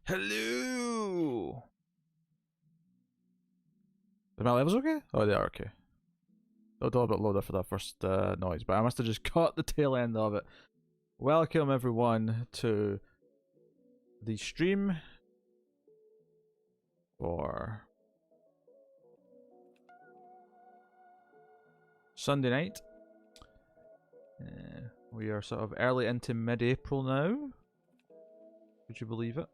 Hello! Are my levels okay? Oh, they are okay. They'll do a bit louder for that first noise, but I must have just caught the tail end of it. Welcome everyone to the stream for Sunday night. We are sort of early into mid-April now. Would you believe it?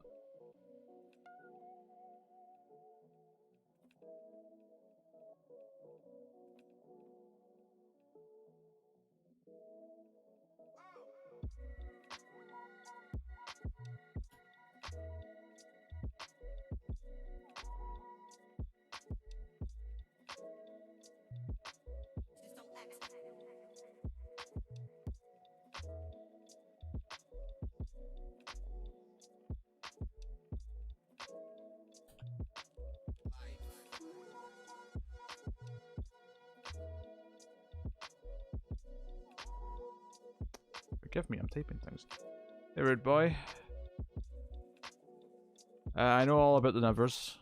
Forgive me, I'm typing things. Hey, rude boy. I know all about the Nevers.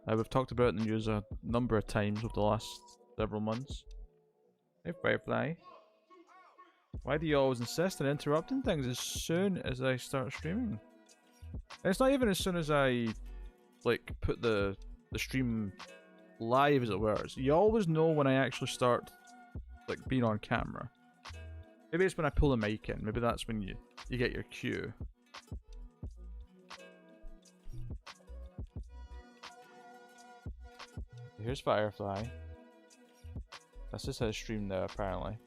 We've talked about it in the news a number of times over the last several months. Hey, Firefly. Why do you always insist on interrupting things as soon as I start streaming? And it's not even as soon as I, like, put the stream live, as it were. So you always know when I actually start, like, being on camera. Maybe it's when I pull the mic in. Maybe that's when you get your cue. Here's Firefly. This is his stream now, apparently.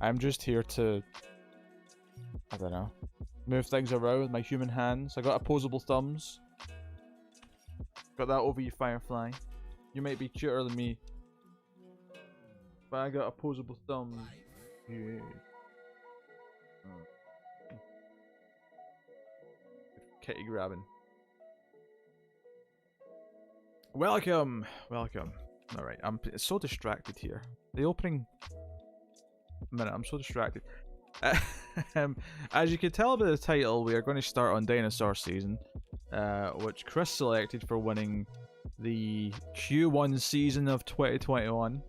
I'm just here to, I don't know, move things around with my human hands. I got opposable thumbs. Got that over you, Firefly. You might be cuter than me, but I got opposable thumbs. Yeah. Kitty grabbing. Welcome! Welcome. Alright, I'm so distracted here. The opening minute, I'm so distracted. As you can tell by the title, we are going to start on Dinosaur Season, which Chris selected for winning the Q1 season of 2021.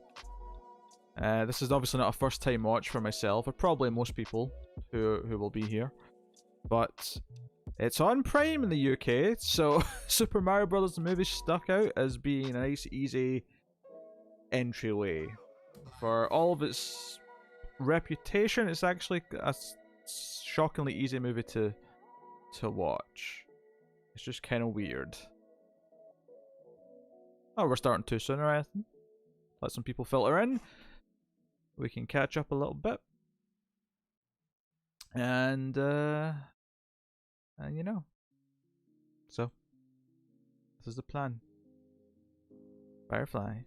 This is obviously not a first time watch for myself, or probably most people who will be here. But it's on Prime in the UK, so Super Mario Bros. The movie stuck out as being a nice, easy entryway. For all of its reputation, it's actually a shockingly easy movie to watch. It's just kind of weird. Oh, we're starting too soon or anything. Let some people filter in. We can catch up a little bit. And you know. So, this is the plan. Firefly.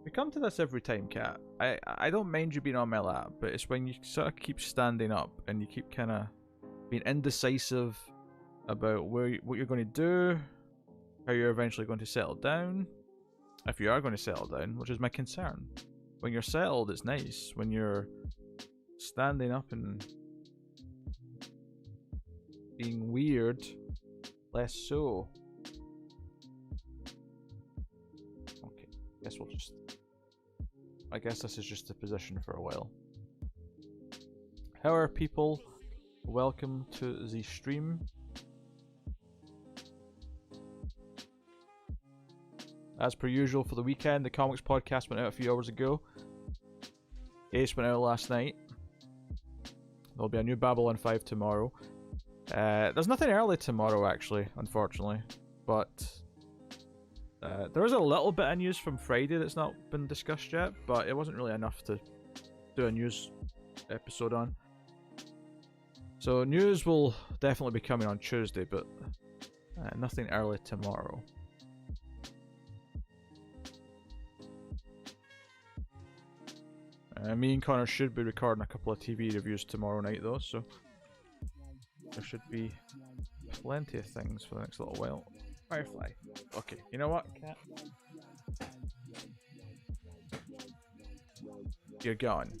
We come to this every time, Cat. I don't mind you being on my lap, but it's when you sort of keep standing up and you keep kind of being indecisive about what you're going to do, how you're eventually going to settle down, if you are going to settle down, which is my concern. When you're settled, it's nice. When you're standing up and being weird, less so. Okay, I guess this is just the position for a while. How are people? Welcome to the stream. As per usual for the weekend, the comics podcast went out a few hours ago. Ace went out last night. There'll be a new Babylon 5 tomorrow. There's nothing early tomorrow, actually, unfortunately. But there is a little bit of news from Friday that's not been discussed yet, but it wasn't really enough to do a news episode on. So news will definitely be coming on Tuesday, but nothing early tomorrow. Me and Connor should be recording a couple of TV reviews tomorrow night though, so there should be plenty of things for the next little while. Firefly. Okay, you know what, Cat? You're gone.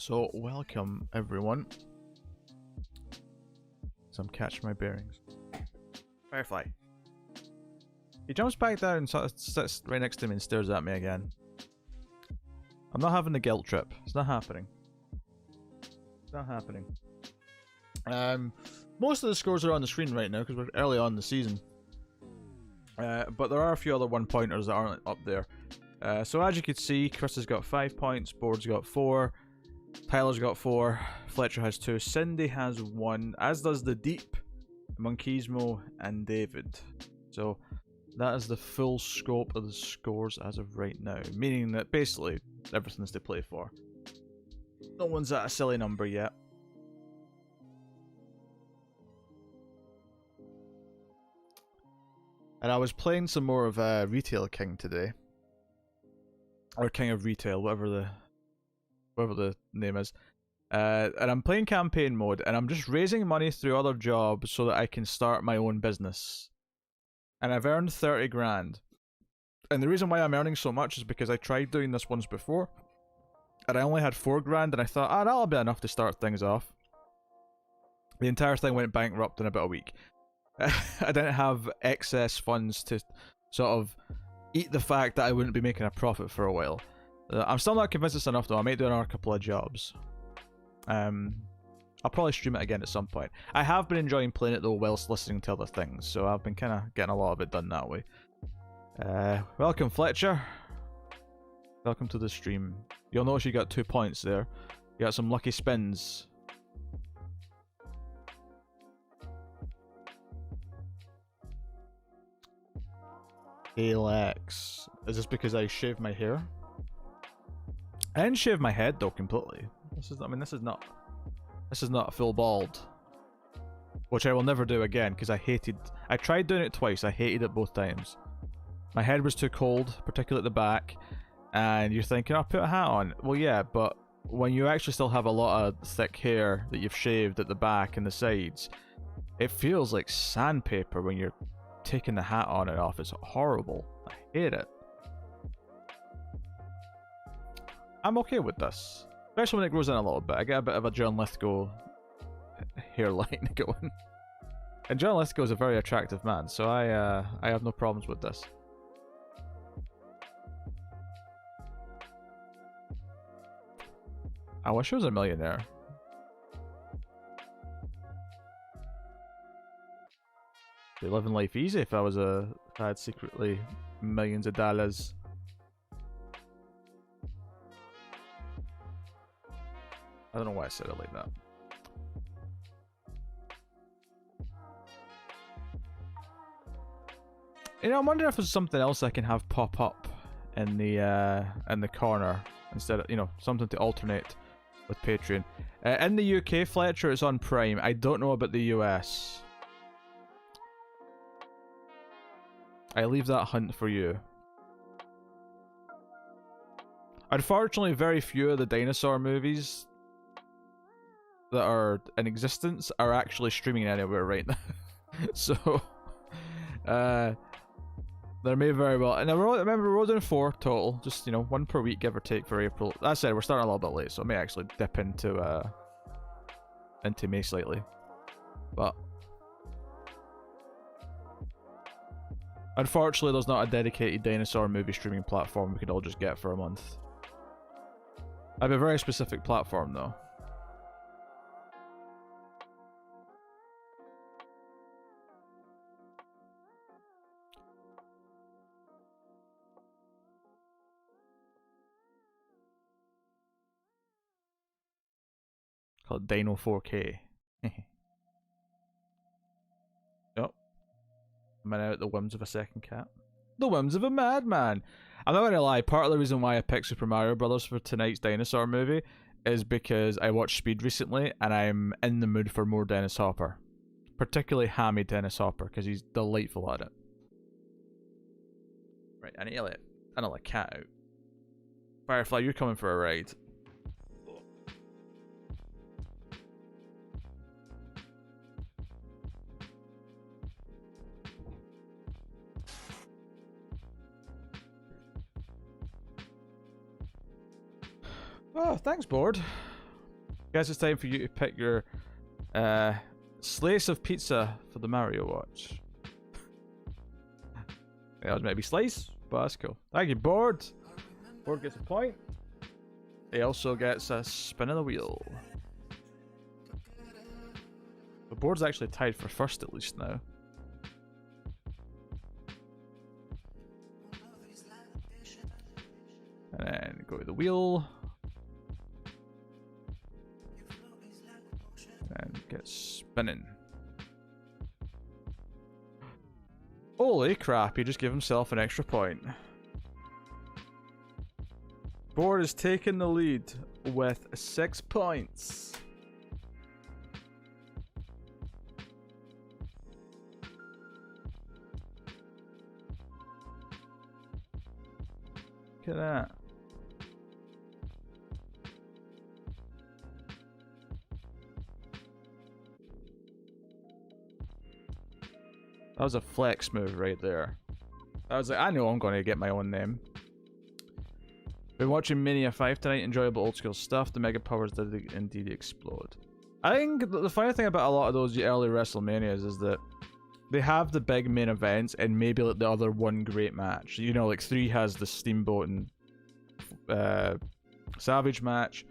So, welcome everyone. So I'm catching my bearings. Firefly. He jumps back down and sort of sits right next to me and stares at me again. I'm not having the guilt trip. It's not happening. It's not happening. Most of the scores are on the screen right now because we're early on in the season. But there are a few other one-pointers that aren't up there. So as you can see, Chris has got 5 points, Board's got 4, Tyler's got 4, Fletcher has 2, Cindy has 1, as does the Deep, Monkizmo, and David. So that is the full scope of the scores as of right now, meaning that basically everything's to play for. No one's at a silly number yet. And I was playing some more of Retail King today. Or King of Retail, whatever the name is. And I'm playing campaign mode, and I'm just raising money through other jobs so that I can start my own business. And I've earned 30 grand. And the reason why I'm earning so much is because I tried doing this once before, and I only had 4 grand, and I thought, that'll be enough to start things off. The entire thing went bankrupt in about a week. I didn't have excess funds to sort of eat the fact that I wouldn't be making a profit for a while. I'm still not convinced it's enough though. I might do another couple of jobs. I'll probably stream it again at some point. I have been enjoying playing it though whilst listening to other things, so I've been kind of getting a lot of it done that way. Welcome Fletcher. Welcome to the stream. You'll notice you got 2 points there. You got some lucky spins. Alex. Is this because I shaved my hair? I didn't shave my head though completely. This is not full bald. Which I will never do again because I tried doing it twice, I hated it both times. My head was too cold, particularly at the back, and you're thinking, I'll put a hat on. Well yeah, but when you actually still have a lot of thick hair that you've shaved at the back and the sides, it feels like sandpaper when you're taking the hat on and off. It's horrible. I hate it. I'm okay with this, especially when it grows in a little bit. I get a bit of a John Lithgow hairline going, and John Lithgow is a very attractive man, so I have no problems with this. I wish I was a millionaire. Be living life easy if I had secretly millions of dollars. I don't know why I said it like that. You know, I'm wondering if there's something else I can have pop up in the corner instead of, you know, something to alternate with Patreon. In the UK, Fletcher, it's on Prime. I don't know about the US. I leave that hunt for you. Unfortunately, very few of the dinosaur movies that are in existence are actually streaming anywhere right now. So, there may very well. And remember, we're doing 4 total, just, you know, 1 per week, give or take, for April. That said, we're starting a little bit late, so I may actually dip into May slightly. But unfortunately, there's not a dedicated dinosaur movie streaming platform we could all just get for a month. I have a very specific platform, though. Called Dino 4K. Yep. I'm out the whims of a second cat. The whims of a madman. I'm not gonna lie, part of the reason why I picked Super Mario Brothers for tonight's dinosaur movie is because I watched Speed recently and I'm in the mood for more Dennis Hopper. Particularly hammy Dennis Hopper, because he's delightful at it. Right, I need to let cat out. Firefly, you're coming for a ride. Oh, thanks, Board. Guess it's time for you to pick your slice of pizza for the Mario Watch. That was maybe slice, but that's cool. Thank you, Board. Board gets a point. He also gets a spin of the wheel. The Board's actually tied for first at least now. And then go to the wheel. And get spinning. Holy crap, he just gave himself an extra point. Board is taking the lead with 6 points. Look at that. That was a flex move right there. I was like, I know I'm going to get my own name. Been watching Mania 5 tonight. Enjoyable old school stuff. The Mega Powers did indeed explode. I think the funny thing about a lot of those early WrestleManias is that they have the big main events and maybe like the other one great match. You know, like 3 has the Steamboat and Savage match.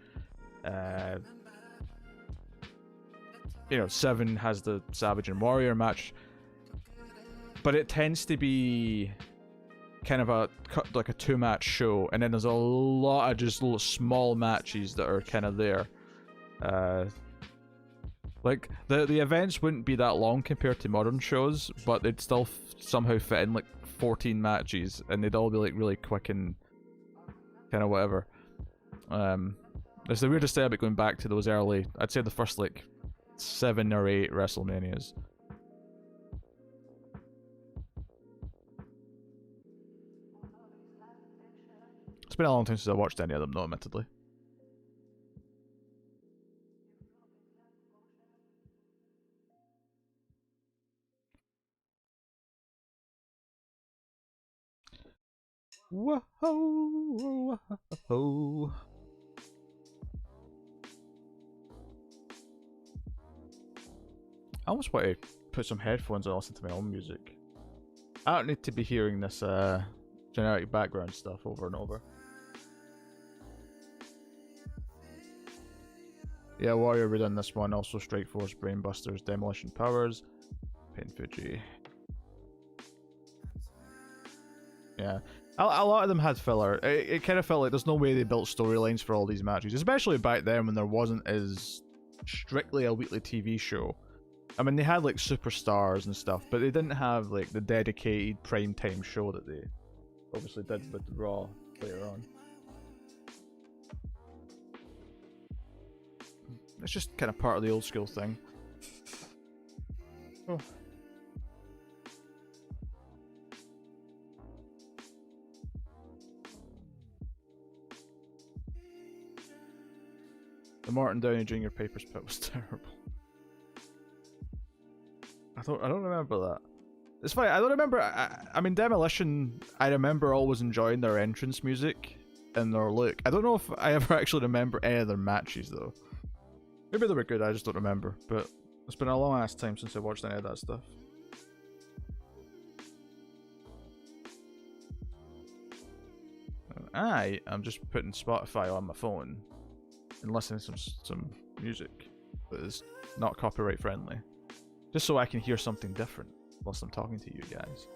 You know, 7 has the Savage and Warrior match. But it tends to be kind of a 2-match show, and then there's a lot of just little small matches that are kind of there. Like the events wouldn't be that long compared to modern shows, but they'd still somehow fit in like 14 matches, and they'd all be like really quick and kind of whatever. It's the weirdest thing about going back to those early, I'd say the first like 7 or 8 WrestleManias. It's been a long time since I watched any of them, though, admittedly. Whoa, whoa, whoa. I almost want to put some headphones and listen to my own music. I don't need to be hearing this generic background stuff over and over. Yeah, Warrior redone this one. Also Strike Force, Brainbusters, Demolition Powers, Pain Fuji. Yeah. A lot of them had filler. It kind of felt like there's no way they built storylines for all these matches, especially back then when there wasn't as strictly a weekly TV show. I mean, they had like superstars and stuff, but they didn't have like the dedicated primetime show that they obviously did with Raw later on. It's just kind of part of the old school thing. Oh. The Martin Downey Jr. Papers Pit was terrible. I don't remember that. It's funny, I don't remember. I mean, Demolition, I remember always enjoying their entrance music and their look. I don't know if I ever actually remember any of their matches though. Maybe they were good, I just don't remember. But it's been a long ass time since I watched any of that stuff. I'm just putting Spotify on my phone and listening to some music that is not copyright friendly. Just so I can hear something different whilst I'm talking to you guys.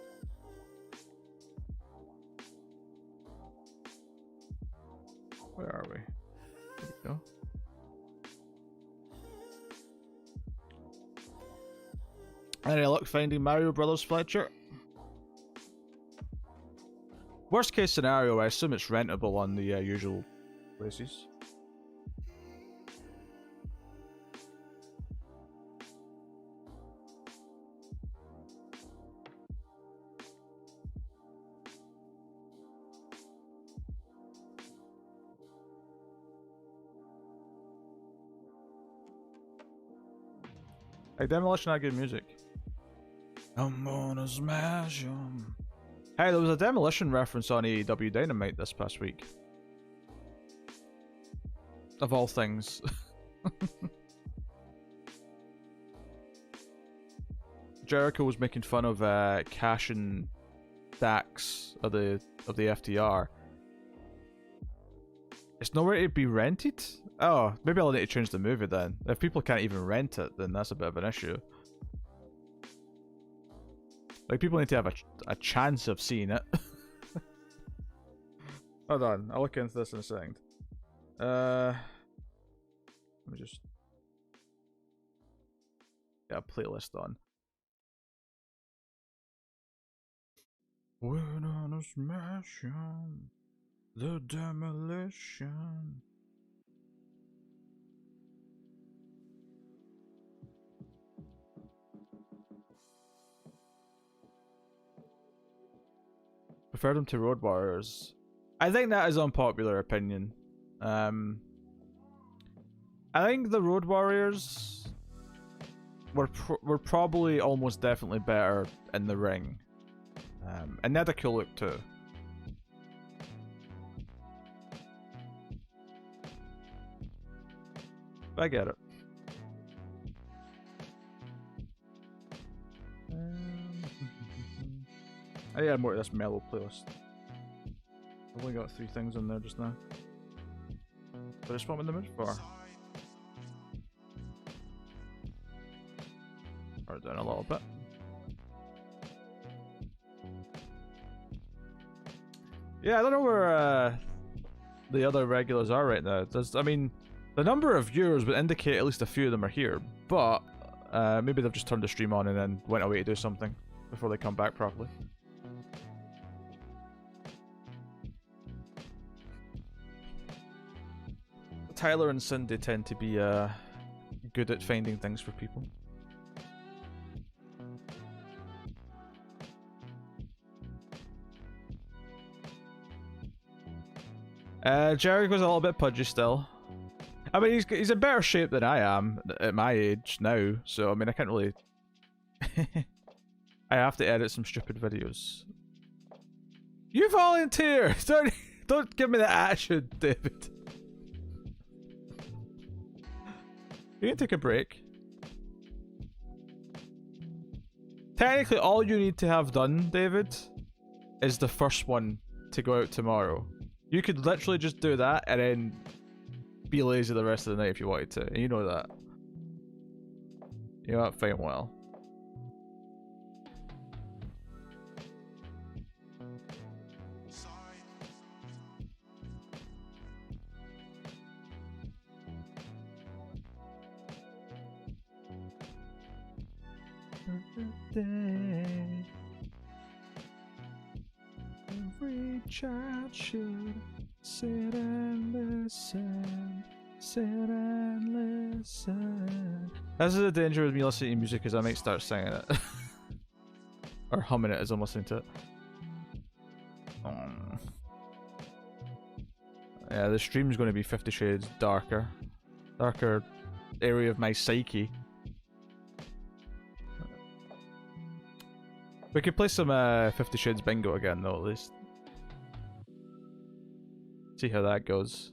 Where are we? There we go. Any luck finding Mario Brothers, Fletcher? Worst case scenario, I assume it's rentable on the usual places. Hey, Demolition had good music. I'm gonna smash 'em. Hey, there was a Demolition reference on AEW Dynamite this past week. Of all things. Jericho was making fun of Cash and Dax of the FTR. It's nowhere to be rented? Oh, maybe I'll need to change the movie then. If people can't even rent it, then that's a bit of an issue. Like, people need to have a chance of seeing it. Hold on, I'll look into this in a second. Let me just get a playlist on. We're on a smash on the demolition. Prefer them to Road Warriors. I think that is unpopular opinion. I think the Road Warriors were probably almost definitely better in the ring. And they had a cool look too. I get it. I add more to this mellow playlist. I've only got 3 things in there just now. But it's what I'm in the mood for. Turn it down a little bit. Yeah, I don't know where the other regulars are right now. I mean, the number of viewers would indicate at least a few of them are here, but maybe they've just turned the stream on and then went away to do something before they come back properly. Tyler and Cindy tend to be good at finding things for people. Jericho's a little bit pudgy still. I mean, he's in better shape than I am at my age now, so I mean, I can't really... I have to edit some stupid videos. You volunteer! Don't give me the attitude, David. You can take a break. Technically, all you need to have done, David, is the first one to go out tomorrow. You could literally just do that and then be lazy the rest of the night if you wanted to. And you know that. You know that fine well. Every child should sit and listen, sit and listen. This is the danger with me listening to music, is I might start singing it. Or humming it as I'm listening to it. Yeah, the stream's going to be 50 Shades darker. Darker area of my psyche. We could play some 50 Shades Bingo again though, at least. See how that goes.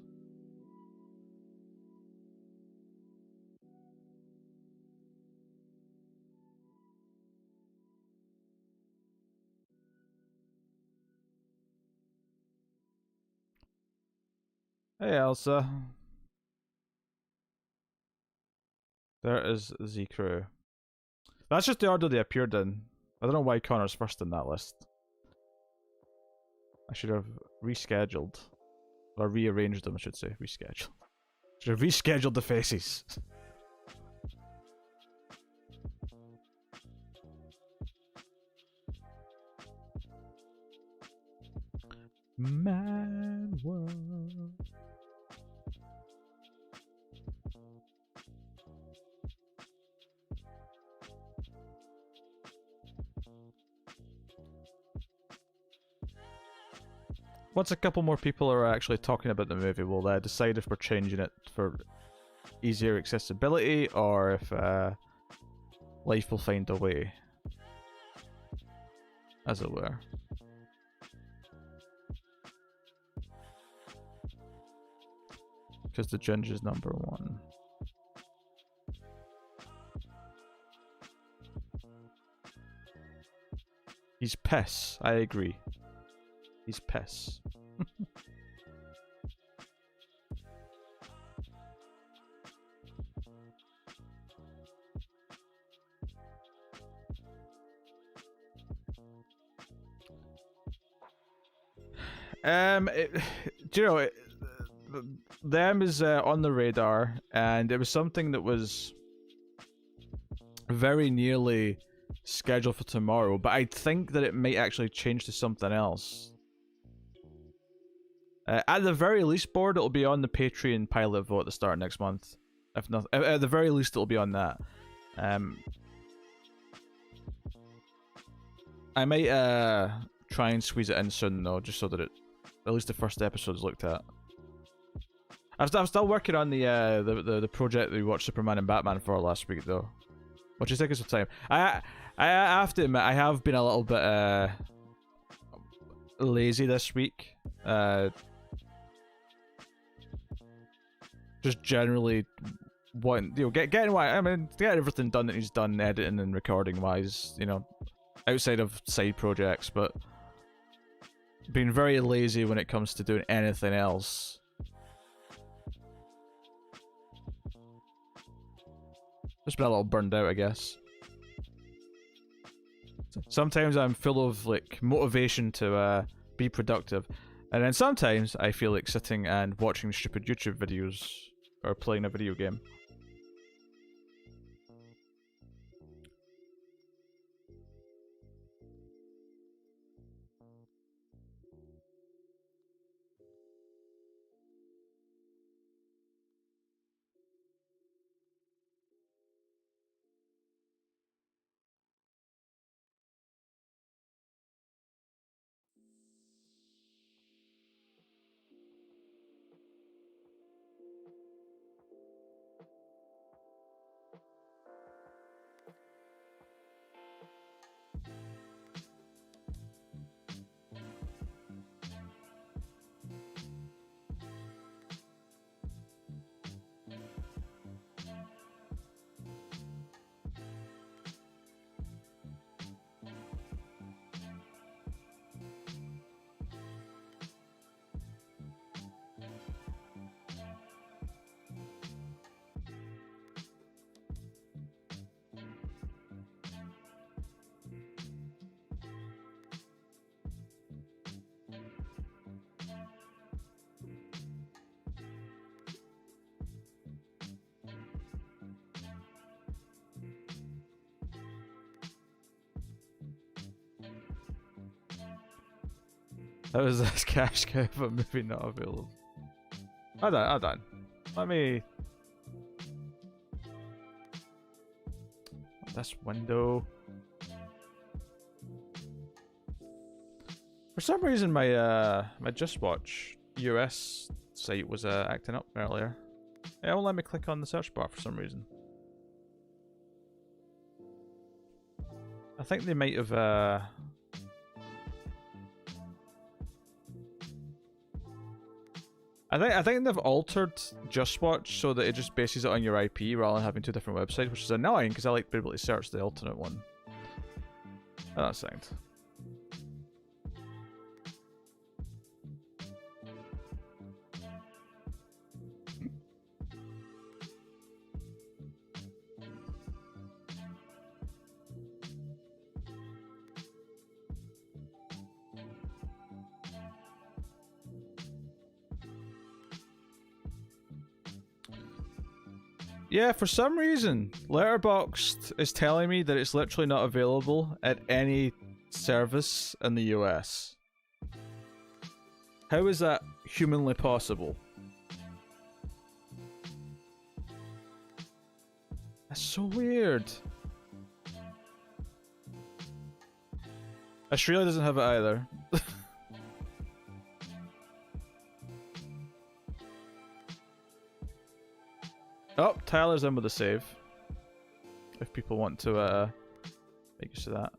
Hey Elsa. There is Z Crew. That's just the order they appeared in. I don't know why Connor's first in that list. I should have rescheduled. Or rearranged them, I should say. Rescheduled. Should have rescheduled the faces. Mad world. Once a couple more people are actually talking about the movie, we'll decide if we're changing it for easier accessibility or if life will find a way, as it were. Because the Ginger's number 1. He's piss. I agree. He's piss. Do you know, them is on the radar, and it was something that was very nearly scheduled for tomorrow, but I think that it might actually change to something else. At the very least, board, it'll be on the Patreon pilot vote at the start of next month. If not, at the very least, it'll be on that. I might try and squeeze it in soon though, just so that at least the first episode is looked at. I'm still working on the project that we watched Superman and Batman for last week though, which is taking some time. I have to admit I have been a little bit lazy this week. Just generally getting everything done that needs done, editing and recording wise, outside of side projects, but being very lazy when it comes to doing anything else. Just been a little burned out, I guess. Sometimes I'm full of motivation to be productive, and then sometimes I feel like sitting and watching stupid YouTube videos or playing a video game. That was this cash cow, but maybe not available. Hold on. Let me... This window... For some reason my my Just Watch US site was acting up earlier. It won't let me click on the search bar for some reason. I think they might have I think they've altered Just Watch so that it just bases it on your IP rather than having two different websites, which is annoying because I like to be able to search the alternate one. Oh, that sound. Yeah, for some reason, Letterboxd is telling me that it's literally not available at any service in the US. How is that humanly possible? That's so weird. Australia doesn't have it either. Oh, Tyler's in with a save. If people want to make use of that.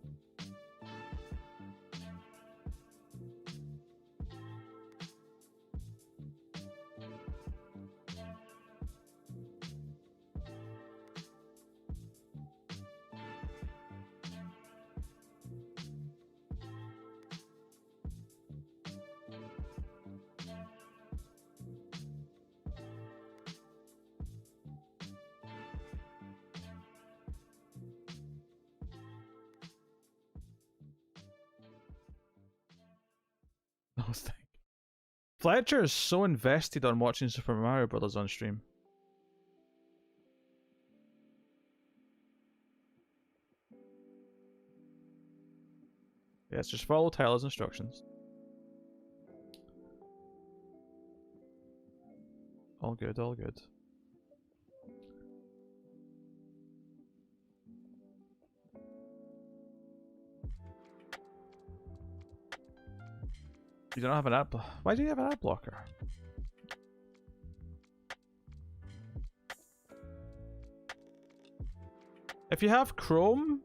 thing. Fletcher is so invested on watching Super Mario Brothers on stream. Yes, just follow Tyler's instructions. All good, all good. You don't have an ad blocker. Why do you have an ad blocker? If you have Chrome,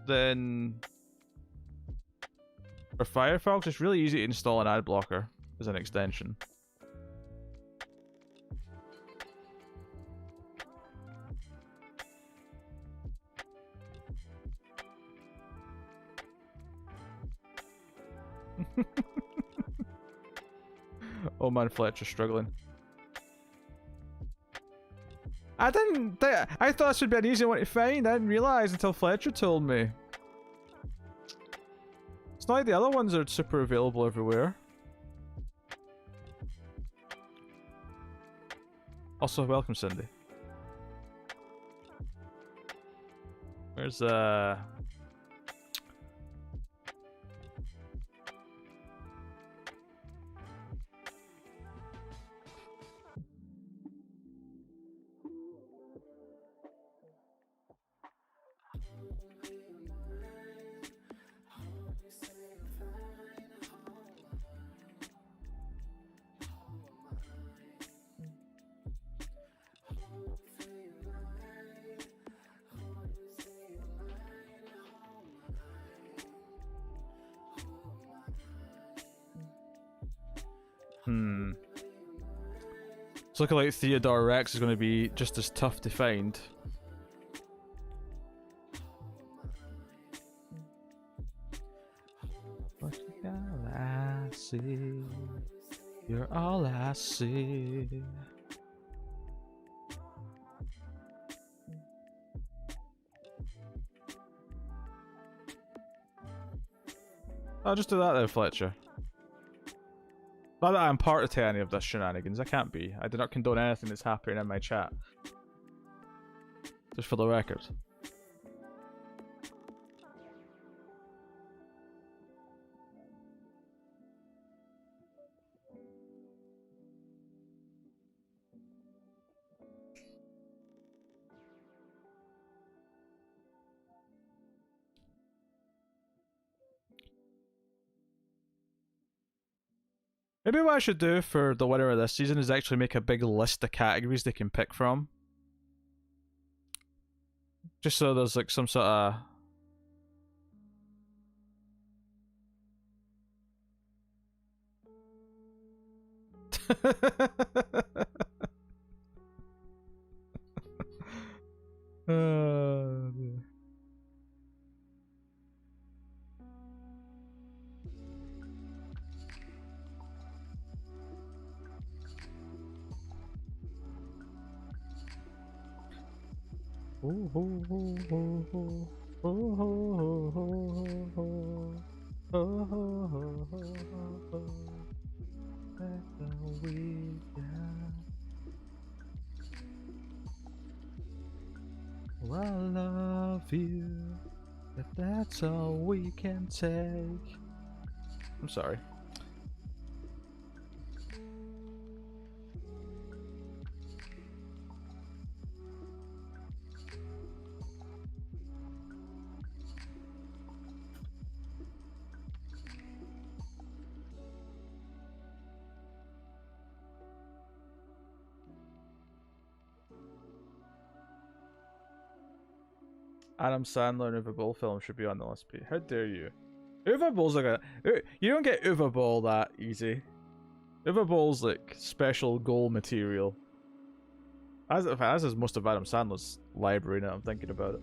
then for Firefox, it's really easy to install an ad blocker as an extension. Oh man, Fletcher's struggling. I thought this would be an easy one to find. I didn't realise until Fletcher told me. It's not like the other ones are super available everywhere. Also, welcome Cindy. Where's It's looking like Theodore Rex is going to be just as tough to find. But you're all I see. You're all I see. I'll just do that then, Fletcher. Not that I'm part of any of this shenanigans, I can't be. I do not condone anything that's happening in my chat. Just for the record. Maybe what I should do for the winner of this season is actually make a big list of categories they can pick from. Just so there's like some sort of... dear. I love you, but that's all we can take. I'm sorry. Adam Sandler and Uwe Boll film should be on the list. How dare you? Uwe Boll's like a... You don't get Uwe Boll that easy. Uwe Boll's like special goal material. As is most of Adam Sandler's library now I'm thinking about it.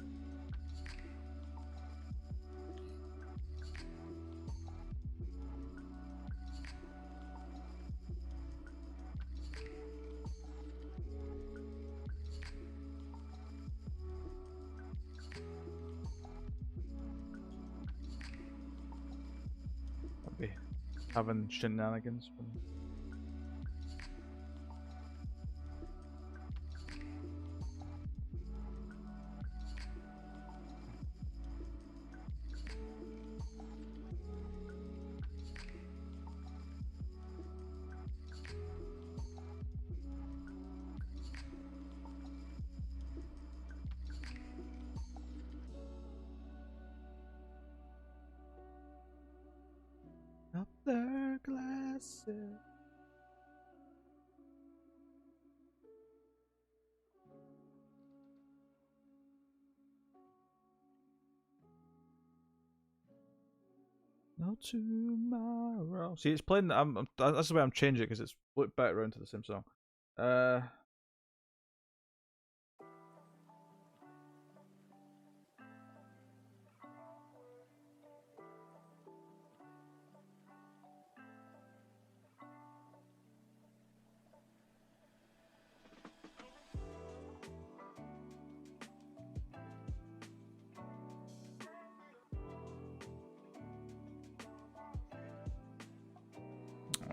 having shenanigans. Up their glasses. No tomorrow. See, it's playing. That's the way I'm changing it because it's flipped back around to the same song.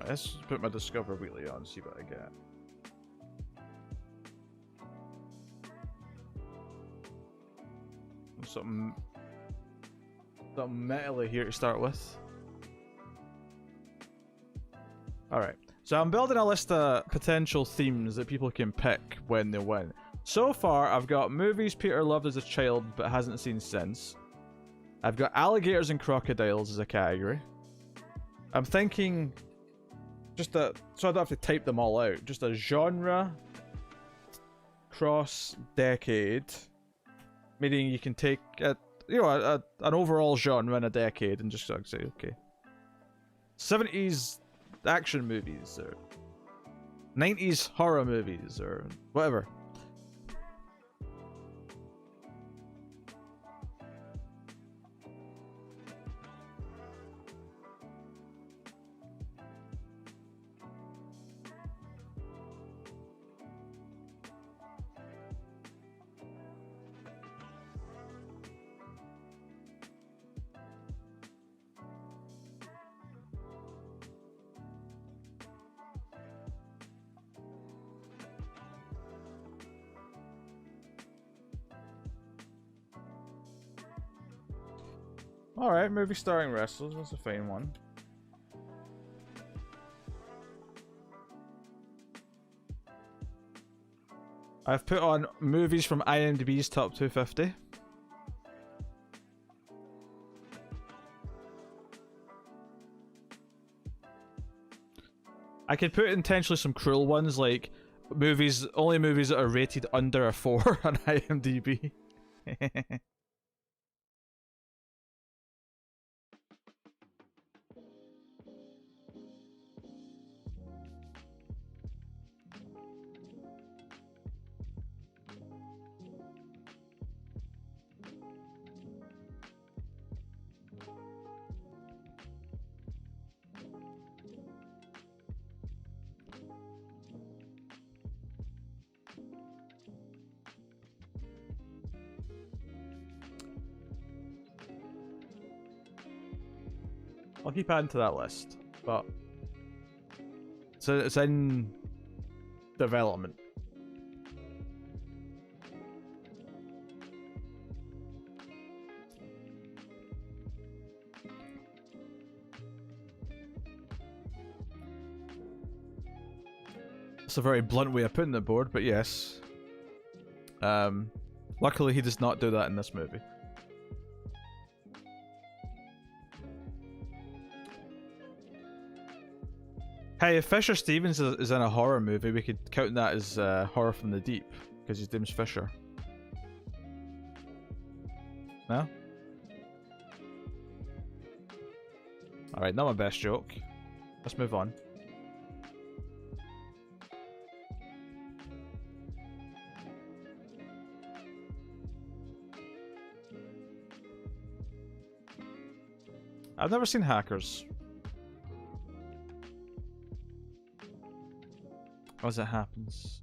Let's put my Discover Weekly on and see what I get. Something metally here to start with. Alright, so I'm building a list of potential themes that people can pick when they win. So far, I've got movies Peter loved as a child but hasn't seen since. I've got alligators and crocodiles as a category. I'm thinking just so I don't have to type them all out, just a genre cross decade, meaning you can take an overall genre in a decade and just say, okay, 70s action movies or 90s horror movies or whatever. Alright, movie starring wrestlers, that's a fine one. I've put on movies from IMDb's top 250. I could put intentionally some cruel ones, like only movies that are rated under a 4 on IMDb. I'll keep adding to that list, but so it's in development. It's a very blunt way of putting the board, but yes. Luckily, he does not do that in this movie. Hey, if Fisher Stevens is in a horror movie, we could count that as Horror from the Deep, because his name's Fisher. No? Alright, not my best joke. Let's move on. I've never seen Hackers. As it happens.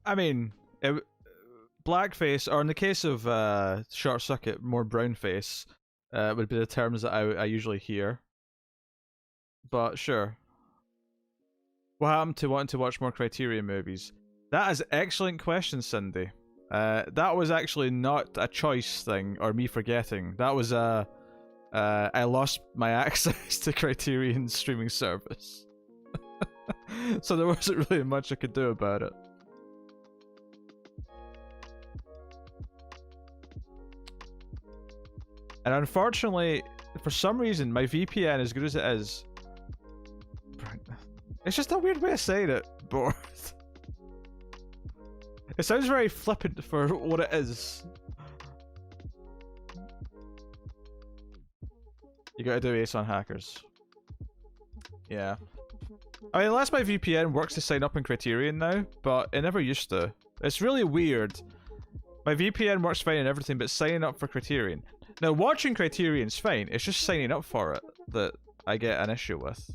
I mean, blackface, or in the case of Short Circuit, more brownface, would be the terms that I usually hear. But sure. What happened to wanting to watch more Criterion movies? That is an excellent question, Cindy. That was actually not a choice thing or me forgetting. That was I lost my access to Criterion's streaming service. So there wasn't really much I could do about it. And unfortunately, for some reason, my VPN, as good as it is, it's just a weird way of saying it, but it sounds very flippant for what it is. You gotta do ace on hackers. Yeah. I mean, unless my VPN works to sign up in Criterion now, but it never used to. It's really weird. My VPN works fine and everything, but signing up for Criterion. Now, watching Criterion's fine, it's just signing up for it that I get an issue with.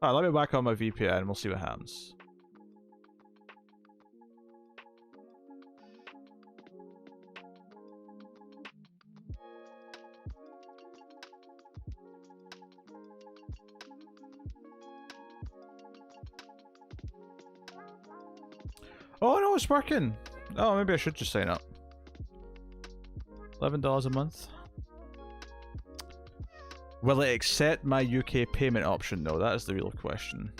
Alright, let me back on my VPN and we'll see what happens. Oh no, it's working! Oh, maybe I should just sign up. $11 a month. Will it accept my UK payment option though? That is the real question.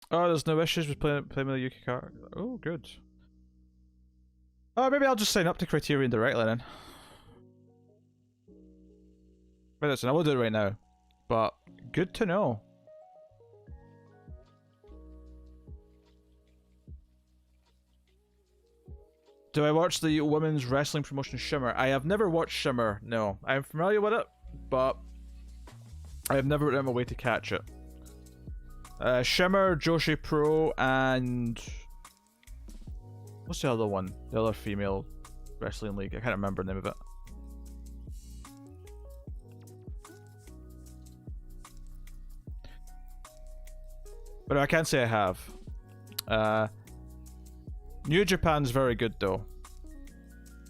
Oh, there's no issues with playing with a UK card. Oh, good. Oh, maybe I'll just sign up to Criterion directly then. Wait, listen, I will do it right now. But, good to know. Do I watch the women's wrestling promotion Shimmer? I have never watched Shimmer, no. I'm familiar with it, but I have never done my way to catch it. Shimmer, Joshi Pro, and what's the other one? The other female wrestling league. I can't remember the name of it. But I can't say I have. New Japan's very good though.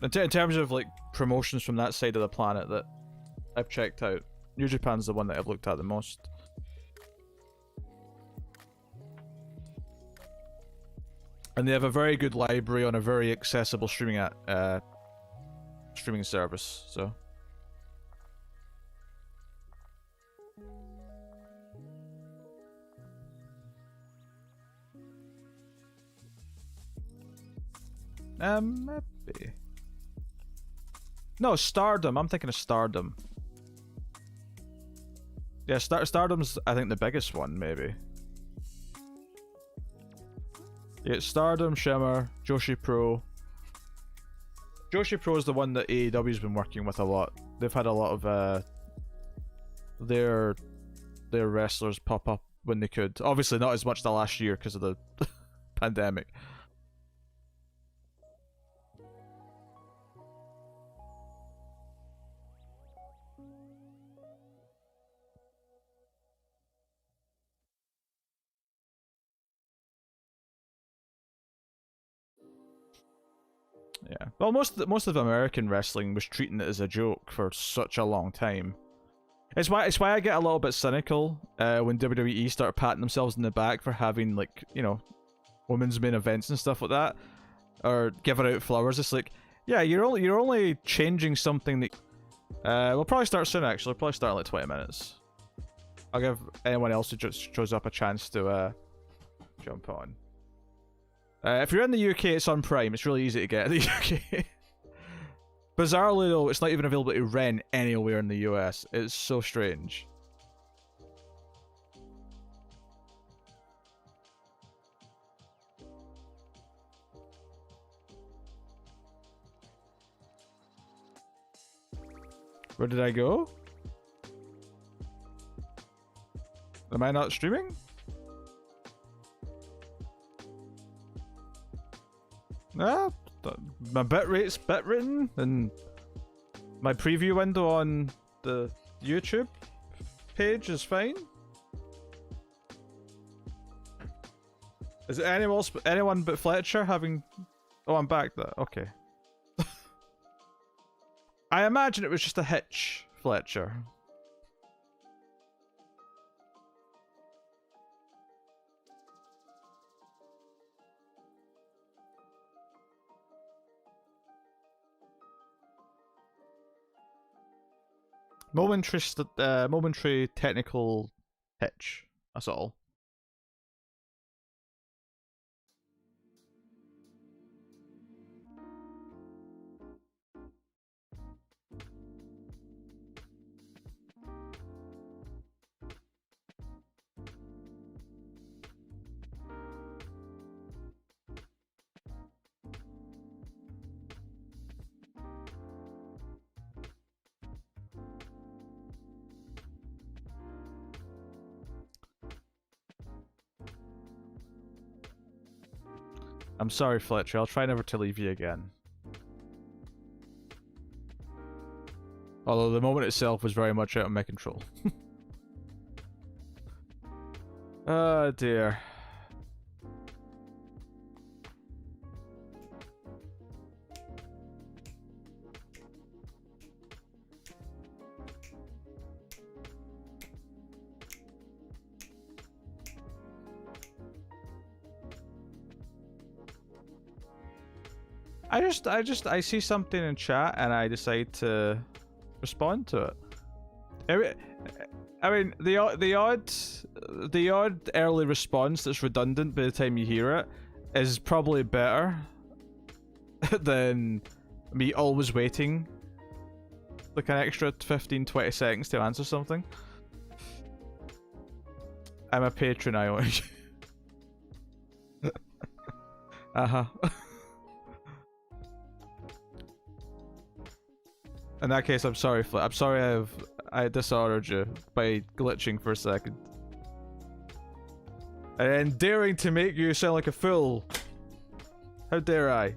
In terms of like promotions from that side of the planet that I've checked out, New Japan's the one that I've looked at the most. And they have a very good library on a very accessible streaming service, so. Maybe. No, Stardom. I'm thinking of Stardom. Yeah, Stardom's, I think, the biggest one, maybe. Yeah, Stardom, Shimmer, Joshi Pro. Joshi Pro is the one that AEW's been working with a lot. They've had a lot of their wrestlers pop up when they could. Obviously not as much the last year because of the pandemic. Yeah. Well, most of American wrestling was treating it as a joke for such a long time. It's why I get a little bit cynical when WWE start patting themselves in the back for having, like, you know, women's main events and stuff like that. or giving out flowers. It's like, yeah, you're only changing something that. We'll probably start soon. Actually, we'll probably start in like 20 minutes. I'll give anyone else who just shows up a chance to jump on. If you're in the UK, it's on Prime. It's really easy to get in the UK. Bizarrely though, it's not even available to rent anywhere in the US. It's so strange. Where did I go? Am I not streaming? Nah, my bitrate's bit-written, and my preview window on the YouTube page is fine. Is it anyone but Fletcher having... Oh, I'm back there. Okay. I imagine it was just a hitch, Fletcher. Momentary technical hitch. That's all. I'm sorry, Fletcher. I'll try never to leave you again. Although the moment itself was very much out of my control. Oh dear. I see something in chat and I decide to respond to it. I mean, the odd early response that's redundant by the time you hear it is probably better than me always waiting like an extra 15-20 seconds to answer something. I'm a patron, I own. Uh-huh. In that case, I'm sorry, Flip. I'm sorry I disordered you by glitching for a second. And daring to make you sound like a fool. How dare I?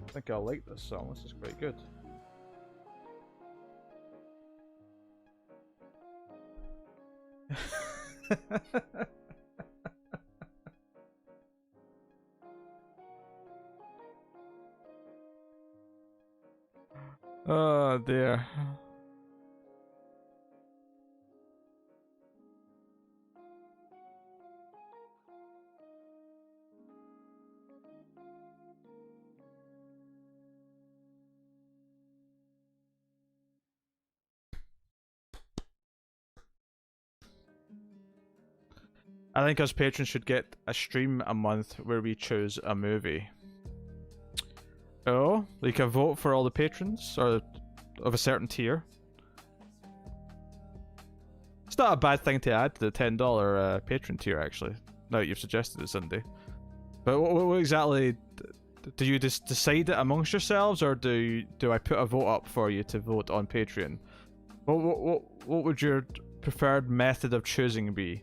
I think I like this song. This is quite good. Oh dear. I think us patrons should get a stream a month where we choose a movie. Oh, we can vote for all the patrons or of a certain tier. It's not a bad thing to add to the $10 patron tier, actually. Now that you've suggested it, Cindy. But what exactly do you just decide it amongst yourselves, or do I put a vote up for you to vote on Patreon? What would your preferred method of choosing be?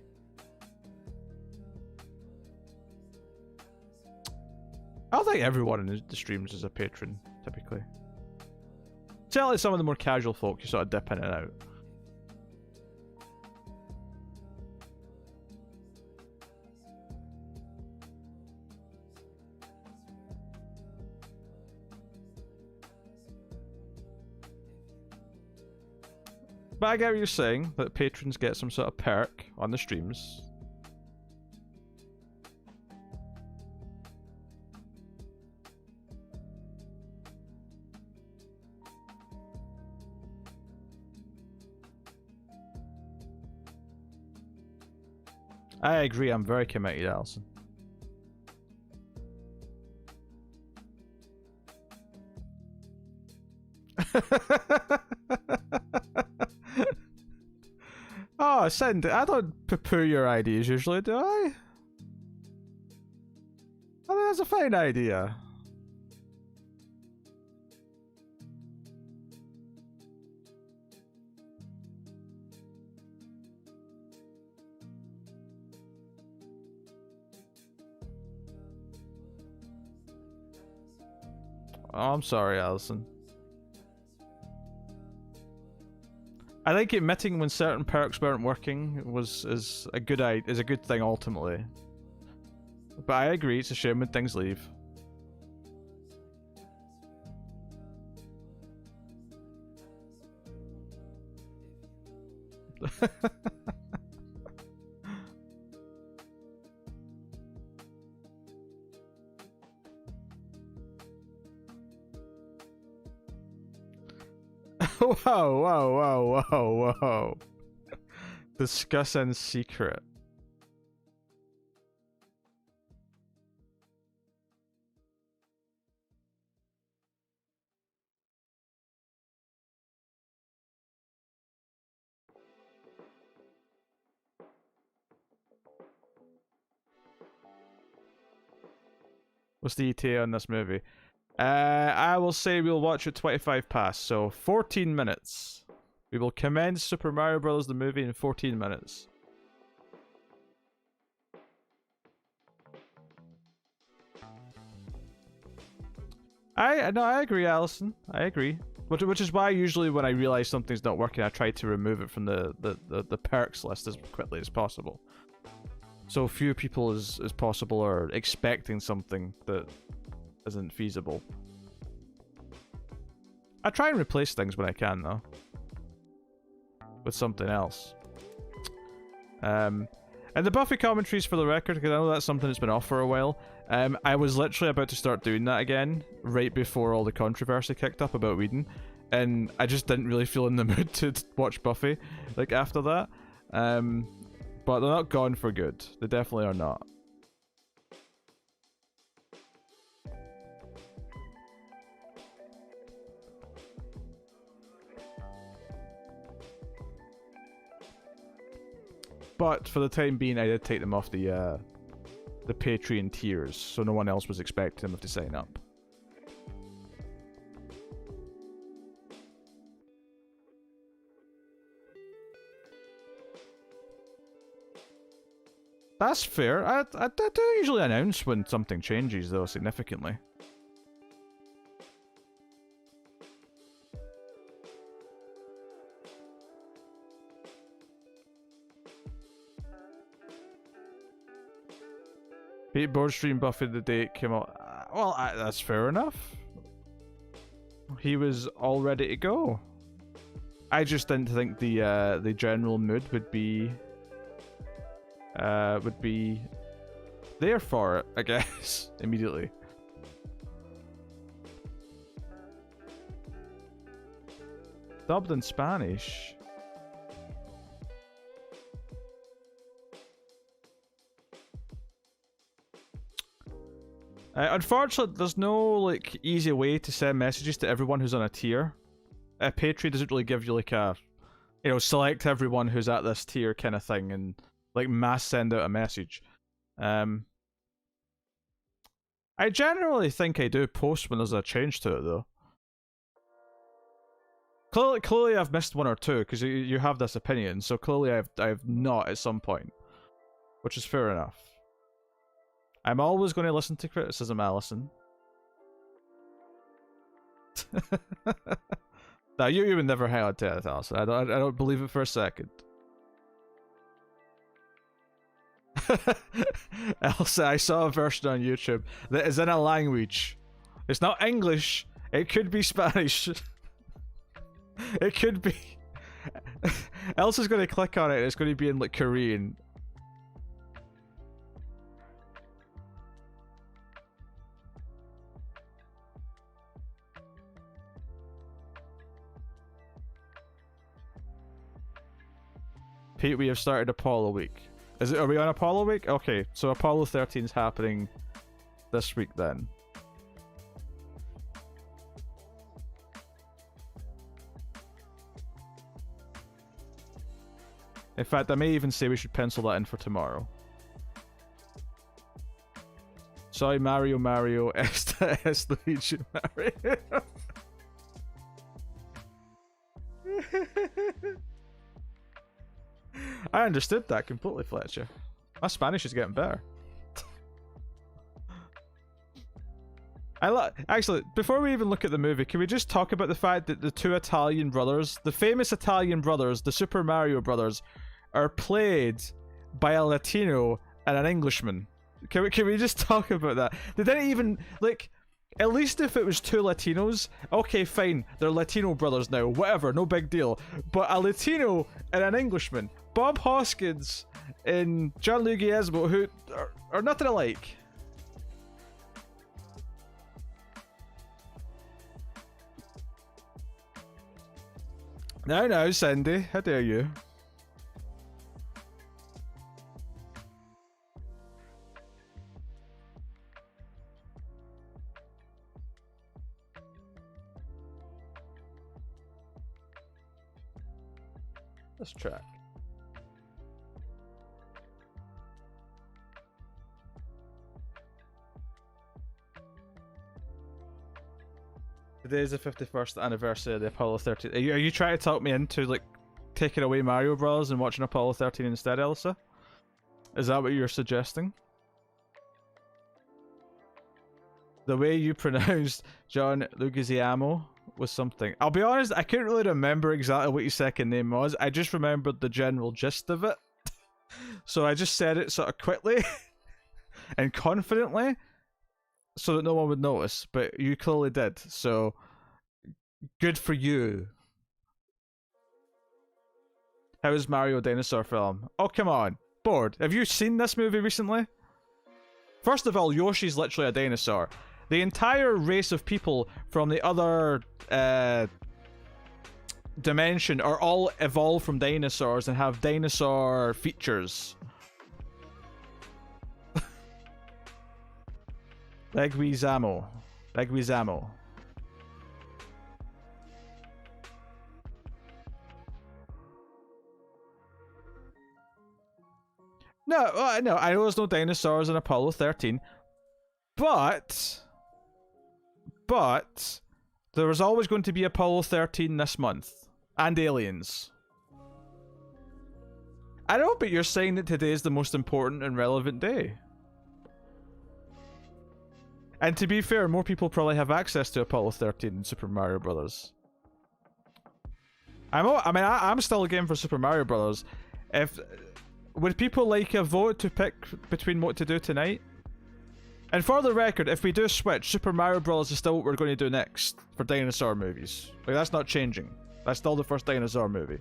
I don't think everyone in the streams is a patron, typically. Certainly some of the more casual folk, you sort of dip in and out. But I get what you're saying, that patrons get some sort of perk on the streams. I agree, I'm very committed, Alison. Oh, send it. I don't poo-poo your ideas usually, do I? I think that's a fine idea. Oh, I'm sorry, Alison. I think admitting when certain perks weren't working is a good thing ultimately. But I agree, it's a shame when things leave. Whoa, whoa, whoa, whoa, whoa. Discuss in secret. What's the ETA on this movie? I will say we'll watch it 25 past, so 14 minutes. We will commence Super Mario Bros. The movie in 14 minutes. I agree, Alison. I agree. Which is why usually when I realize something's not working, I try to remove it from the perks list as quickly as possible. So few people as possible are expecting something that isn't feasible. I try and replace things when I can, though, with something else. And the Buffy commentaries, for the record, because I know that's something that's been off for a while. I was literally about to start doing that again right before all the controversy kicked up about Whedon, and I just didn't really feel in the mood to watch Buffy like after that. But they're not gone for good. They definitely are not. But for the time being, I did take them off the Patreon tiers, so no one else was expecting them to sign up. That's fair. I do usually announce when something changes, though, significantly. Pete Board stream Buffy the day it came out. Well, that's fair enough. He was all ready to go. I just didn't think the general mood would be there for it, I guess, immediately. Dubbed in Spanish. Unfortunately, there's no like easy way to send messages to everyone who's on a tier. Patreon doesn't really give you like a, select everyone who's at this tier kind of thing and like mass send out a message. I generally think I do post when there's a change to it though. Clearly I've missed one or two because you have this opinion, so clearly I've not at some point, which is fair enough. I'm always going to listen to criticism, Alison. No, you would never hang on to it, Alison. I don't believe it for a second. Elsa, I saw a version on YouTube that is in a language. It's not English. It could be Spanish. It could be. Elsa's gonna click on it and it's gonna be in like Korean. Pete, we have started Apollo week. Are we on Apollo week? Okay, so Apollo 13 is happening this week then. In fact, I may even say we should pencil that in for tomorrow. Sorry, Mario, S Luigi Mario. I understood that completely, Fletcher. My Spanish is getting better. Actually, before we even look at the movie, can we just talk about the fact that the two Italian brothers, the famous Italian brothers, the Super Mario brothers, are played by a Latino and an Englishman? Can we just talk about that? They didn't even, like, at least if it was two Latinos, okay, fine, they're Latino brothers now, whatever, no big deal. But a Latino and an Englishman, Bob Hoskins and Gianluigi Esbo, who are nothing alike. Now, Sandy, how dare you? Let's track. Today is the 51st anniversary of the Apollo 13. Are you trying to talk me into, like, taking away Mario Bros. And watching Apollo 13 instead, Elsa? Is that what you're suggesting? The way you pronounced John Leguizamo was something. I'll be honest, I couldn't really remember exactly what his second name was. I just remembered the general gist of it. So I just said it sort of quickly and confidently, so that no one would notice, but you clearly did, so good for you. How is Mario Dinosaur film? Oh, come on. Bored. Have you seen this movie recently? First of all, Yoshi's literally a dinosaur. The entire race of people from the other dimension are all evolved from dinosaurs and have dinosaur features. Leguizamo. No, I know there's no dinosaurs in Apollo 13, but there was always going to be Apollo 13 this month, and aliens. I know, but you're saying that today is the most important and relevant day. And to be fair, more people probably have access to Apollo 13 than Super Mario Brothers. I'm still game for Super Mario Brothers. Would people like a vote to pick between what to do tonight? And for the record, if we do switch, Super Mario Bros. Is still what we're going to do next for dinosaur movies. Like, that's not changing. That's still the first dinosaur movie.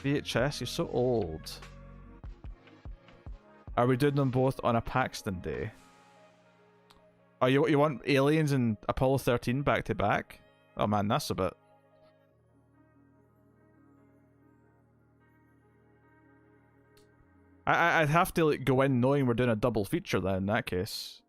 VHS, you're so old. Are we doing them both on a Paxton day? Oh, you want Aliens and Apollo 13 back to back? Oh man, that's a bit... I'd have to like go in knowing we're doing a double feature then in that case.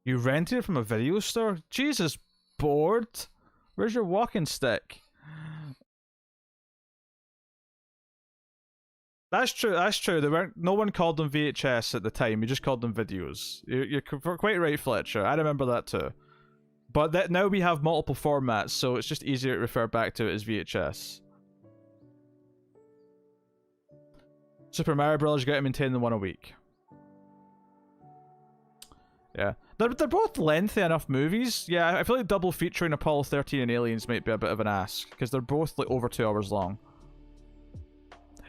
You rented it from a video store? Jesus, bored? Where's your walking stick? That's true. No one called them VHS at the time. You just called them videos. You're quite right, Fletcher. I remember that too. But now we have multiple formats, so it's just easier to refer back to it as VHS. Super Mario Bros. Got to maintain the one a week. Yeah. They're both lengthy enough movies. Yeah, I feel like double featuring Apollo 13 and Aliens might be a bit of an ask, because they're both like over 2 hours long.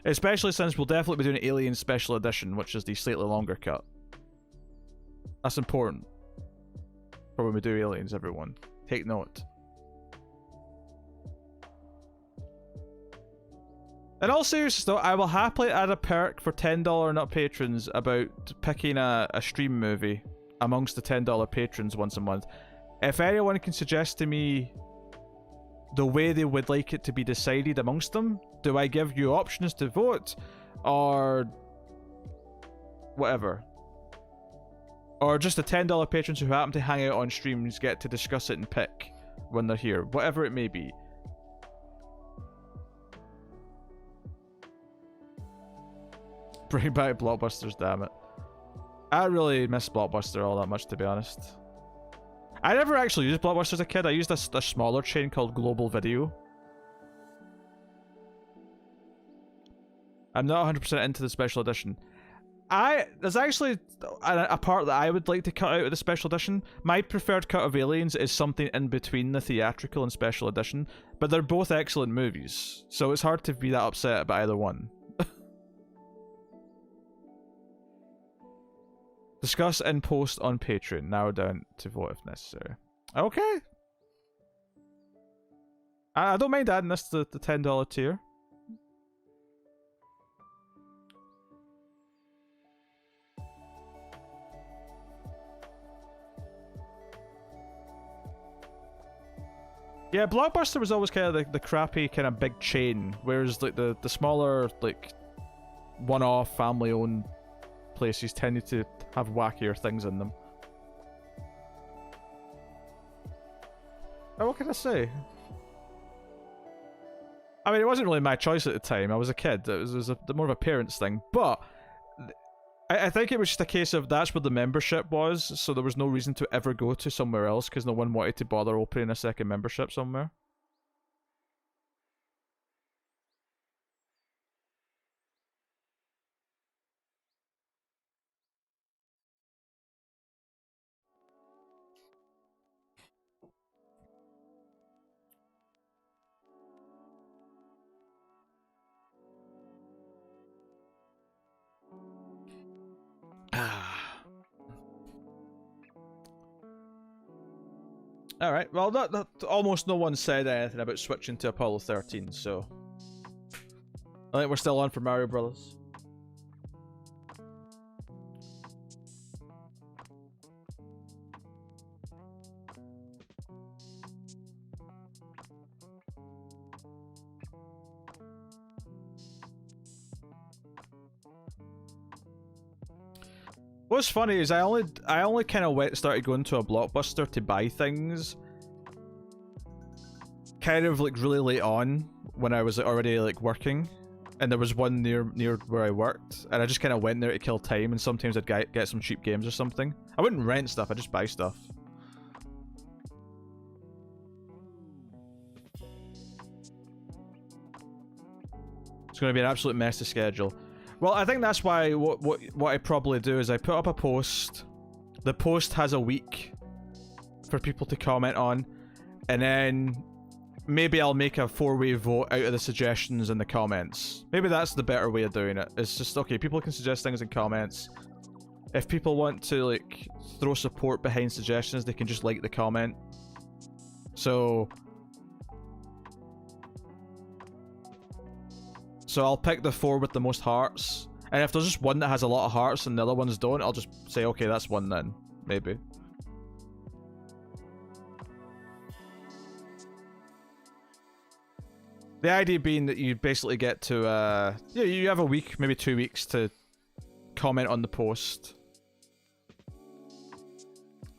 Especially since we'll definitely be doing Alien Special Edition, which is the slightly longer cut. That's important for when we do Aliens, everyone. Take note. In all seriousness though, I will happily add a perk for $10 and up patrons about picking a stream movie amongst the $10 patrons once a month. If anyone can suggest to me the way they would like it to be decided amongst them, do I give you options to vote? Or whatever. Or just the $10 patrons who happen to hang out on streams get to discuss it and pick when they're here. Whatever it may be. Bring back Blockbusters, damn it. I really miss Blockbuster all that much, to be honest. I never actually used Blockbuster as a kid. I used a smaller chain called Global Video. I'm not 100% into the special edition. There's actually a part that I would like to cut out of the special edition. My preferred cut of Aliens is something in between the theatrical and special edition, but they're both excellent movies, so it's hard to be that upset about either one. Discuss and post on Patreon. Narrow down to vote if necessary. Okay. I don't mind adding this to the $10 tier. Yeah, Blockbuster was always kind of the crappy kind of big chain, whereas like the smaller like one-off family-owned places tended to have wackier things in them. Oh, what can I say? I mean, it wasn't really my choice at the time. I was a kid. It was more of a parents' thing. But I think it was just a case of that's where the membership was, so there was no reason to ever go to somewhere else because no one wanted to bother opening a second membership somewhere. Alright, well, almost no one said anything about switching to Apollo 13, so I think we're still on for Mario Brothers. What's funny is I only kind of started going to a Blockbuster to buy things kind of like really late on when I was already like working, and there was one near where I worked, and I just kind of went there to kill time, and sometimes I'd get some cheap games or something. I wouldn't rent stuff, I'd just buy stuff. It's going to be an absolute mess to schedule. Well, I think that's why what I probably do is I put up a post. The post has a week for people to comment on, and then maybe I'll make a 4-way vote out of the suggestions in the comments. Maybe that's the better way of doing it. It's just, okay, people can suggest things in comments. If people want to like throw support behind suggestions, they can just like the comment. So I'll pick the 4 with the most hearts, and if there's just one that has a lot of hearts and the other ones don't, I'll just say, okay, that's one then, maybe. The idea being that you basically get to, yeah, you have a week, maybe 2 weeks to comment on the post.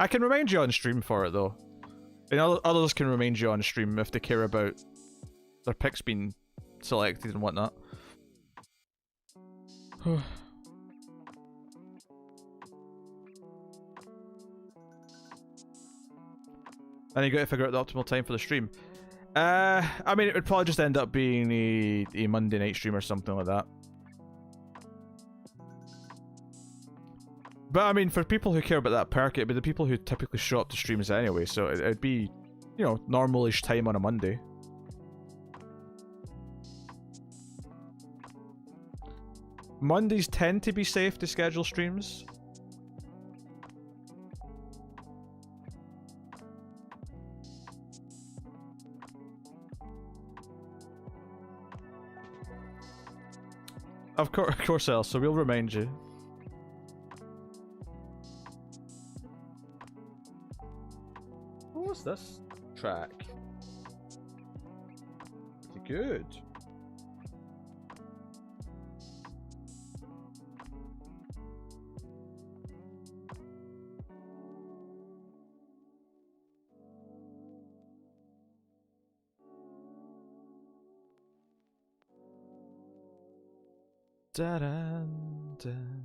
I can remind you on stream for it though. And others can remind you on stream if they care about their picks being selected and whatnot. And you got to figure out the optimal time for the stream. I mean, it would probably just end up being a Monday night stream or something like that. But I mean, for people who care about that perk, it'd be the people who typically show up to streams anyway, so it'd be, you know, normal-ish time on a Monday. Mondays tend to be safe to schedule streams. Of course, Elsa, we'll remind you. What's this track? Pretty good. Da-dun-dun.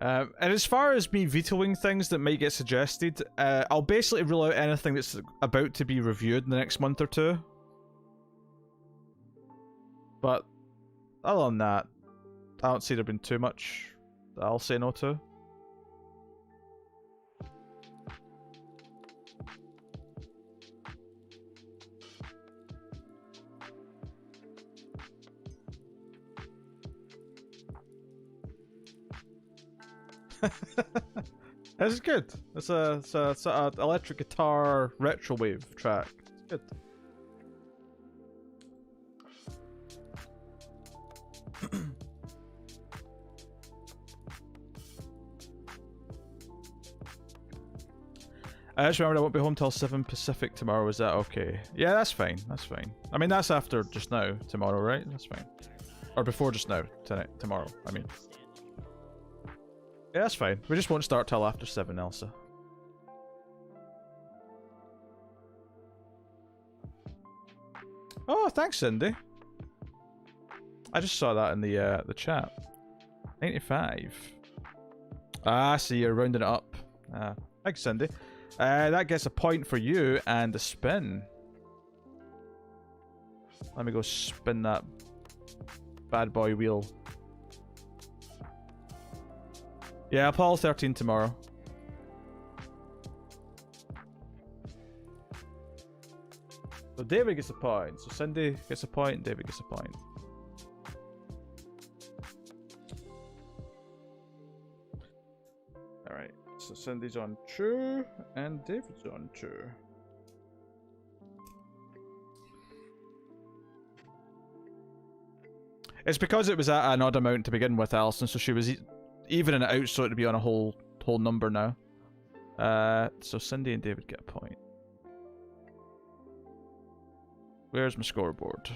And as far as me vetoing things that might get suggested, I'll basically rule out anything that's about to be reviewed in the next month or two. But other than that, I don't see there being too much that I'll say no to. This is good. It's a electric guitar retrowave track. It's good. I just remembered I won't be home till 7 Pacific tomorrow. Is that okay? Yeah, that's fine. That's fine. I mean, that's after just now, tomorrow, right? That's fine. Or before just now, tonight, tomorrow, I mean. Yeah, that's fine. We just won't start till after 7, Elsa. Oh, thanks, Cindy. I just saw that in the chat. 95. Ah, see, you're rounding it up. Thanks, Cindy. That gets a point for you and a spin. Let me go spin that bad boy wheel. Yeah, Apollo 13 tomorrow. So David gets a point. So Cindy gets a point, David gets a point. Alright, so Cindy's on true, and David's on true. It's because it was at an odd amount to begin with, Alison, so she was evening it out so it'd be on a whole number now. So Cindy and David get a point. Where's my scoreboard?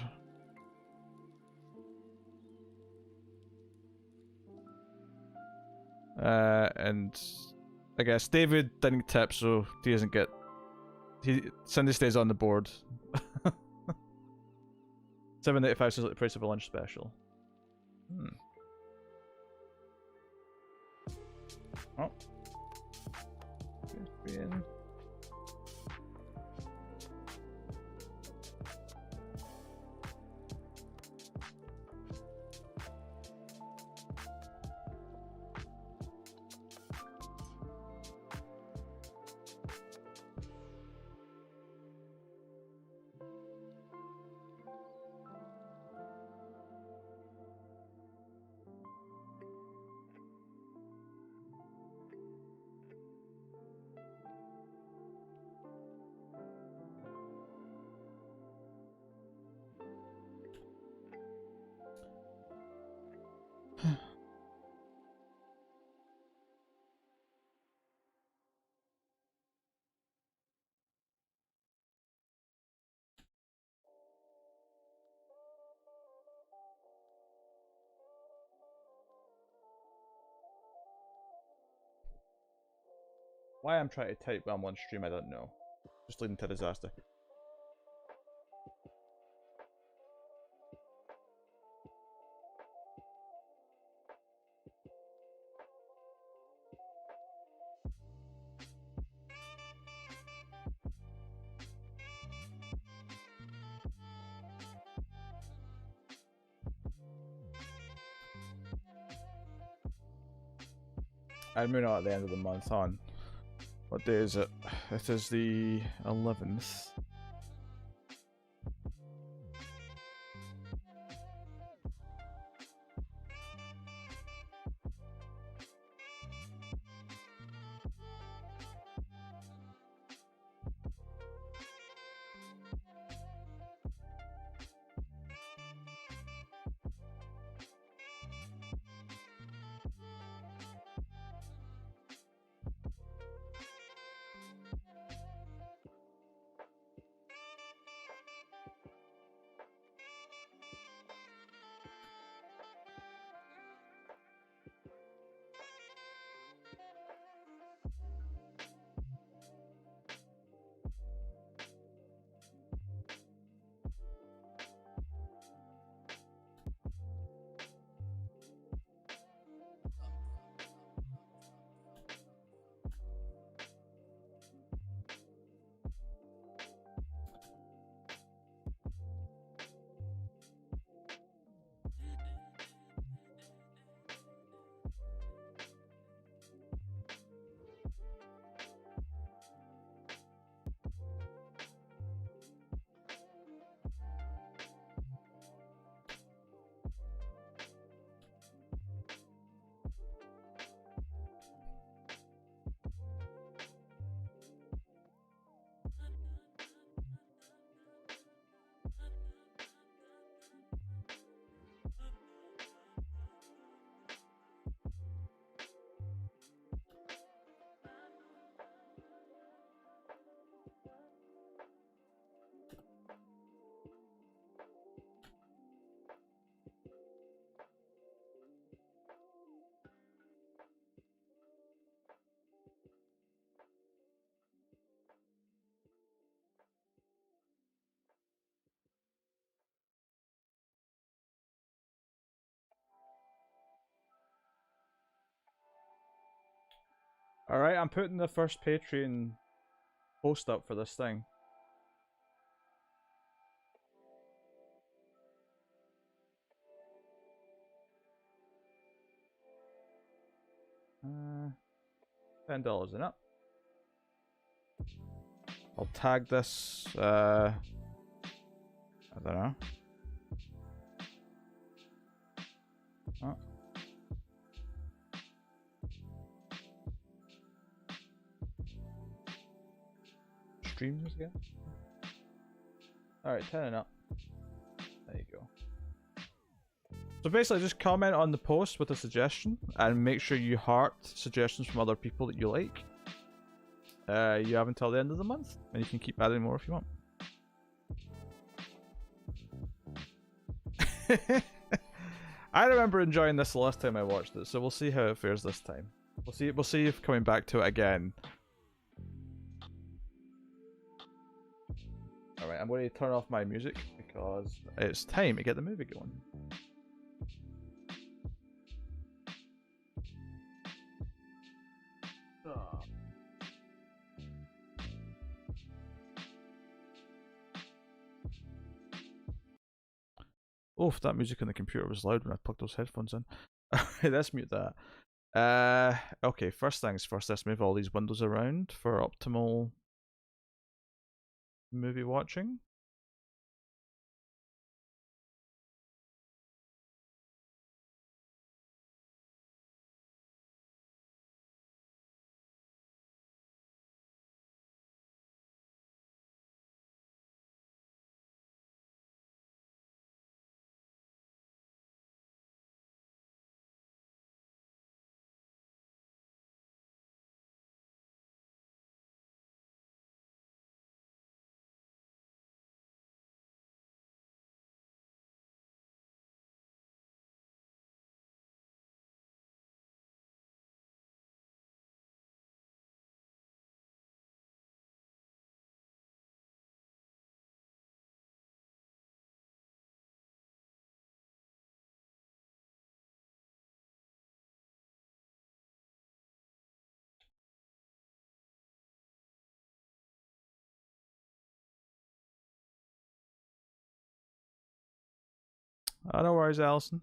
And I guess David didn't tip, so he doesn't get. Cindy stays on the board. 7.85 sounds like the price of a lunch special. Oh. In. Why I'm trying to type while I'm on stream, I don't know. Just leading to disaster. And we're not at the end of the month on. What day is it? It is the 11th. Alright, I'm putting the first Patreon post up for this thing. $10 in it. I'll tag this, I don't know. Oh. Streams again? Alright, 10 and up. There you go. So basically just comment on the post with a suggestion and make sure you heart suggestions from other people that you like. You have until the end of the month and you can keep adding more if you want. I remember enjoying this the last time I watched it, so we'll see how it fares this time. We'll see if coming back to it again. Alright, I'm going to turn off my music because it's time to get the movie going. Oh, if that music on the computer was loud when I plugged those headphones in. Let's mute that. Okay, first things first, let's move all these windows around for optimal movie watching. No worries, Allison.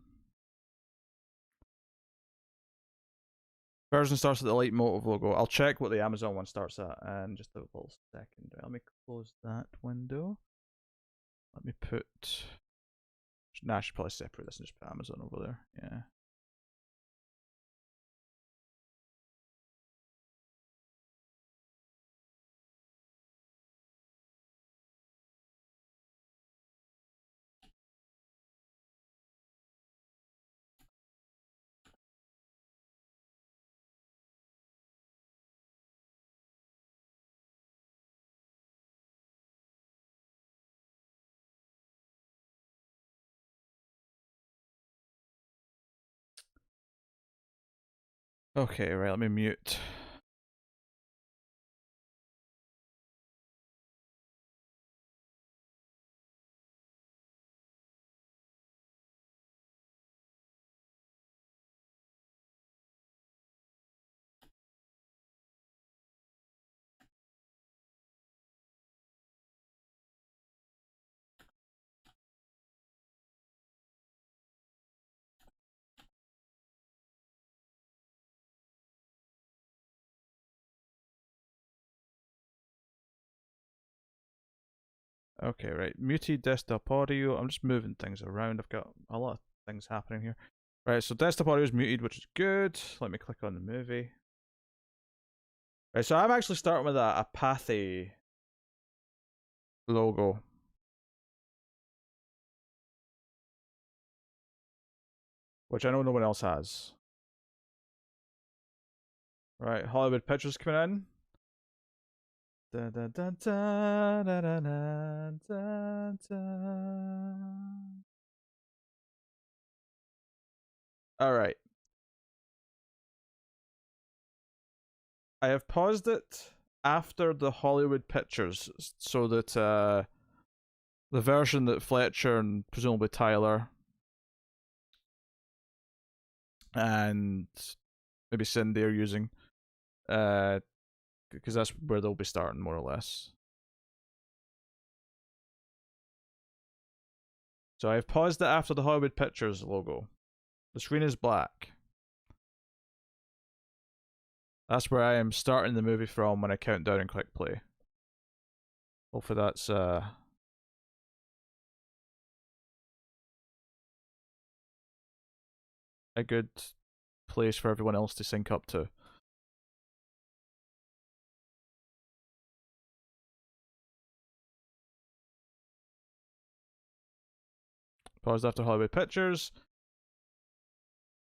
Version starts at the Leitmotiv logo. I'll check what the Amazon one starts at in just a little second. Let me close that window. Let me put... Nah, I should probably separate this and just put Amazon over there. Yeah. Okay, right, let me mute. Okay, right. Muted desktop audio. I'm just moving things around. I've got a lot of things happening here. Right, so desktop audio is muted, which is good. Let me click on the movie. Right, so I'm actually starting with a Pathy logo. Which I know no one else has. Right, Hollywood Pictures coming in. Da, da, da, da, da, da, da, da, da. All right. I have paused it after the Hollywood Pictures so that the version that Fletcher and presumably Tyler and maybe Cindy are using, because that's where they'll be starting more or less. So I've paused it after the Hollywood Pictures logo. The screen is black. That's where I am starting the movie from when I count down and click play. Hopefully that's a good place for everyone else to sync up to. Paused after Hollywood Pictures.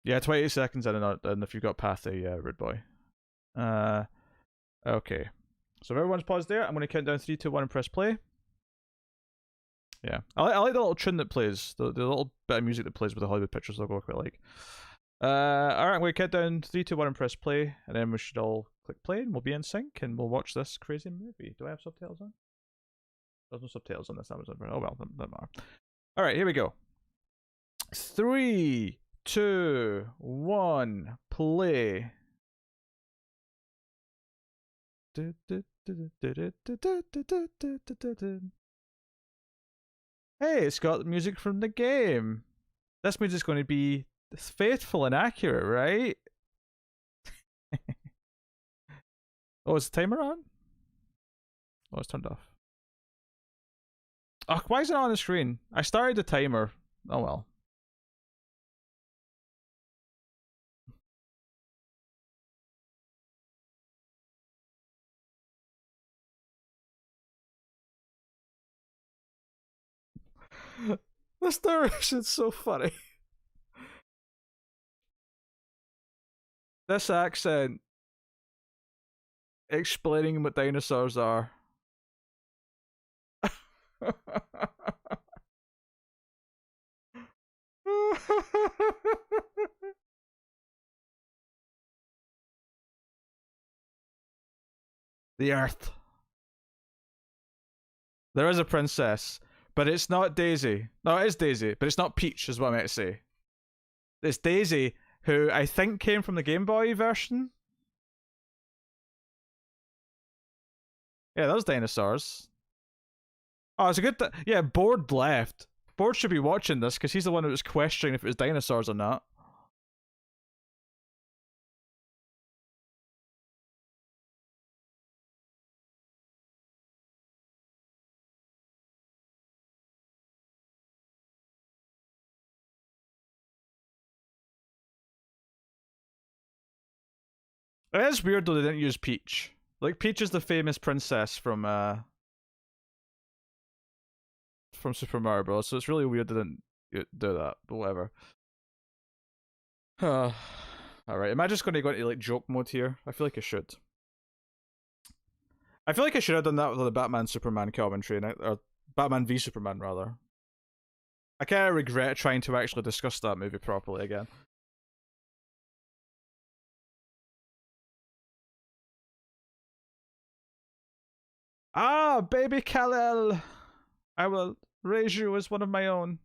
Yeah, 28 seconds and if you've got Pathy, rude boy. Okay. So if everyone's paused there, I'm going to count down 3, 2, 1 and press play. Yeah. I like the little tune that plays, the little bit of music that plays with the Hollywood Pictures logo I quite like. Alright, I'm going to count down 3, 2, 1 and press play, and then we should all click play and we'll be in sync and we'll watch this crazy movie. Do I have subtitles on? There's no subtitles on this Amazon. Oh well, doesn't matter. Alright, here we go. 3, 2, 1, play. Hey, it's got music from the game. This music's going to be faithful and accurate, right? Oh, is the timer on? Oh, it's turned off. Oh, why is it on the screen? I started the timer. Oh well. This narration's so funny. This accent explaining what dinosaurs are. The Earth. There is a princess, but it's not Daisy. No, it is Daisy, but it's not Peach, is what I meant to say. It's Daisy, who I think came from the Game Boy version. Yeah, those dinosaurs. Oh, it's a good. Yeah, Board left. Board should be watching this because he's the one who was questioning if it was dinosaurs or not. It is weird though they didn't use Peach. Like Peach is the famous princess from Super Mario Bros. So it's really weird they didn't do that. But whatever. All right. Am I just going to go into like joke mode here? I feel like I should. I feel like I should have done that with the Batman Superman commentary, or Batman v Superman rather. I kind of regret trying to actually discuss that movie properly again. Ah, baby Kal-El! I will raise you as one of my own.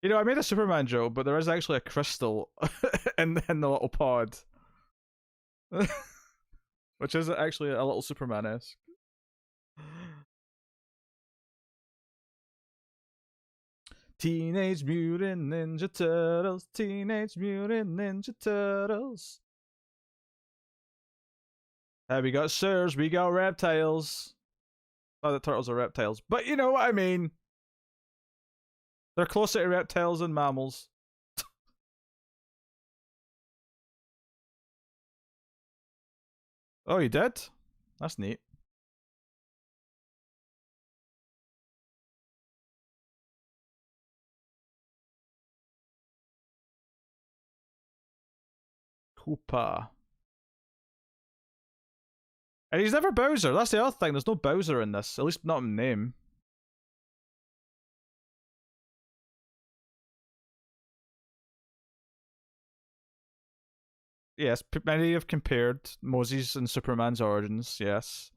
You know, I made a Superman joke, but there is actually a crystal in the little pod. Which is actually a little Superman-esque. Teenage Mutant Ninja Turtles, Teenage Mutant Ninja Turtles. We got sirs, we got reptiles. Oh, the turtles are reptiles, but you know what I mean. They're closer to reptiles than mammals. Oh, you did? That's neat. Koopa. And he's never Bowser. That's the other thing. There's no Bowser in this. At least not in name. Yes, many have compared Moses and Superman's origins. Yes.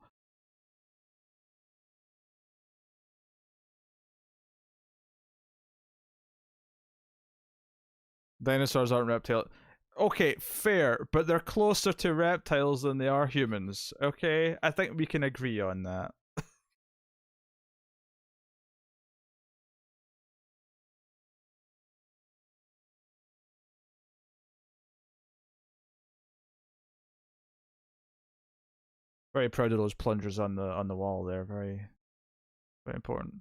Dinosaurs aren't reptile. Okay, fair, but they're closer to reptiles than they are humans. Okay, I think we can agree on that. Very proud of those plungers on the wall there. Very, very important.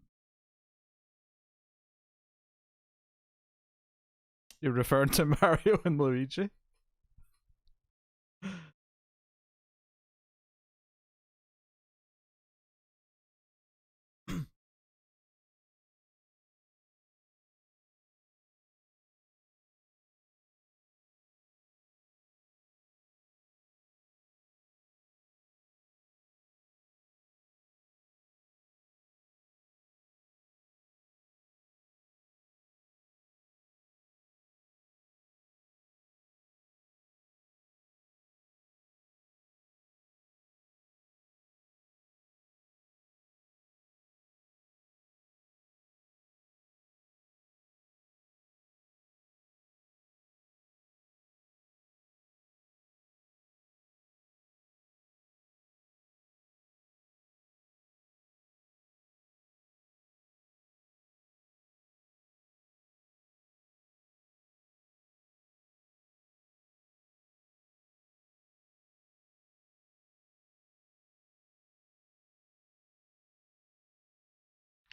You're referring to Mario and Luigi?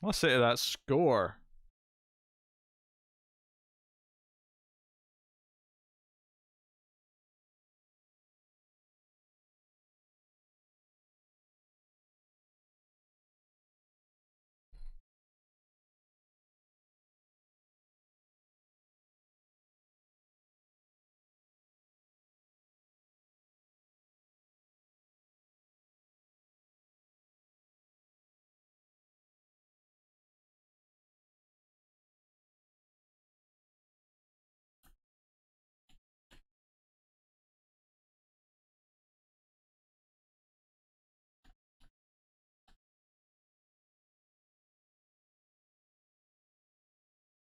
Let's say that score.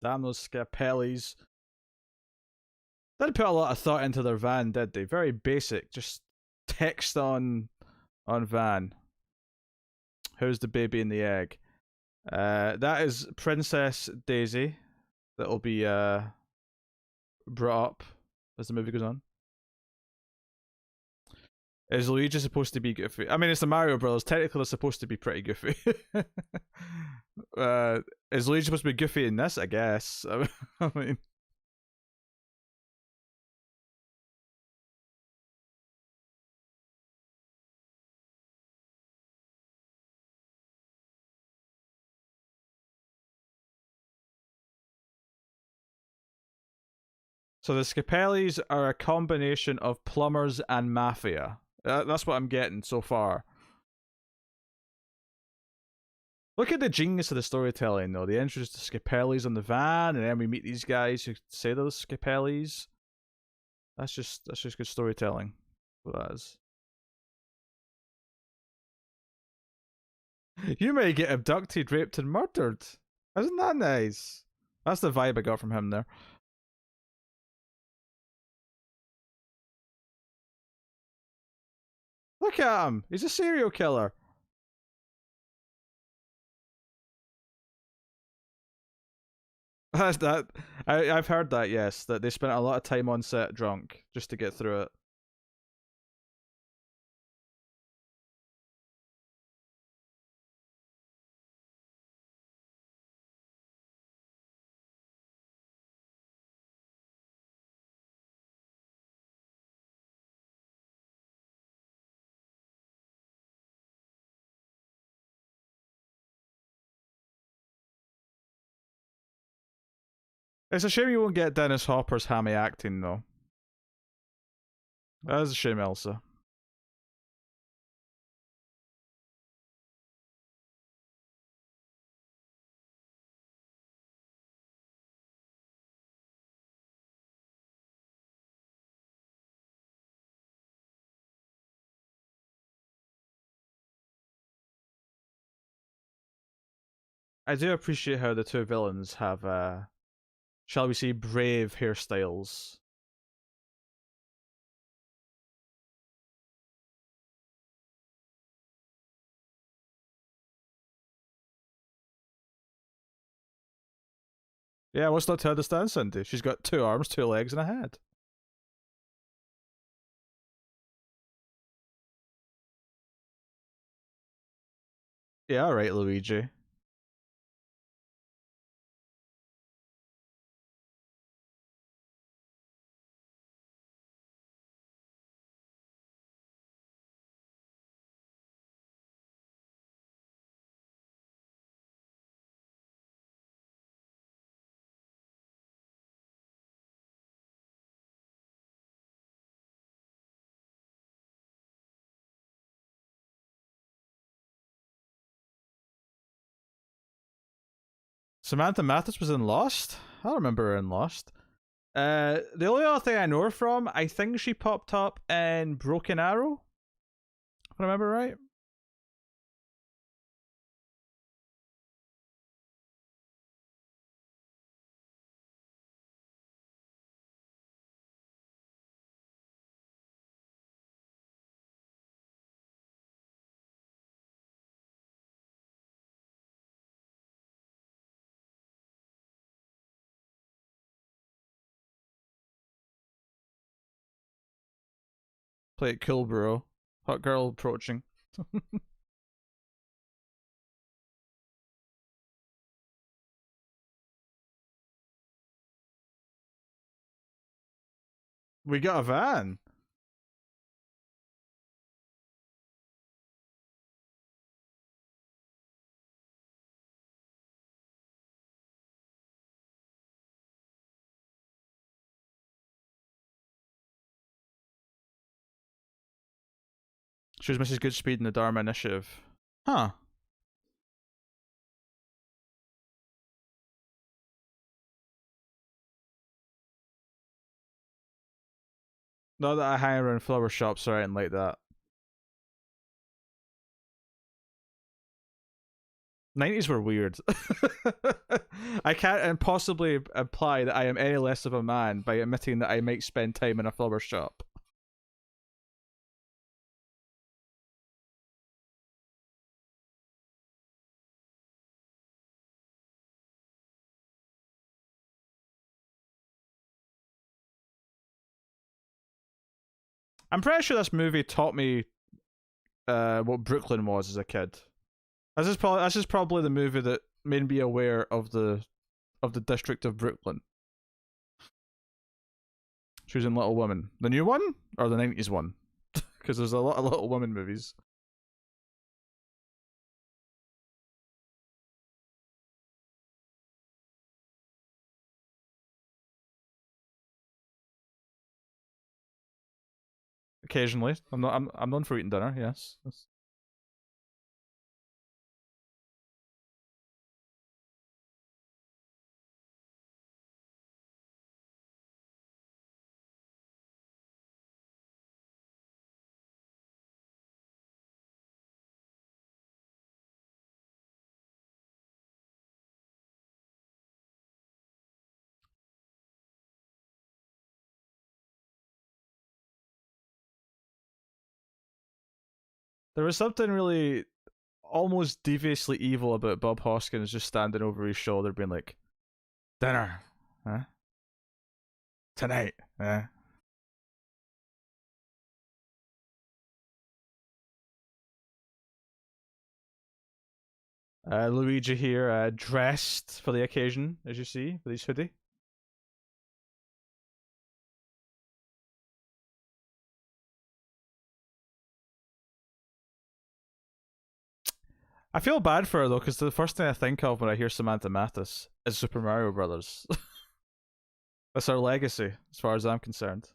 Damn those Scapellis. They didn't put a lot of thought into their van, did they? Very basic, just text on van. Who's the baby in the egg? That is Princess Daisy. That'll be brought up as the movie goes on. Is Luigi supposed to be goofy? I mean, it's the Mario Brothers. Technically, they're supposed to be pretty goofy. Is Luigi supposed to be goofy in this? I guess. I mean, so the Scapellis are a combination of plumbers and mafia. That's what I'm getting so far. Look at the genius of the storytelling, though. They introduce the Scapellis on the van, and then we meet these guys who say they're the Scapellis. That's just good storytelling. What that is. You may get abducted, raped, and murdered. Isn't that nice? That's the vibe I got from him there. Look at him. He's a serial killer. That I've heard that, yes, that they spent a lot of time on set drunk just to get through it. It's a shame you won't get Dennis Hopper's hammy acting, though. That is a shame, Elsa. I do appreciate how the two villains have, shall we say, brave hairstyles. Yeah, what's not to understand, Cindy? She's got 2 arms, 2 legs, and a head. Yeah, alright, Luigi. Samantha Mathis was in Lost? I don't remember her in Lost. The only other thing I know her from, I think she popped up in Broken Arrow. If I remember right. Play it cool, bro. Hot girl approaching. We got a van. She was Mrs. Goodspeed in the Dharma Initiative. Huh. Not that I hang around flower shops or anything like that. 90s were weird. I can't impossibly imply that I am any less of a man by admitting that I might spend time in a flower shop. I'm pretty sure this movie taught me what Brooklyn was as a kid. This is probably the movie that made me aware of the district of Brooklyn. She was in Little Women, the new one or the '90s one, because there's a lot of Little Women movies. Occasionally, I'm known for eating dinner. Yes. There was something really almost deviously evil about Bob Hoskins just standing over his shoulder, being like, "Dinner, huh? Tonight, huh?" Luigi here, dressed for the occasion, as you see, with his hoodie. I feel bad for her though, because the first thing I think of when I hear Samantha Mathis is Super Mario Brothers. That's her legacy, as far as I'm concerned.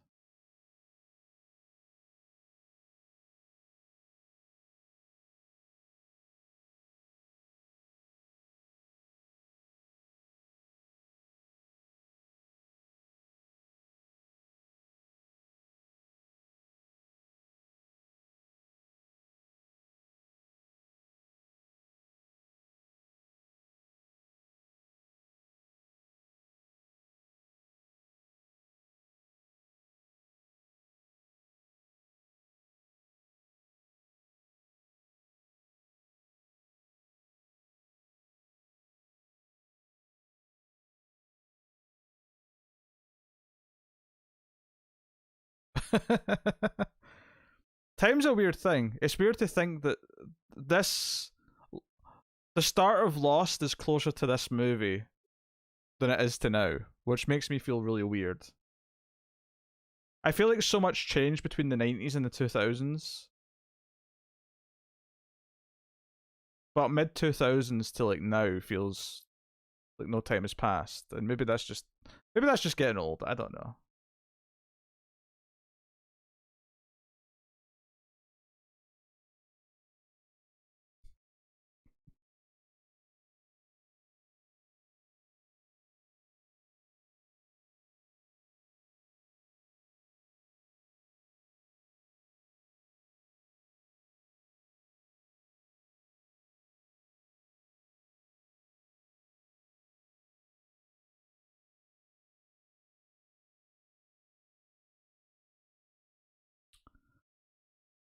Time's a weird thing. It's weird to think that this the start of Lost is closer to this movie than it is to now, which makes me feel really weird. I feel like so much changed between the '90s and the 2000s, but mid 2000s to like now feels like no time has passed, and maybe that's just getting old. I don't know.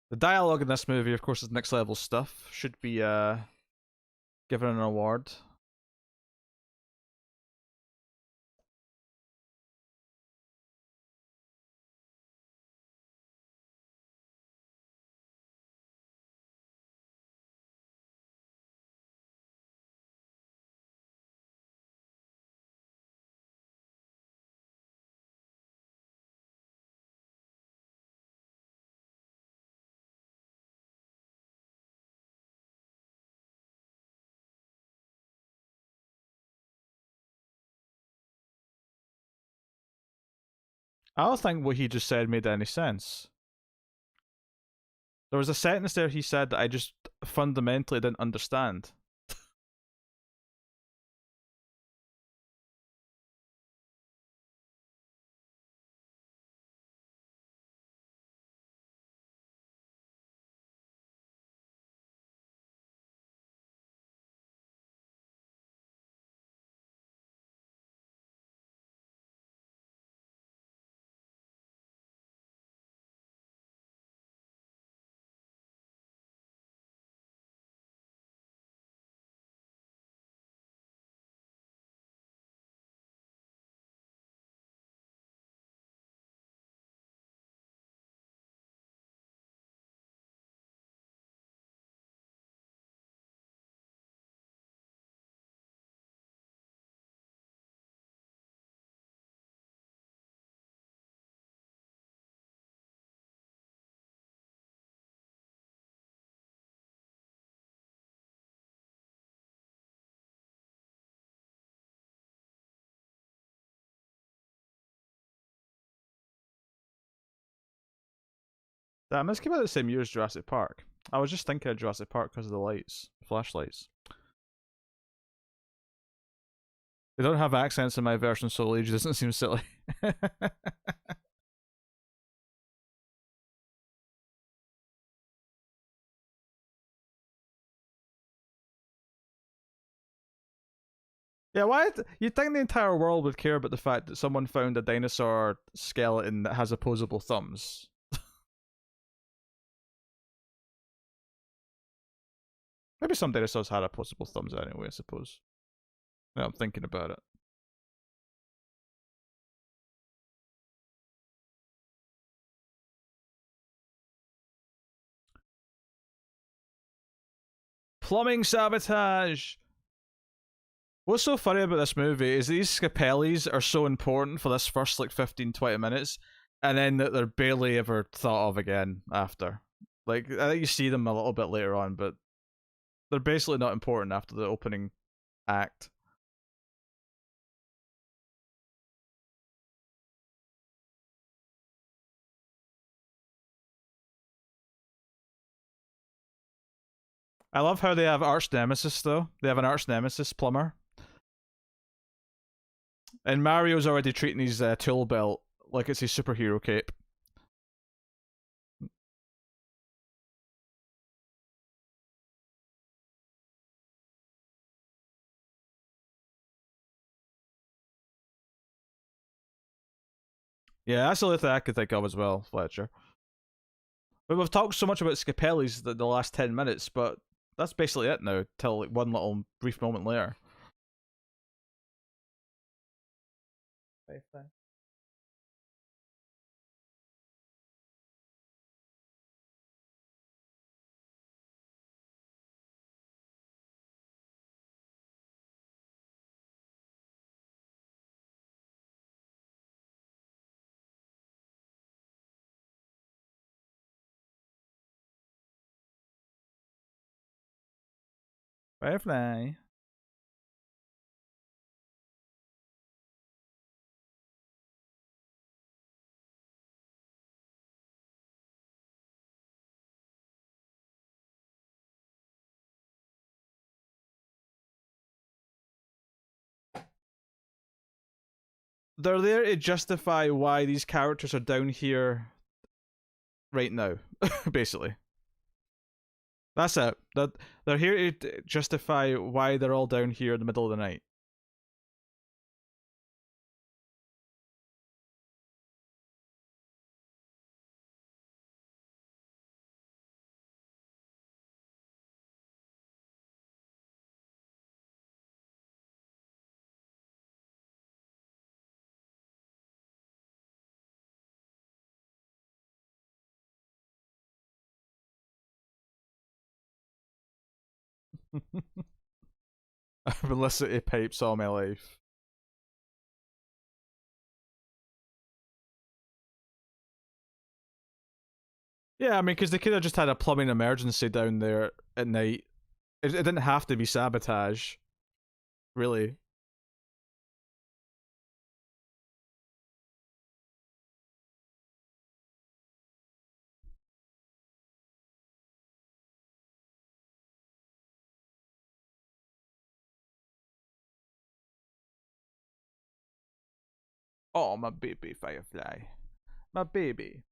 The dialogue in this movie, of course, is next level stuff. Should be given an award. I don't think what he just said made any sense. There was a sentence there he said that I just fundamentally didn't understand. Damn, this came out the same year as Jurassic Park. I was just thinking of Jurassic Park because of the lights, flashlights. They don't have accents in my version, so age doesn't seem silly. Yeah, why? You'd think the entire world would care about the fact that someone found a dinosaur skeleton that has opposable thumbs. Maybe some dinosaurs had opposable thumbs anyway, I suppose. Now I'm thinking about it. Plumbing sabotage! What's so funny about this movie is these Scapellis are so important for this first like 15-20 minutes, and then that they're barely ever thought of again after. Like, I think you see them a little bit later on, but they're basically not important after the opening act. I love how they have arch nemesis though. They have an arch nemesis plumber. And Mario's already treating his tool belt like it's his superhero cape. Yeah, that's the only thing I could think of as well, Fletcher. But we've talked so much about Scapelli's the last 10 minutes, but that's basically it now, till like one little brief moment later. Firefly. They're there to justify why these characters are down here right now, basically. That's it. They're here to justify why they're all down here in the middle of the night. I've been listening to pipes all my life. Yeah, I mean, because they could have just had a plumbing emergency down there at night. It didn't have to be sabotage, really. Oh, my baby Firefly. My baby.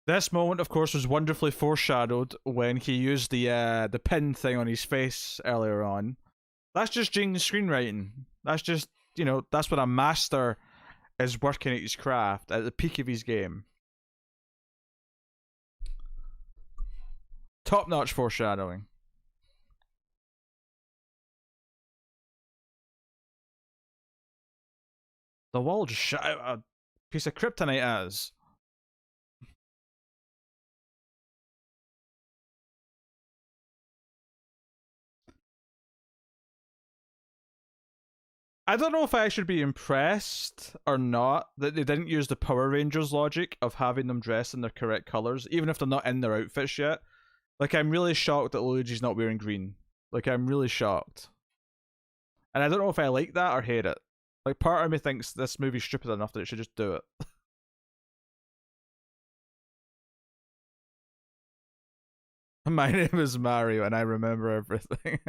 This moment, of course, was wonderfully foreshadowed when he used the pin thing on his face earlier on. That's just genius screenwriting. That's just, that's when a master is working at his craft at the peak of his game. Top-notch foreshadowing. The wall just shot out a piece of kryptonite at us. I don't know if I should be impressed or not that they didn't use the Power Rangers logic of having them dressed in their correct colors, even if they're not in their outfits yet. Like, I'm really shocked that Luigi's not wearing green. Like, I'm really shocked. And I don't know if I like that or hate it. Like, part of me thinks this movie's stupid enough that it should just do it. My name is Mario and I remember everything.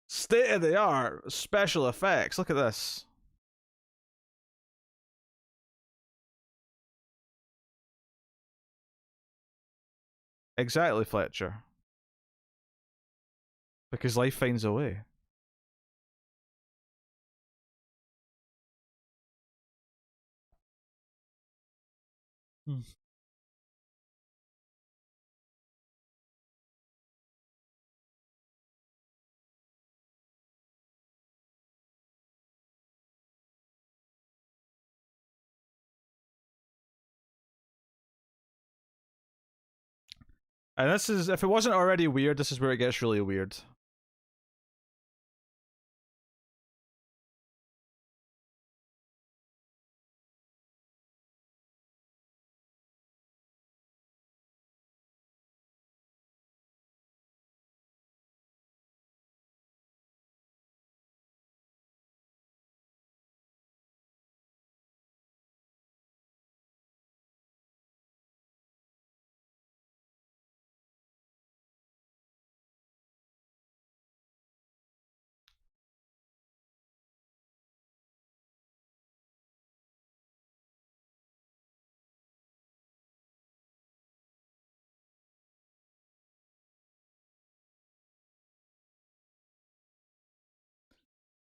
State of the art special effects. Look at this. Exactly, Fletcher. Because life finds a way. Hmm. And this is, if it wasn't already weird, this is where it gets really weird.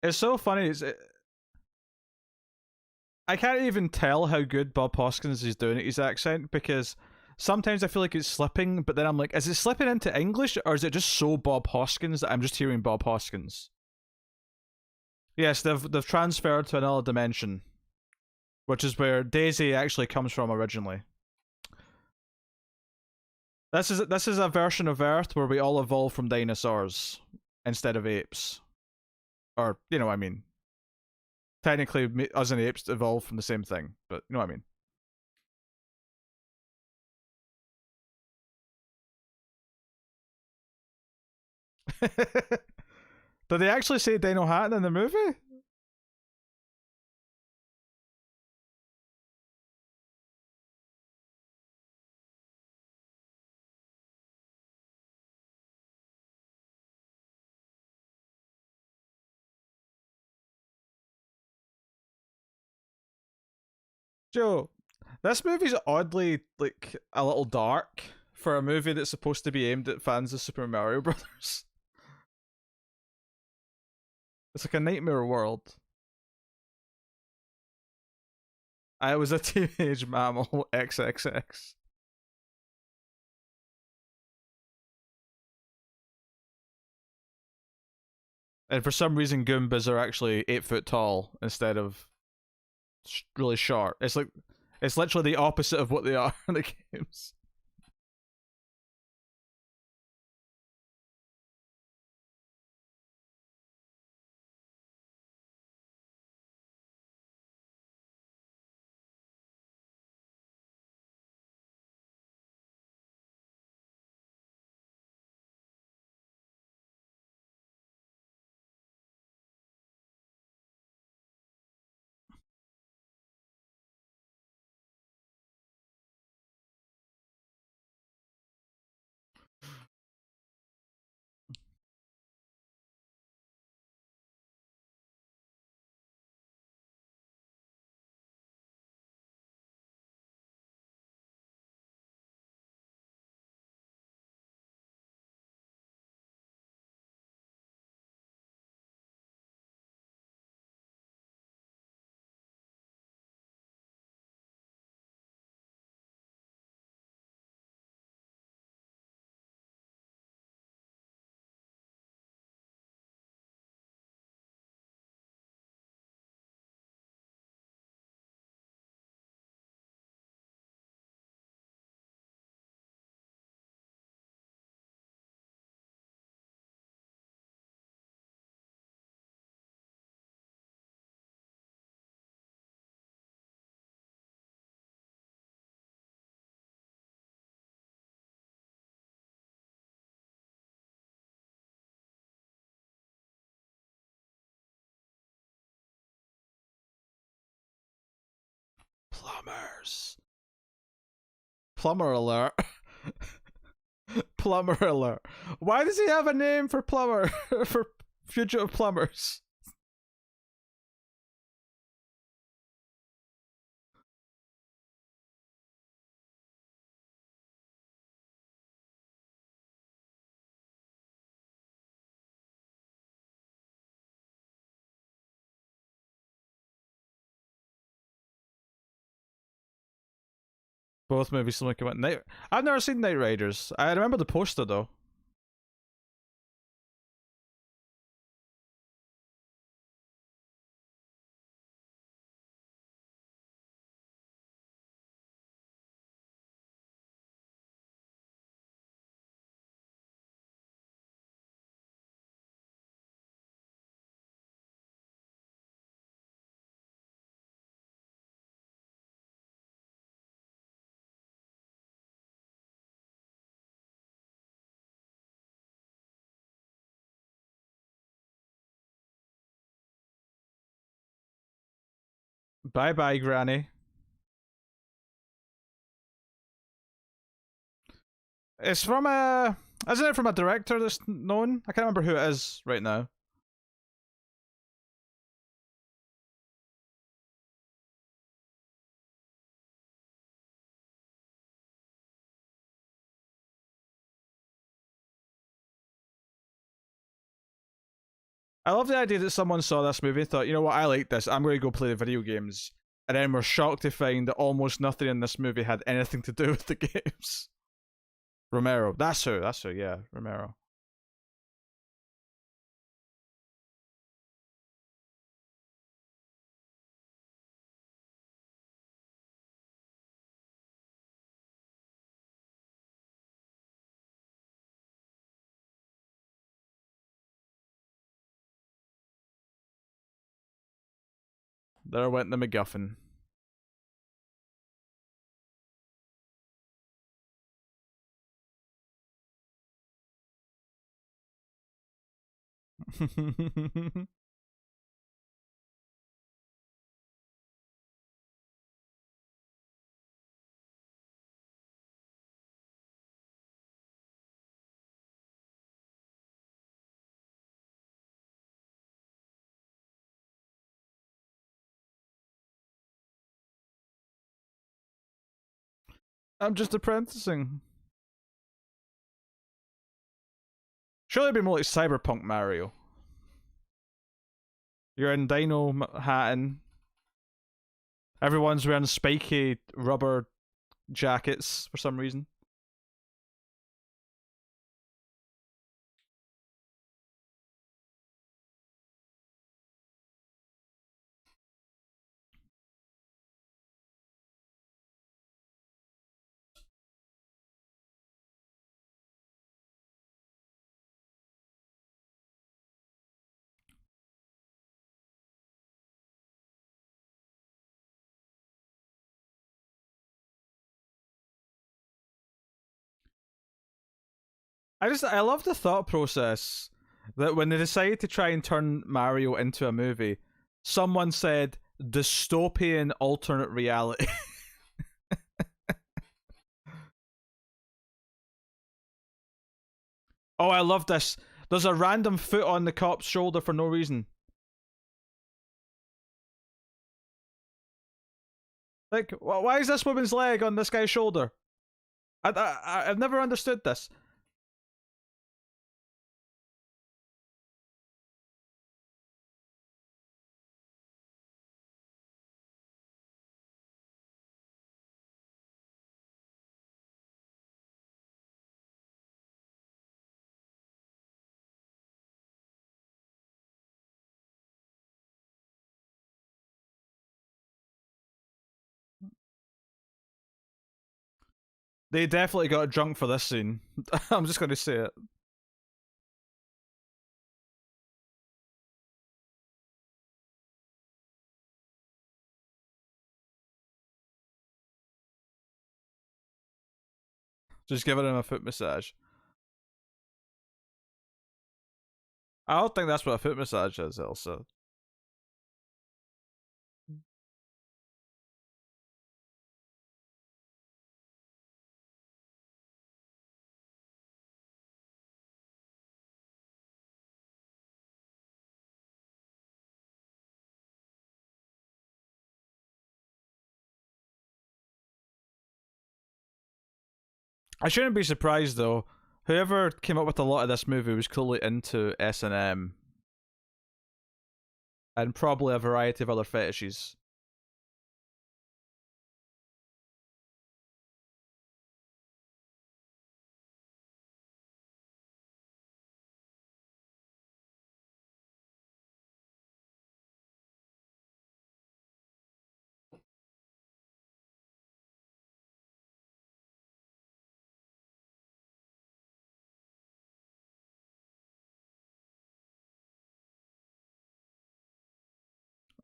It's so funny. I can't even tell how good Bob Hoskins is doing at his accent because sometimes I feel like it's slipping, but then I'm like, is it slipping into English or is it just so Bob Hoskins that I'm just hearing Bob Hoskins? Yes, they've transferred to another dimension, which is where Daisy actually comes from originally. This is a version of Earth where we all evolve from dinosaurs instead of apes, or you know what I mean. Technically, us and apes evolved from the same thing, but you know what I mean. Did they actually say Dino Hatton in the movie? Joe, this movie's oddly like a little dark for a movie that's supposed to be aimed at fans of Super Mario Brothers. It's like a nightmare world. I was a teenage mammal XXX. And for some reason, Goombas are actually 8 foot tall instead of really short. It's literally the opposite of what they are in the games. Plumbers. Plumber alert. Plumber alert. Why does he have a name for plumber? For fugitive plumbers? Both movies similar come out. Night. I've never seen Night Riders. I remember the poster though. Bye bye, Granny. It's from a. Isn't it from a director that's known? I can't remember who it is right now. I love the idea that someone saw this movie and thought, you know what, I like this. I'm going to go play the video games. And then we're shocked to find that almost nothing in this movie had anything to do with the games. Romero. That's who. That's who. Yeah, Romero. There went the MacGuffin. I'm just apprenticing. Surely it'd be more like Cyberpunk Mario. You're in Dino Hatton. Everyone's wearing spiky rubber jackets for some reason. I love the thought process that when they decided to try and turn Mario into a movie, someone said dystopian alternate reality. Oh, I love this. There's a random foot on the cop's shoulder for no reason. Like, why is this woman's leg on this guy's shoulder? I've never understood this. They definitely got drunk for this scene. I'm just going to say it. Just giving him a foot massage. I don't think that's what a foot massage is, Elsa. I shouldn't be surprised though. Whoever came up with a lot of this movie was clearly into S&M and probably a variety of other fetishes.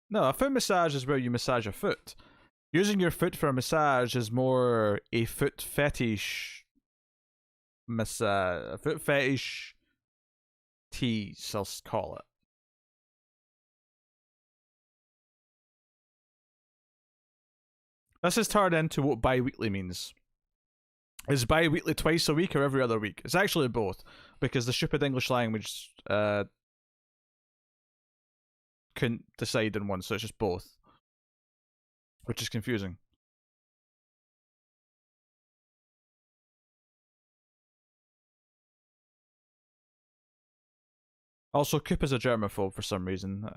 No, a foot massage is where you massage a foot. Using your foot for a massage is more a foot fetish massage. A foot fetish tease, I'll call it. This is turned into what bi-weekly means. Is bi-weekly twice a week or every other week? It's actually both, because the stupid English language couldn't decide on one, so it's just both, which is confusing. Also, Coop is a germaphobe for some reason.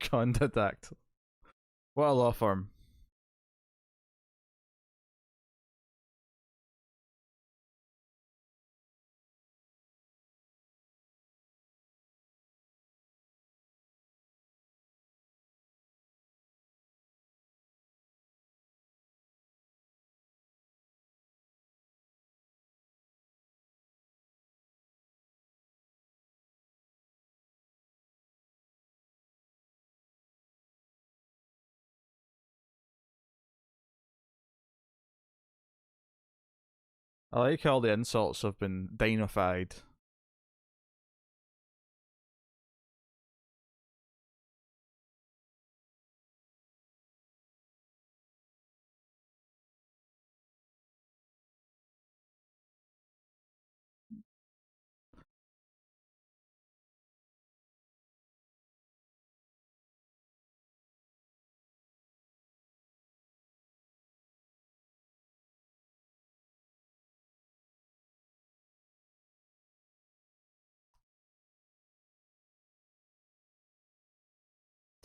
Contact. What a law firm. I like how the insults have been dinified.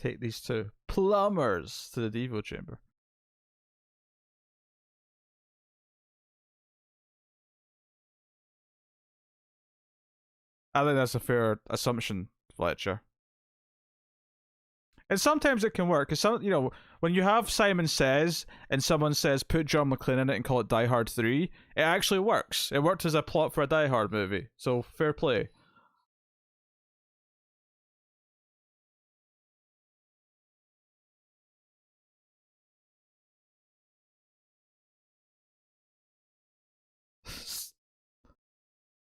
Take these two plumbers to the Devo chamber. I think that's a fair assumption, Fletcher. And sometimes it can work, because when you have Simon Says and someone says put John McClane in it and call it Die Hard 3, it actually works. It worked as a plot for a Die Hard movie, so fair play.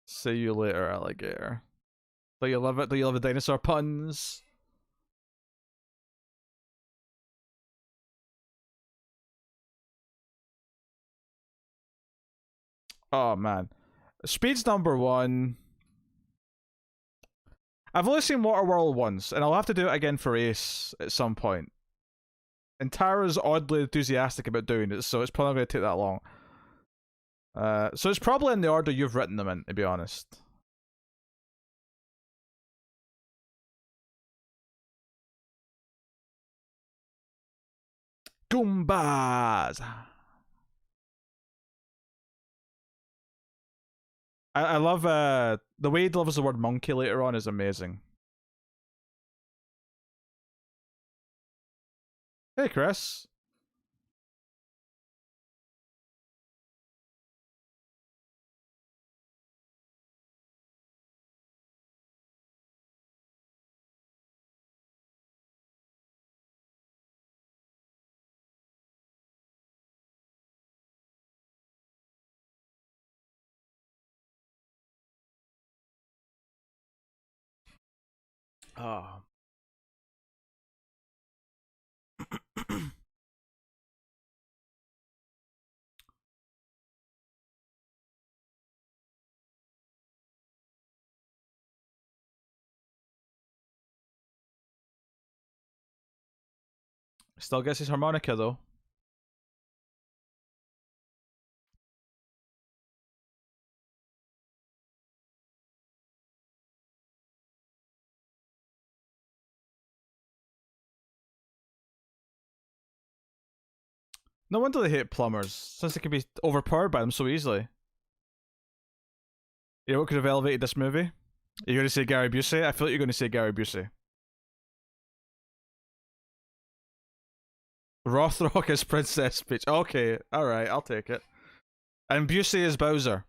See you later, alligator. Do you love it? Do you love the dinosaur puns? Oh man. Speed's number one. I've only seen Waterworld once, and I'll have to do it again for Ace at some point. And Tara's oddly enthusiastic about doing it, so it's probably not going to take that long. So it's probably in the order you've written them in, to be honest. Goombas! I love the way he delivers the word monkey later on is amazing. Hey, Chris. Oh. Still gets his harmonica though. No wonder they hate plumbers, since they can be overpowered by them so easily. You know what could have elevated this movie? You're going to say Gary Busey? I feel like you're going to say Gary Busey. Rothrock is Princess Peach. Okay, alright, I'll take it. And Busey is Bowser.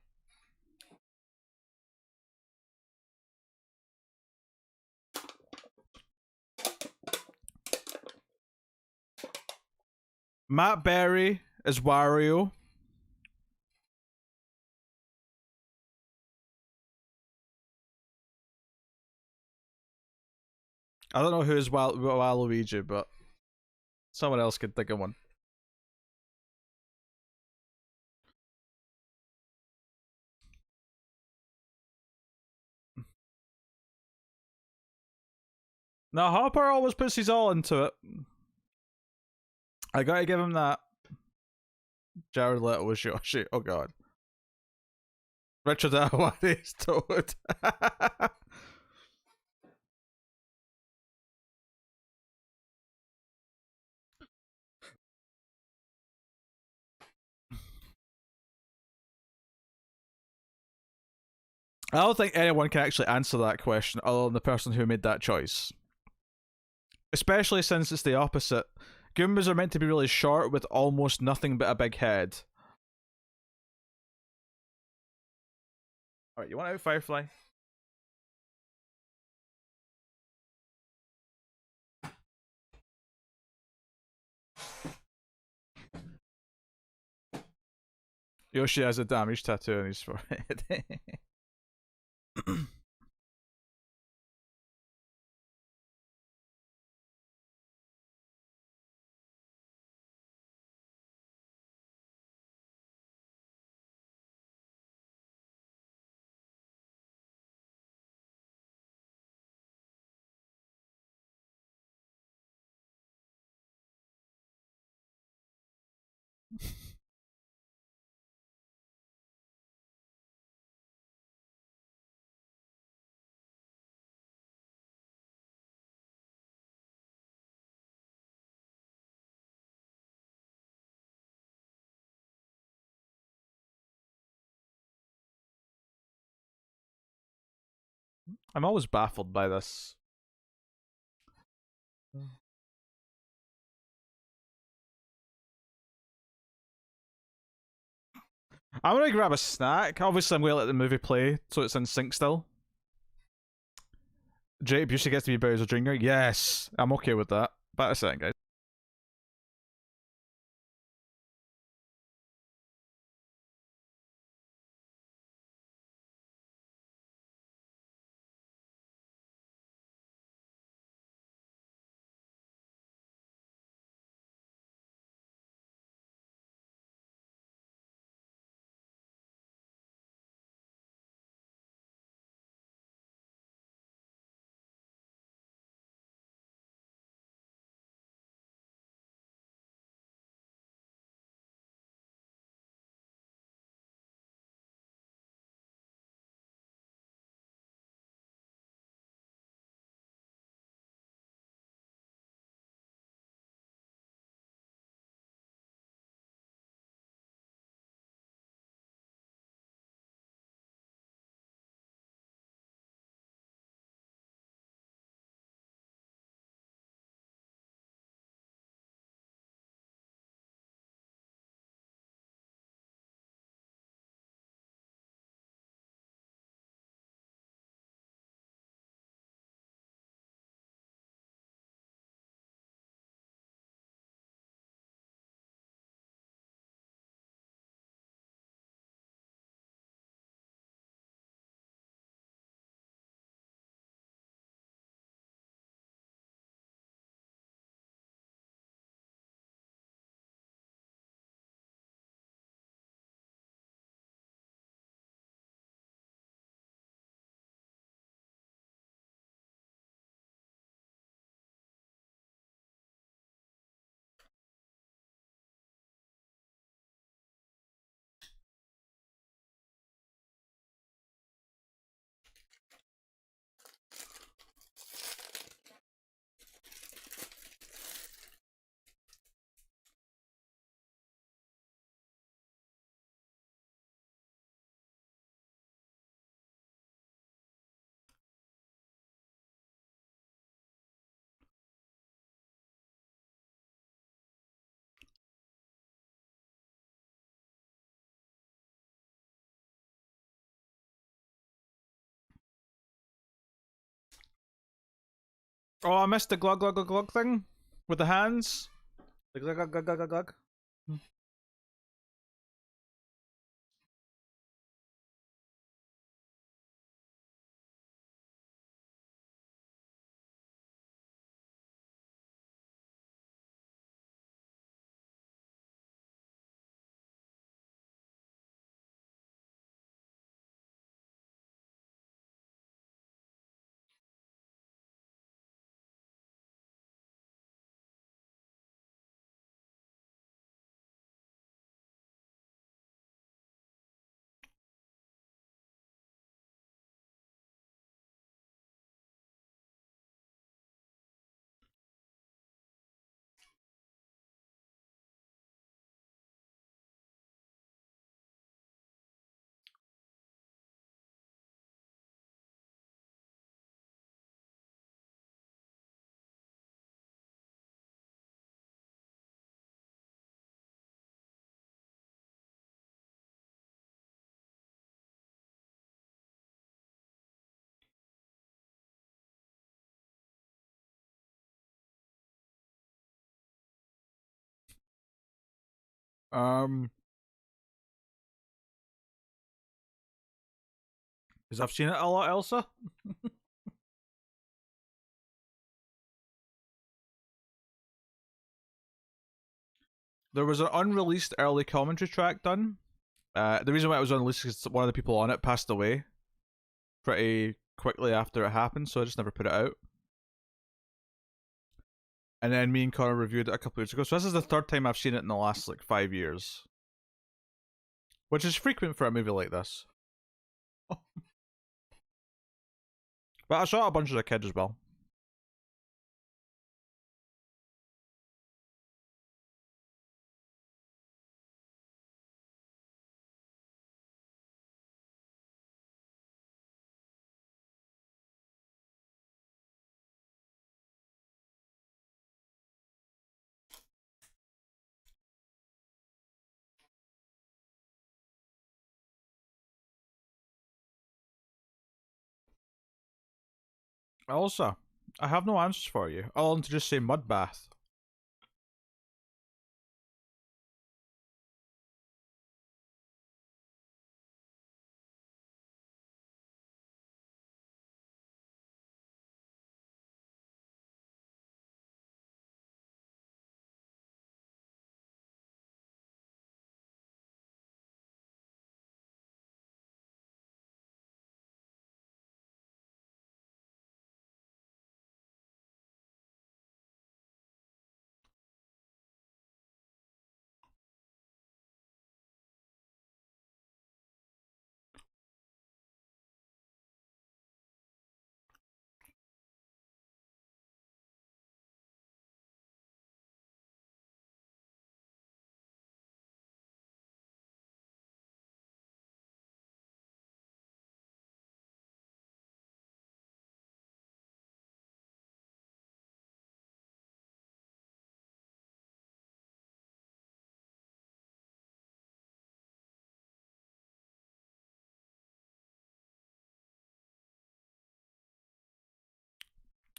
Matt Berry is Wario. I don't know who is Waluigi, but someone else could think of one. Now Hopper always puts his all into it. I gotta give him that. Jared Leto was Yoshi. Oh god. Richard Ayoade is Toad. I don't think anyone can actually answer that question other than the person who made that choice. Especially since it's the opposite. Goombas are meant to be really short with almost nothing but a big head. Alright, you want out Firefly? Yoshi has a damage tattoo on his forehead. I'm always baffled by this. I'm gonna grab a snack. Obviously, I'm gonna let the movie play so it's in sync still. Jake Busey gets to be Bowser Jr. Yes, I'm okay with that. Back a second, guys. Oh, I missed the glug glug glug glug thing with the hands. The glug glug glug glug glug glug. Um, because I've seen it a lot, Elsa. There was an unreleased early commentary track done. The reason why it was unreleased is one of the people on it passed away pretty quickly after it happened, so I just never put it out. And then me and Connor reviewed it a couple years ago. So this is the third time I've seen it in the last like 5 years, which is frequent for a movie like this. But I saw it a bunch as a kid as well. Elsa, I have no answers for you. I'll to just say mud bath.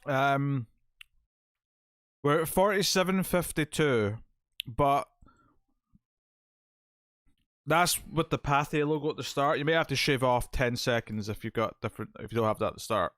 Um, we're at 47.52, but that's with the Pathé logo at the start. You may have to shave off 10 seconds if you've got different. If you don't have that at the start.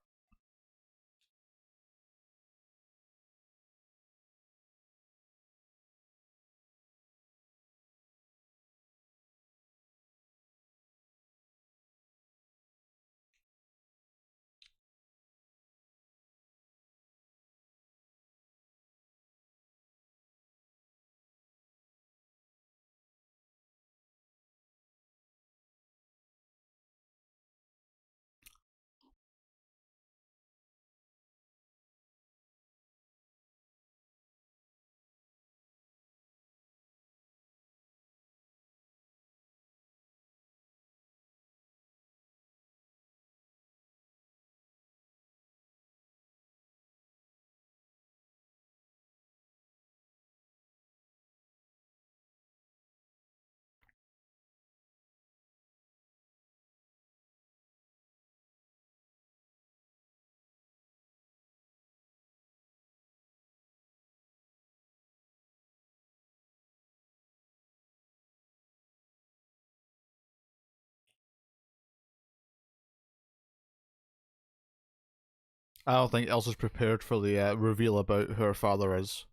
I don't think Elsa's prepared for the reveal about who her father is.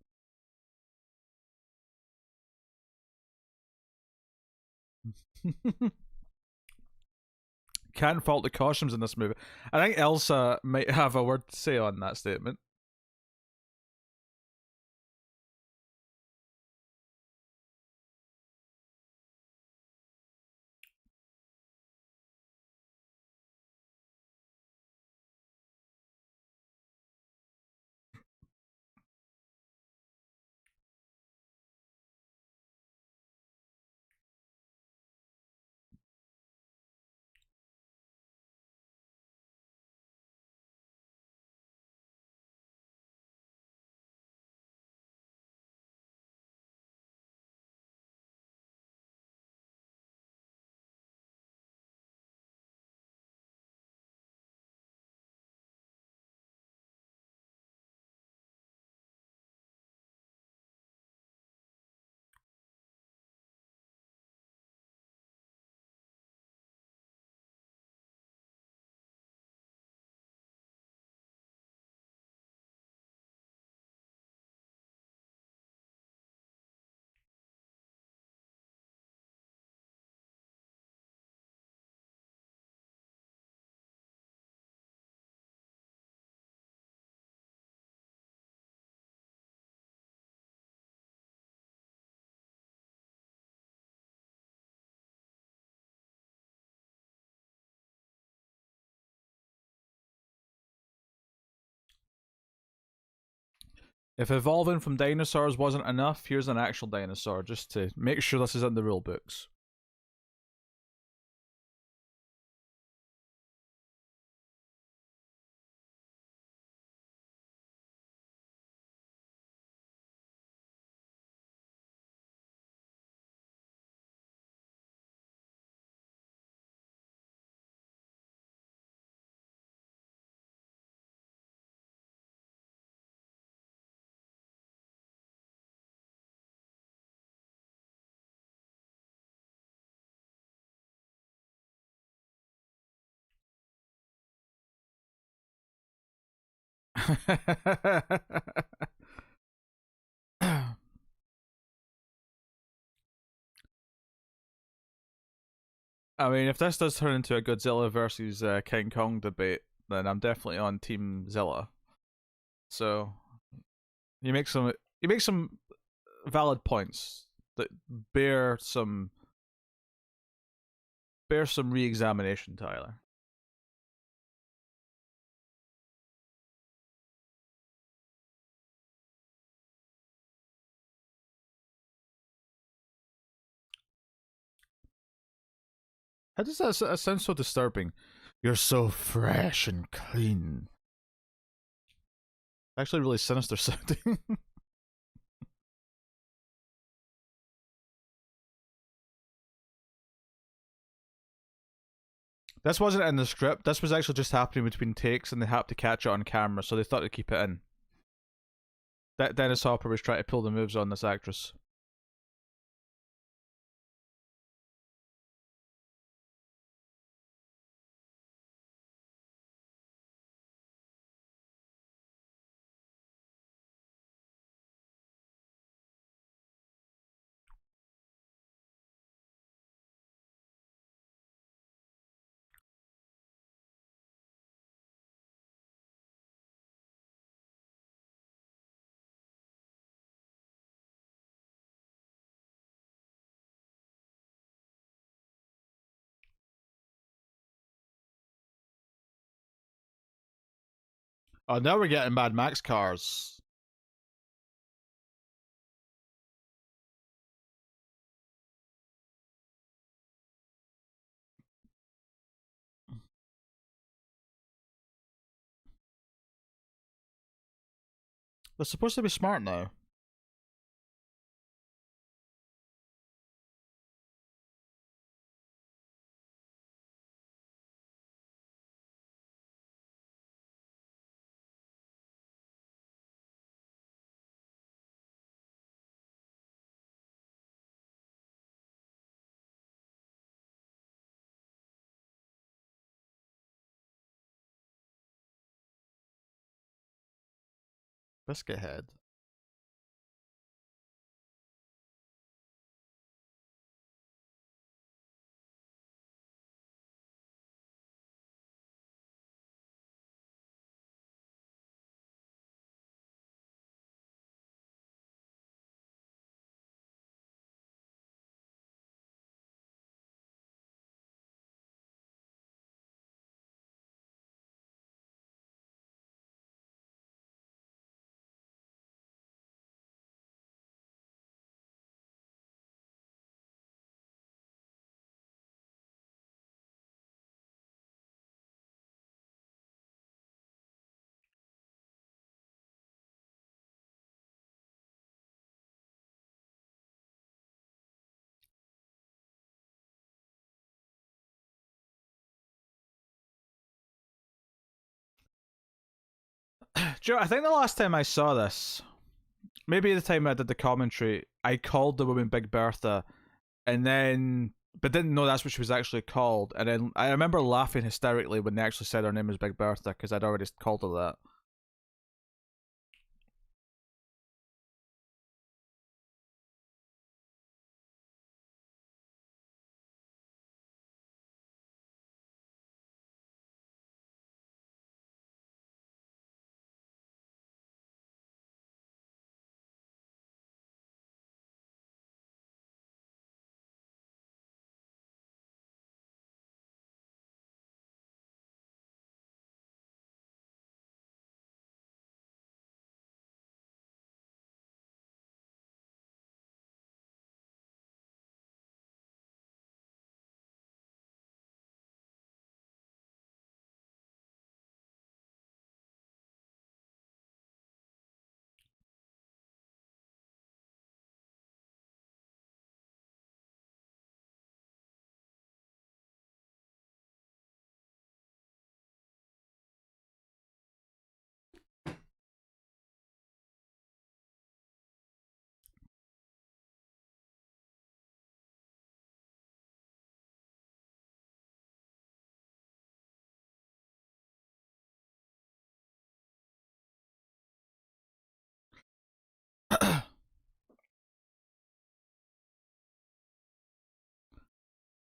Can't fault the costumes in this movie. I think Elsa might have a word to say on that statement. If evolving from dinosaurs wasn't enough, here's an actual dinosaur, just to make sure this is in the rule books. I mean, if this does turn into a Godzilla versus King Kong debate, then I'm definitely on Team Zilla. So you make some valid points that bear some re-examination, Tyler. How does that sound so disturbing? You're so fresh and clean. Actually, really sinister sounding. This wasn't in the script. This was actually just happening between takes, and they had to catch it on camera, so they thought to keep it in. That Dennis Hopper was trying to pull the moves on this actress. Oh, now we're getting Mad Max cars. They're supposed to be smart now. Biscuit Head. Joe, I think the last time I saw this, maybe the time I did the commentary, I called the woman Big Bertha, and then but didn't know that's what she was actually called. And then I remember laughing hysterically when they actually said her name was Big Bertha because I'd already called her that.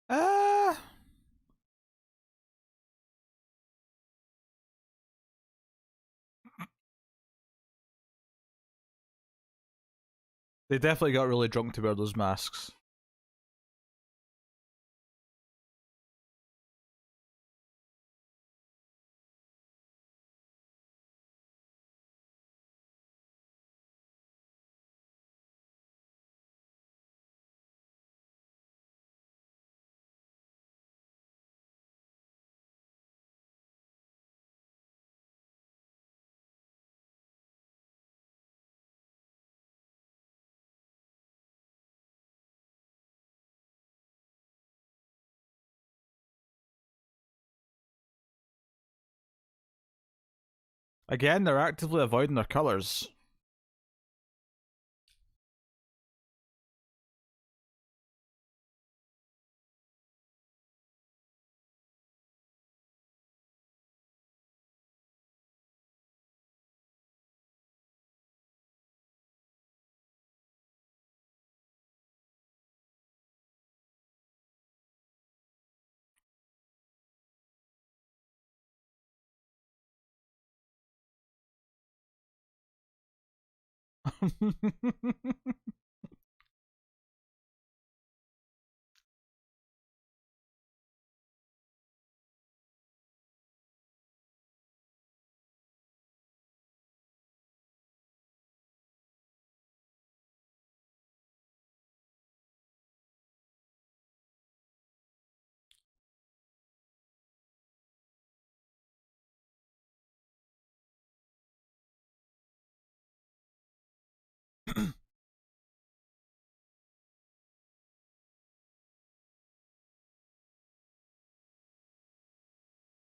uh, they definitely got really drunk to wear those masks. Again, they're actively avoiding their colors.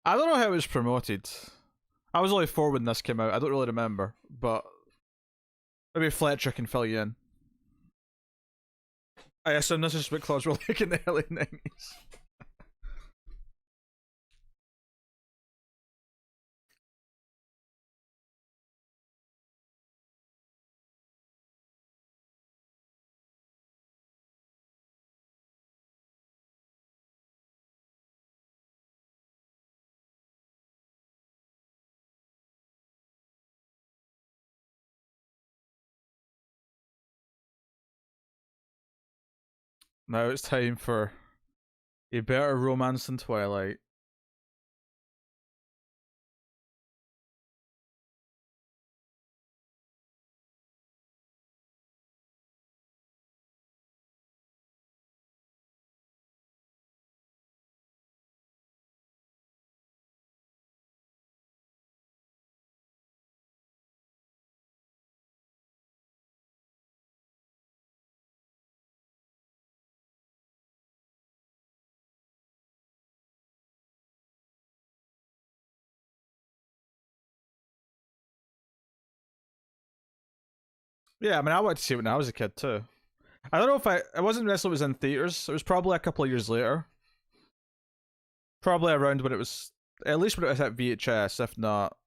I don't know how it was promoted. I was only 4 when this came out. I don't really remember, but maybe Fletcher can fill you in. I assume this is what clubs were like in the early 90s. Now it's time for a better romance than Twilight. Yeah, I mean, I wanted to see it when I was a kid too. I don't know if it wasn't necessarily was in theaters. It was probably a couple of years later. Probably around when it was, at least when it was at VHS, if not.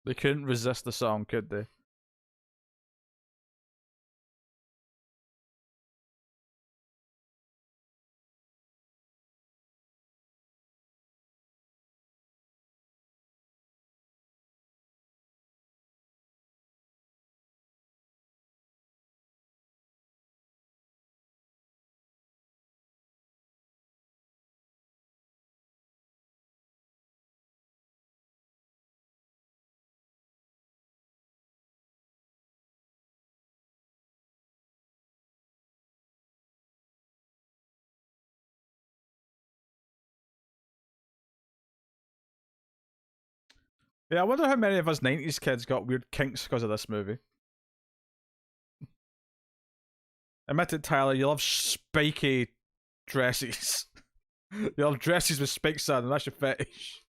They couldn't resist the song, could they? Yeah, I wonder how many of us 90s kids got weird kinks because of this movie. Admit it, Tyler, you love spiky dresses. You love dresses with spikes on them, that's your fetish.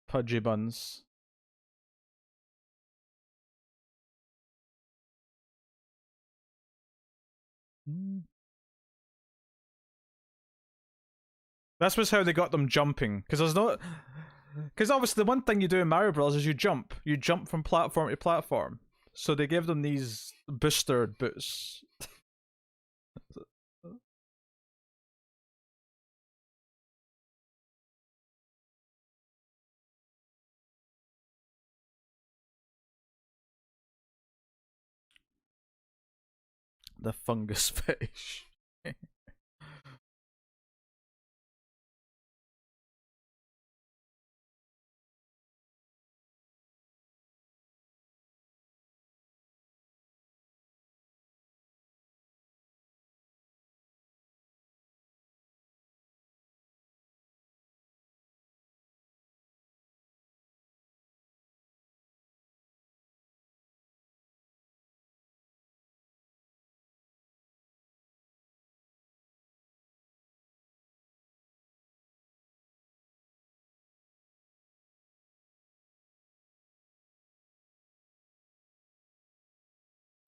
Pudgy buns. This was how they got them jumping. Because there's no. Because obviously, the one thing you do in Mario Bros. Is you jump. You jump from platform to platform. So they give them these booster boots. The fungus fish.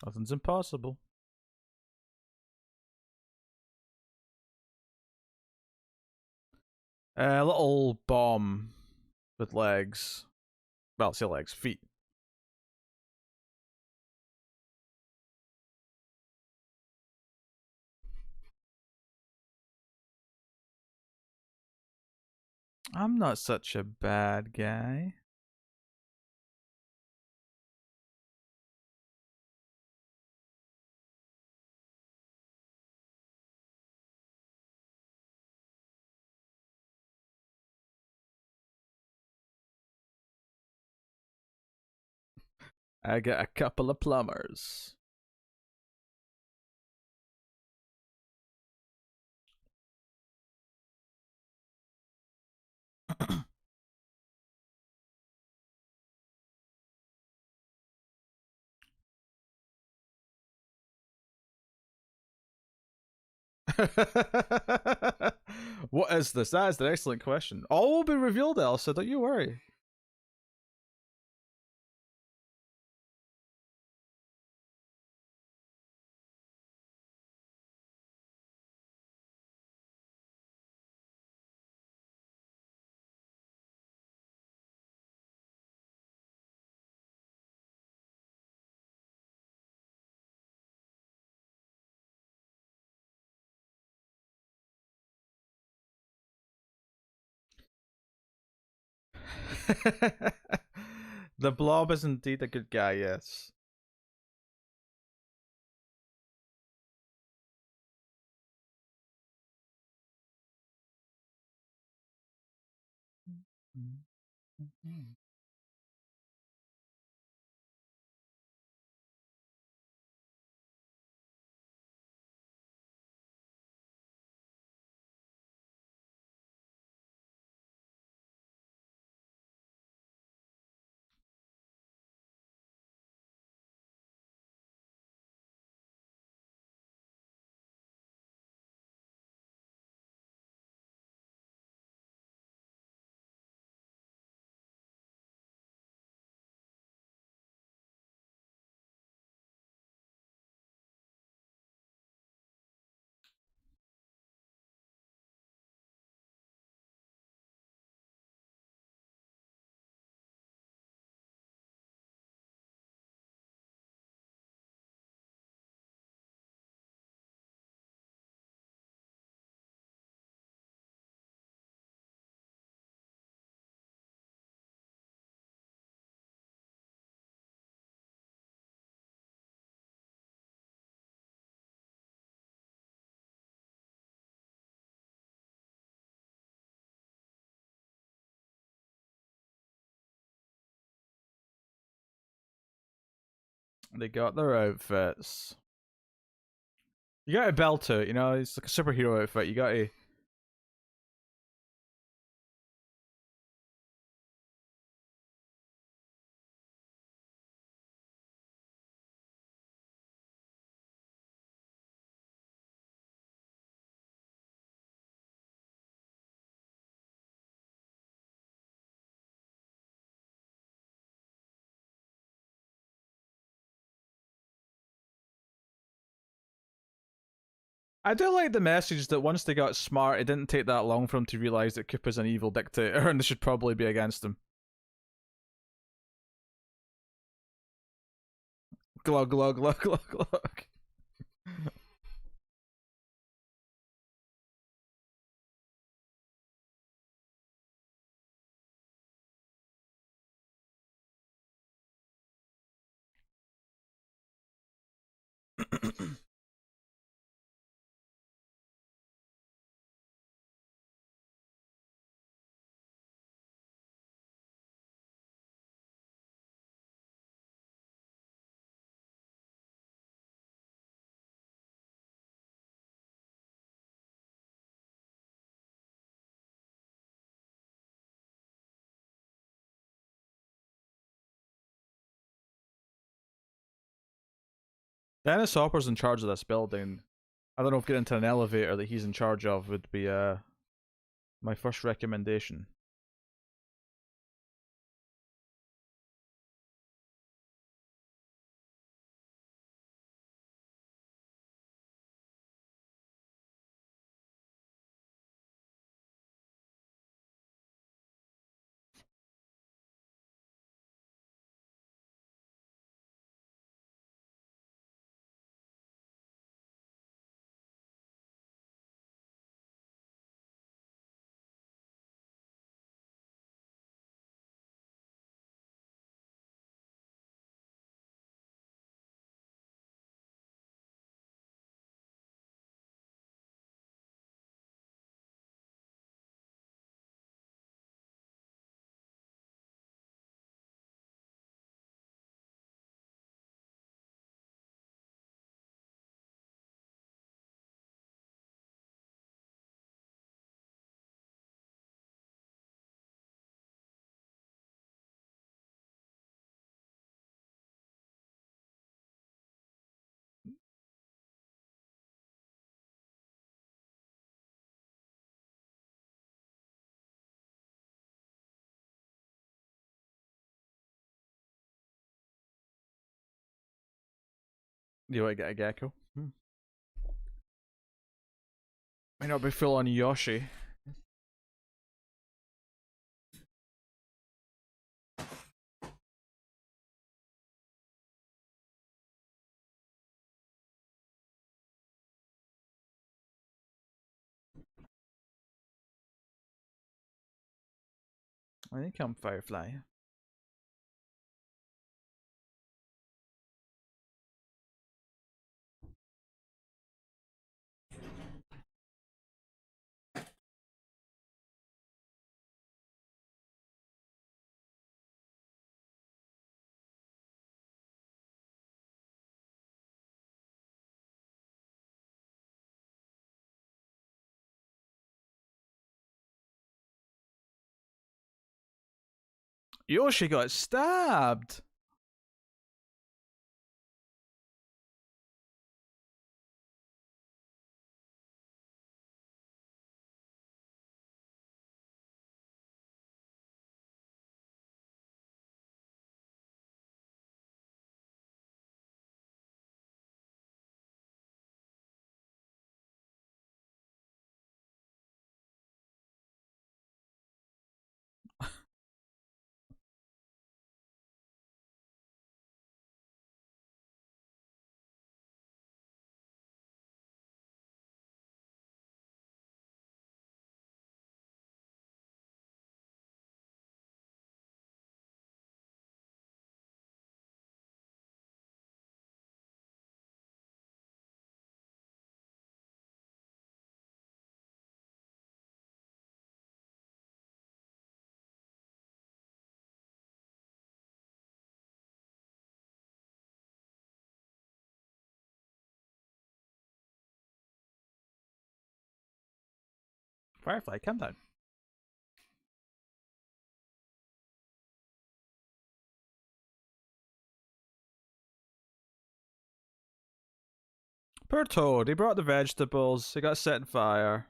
Nothing's impossible. A little bomb with legs. Well, say legs, feet. I'm not such a bad guy. I got a couple of plumbers. What is this? That is an excellent question. All will be revealed, Elsa. Don't you worry. The Blob is indeed a good guy. Yes. They got their outfits. You gotta belt it, you know, it's like a superhero outfit. You gotta. I do like the message that once they got smart, it didn't take that long for them to realize that Koopa's an evil dictator and they should probably be against him. Glug, glug, glug, glug, glug. Dennis Hopper's in charge of this building. I don't know if getting into an elevator that he's in charge of would be my first recommendation. You want to get a gecko? May not be full on Yoshi. I think I'm Firefly. Yoshi got stabbed! Firefly, calm down. Poor Toad, he brought the vegetables, he got set on fire.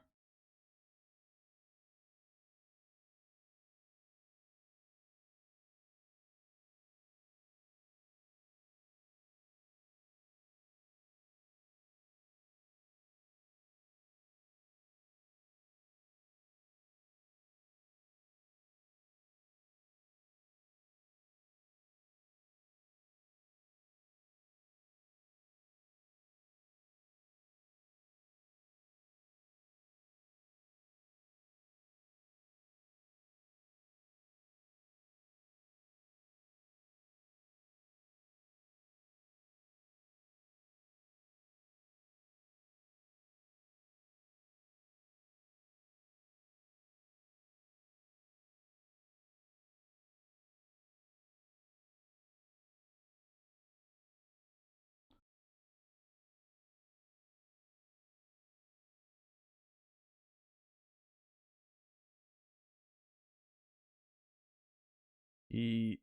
He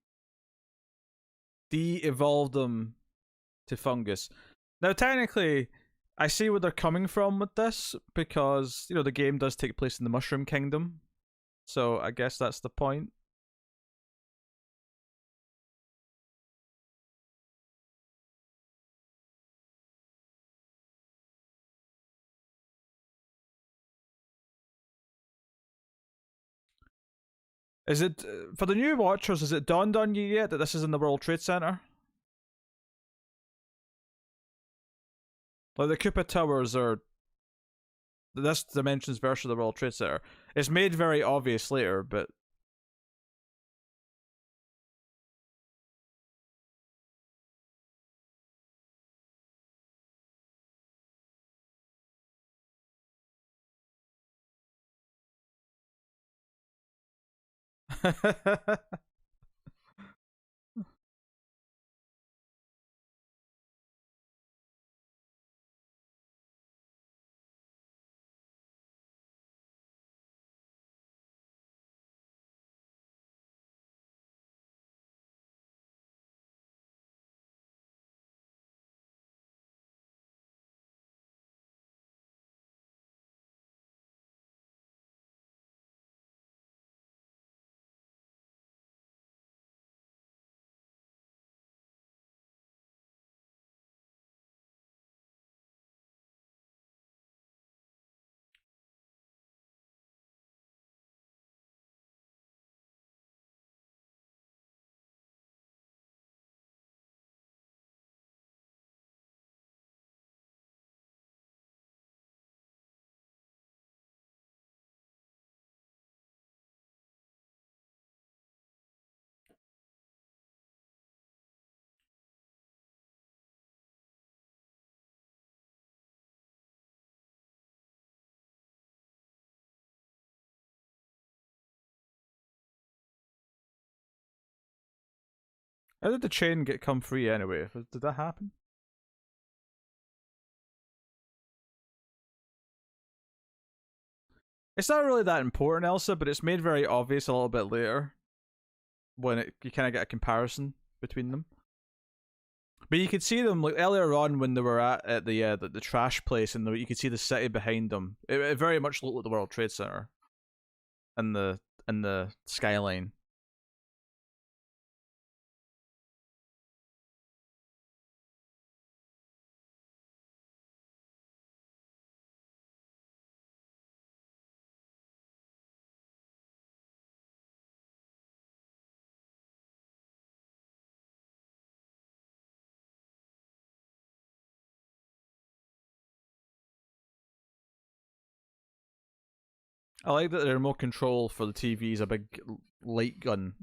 de-evolved them to fungus. Now, technically, I see where they're coming from with this because the game does take place in the Mushroom Kingdom, so I guess that's the point. Is it for the new watchers? Is it dawned on you yet that this is in the World Trade Center? Like the Koopa Towers are this dimension's version of the World Trade Center. It's made very obvious later, but How did the chain come free anyway? Did that happen? It's not really that important, Elsa, but it's made very obvious a little bit later when you kind of get a comparison between them. But you could see them like earlier on when they were at the trash place, and you could see the city behind them. It very much looked like the World Trade Center, and the skyline. I like that the remote control for the TV is a big light gun.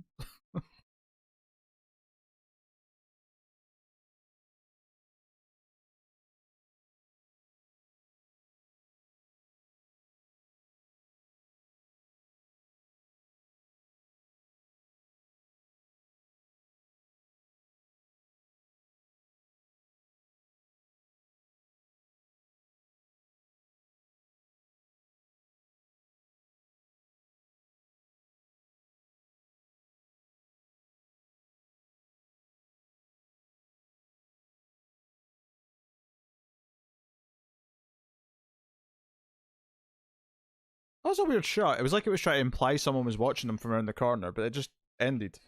That was a weird shot. It was like it was trying to imply someone was watching them from around the corner, but it just ended.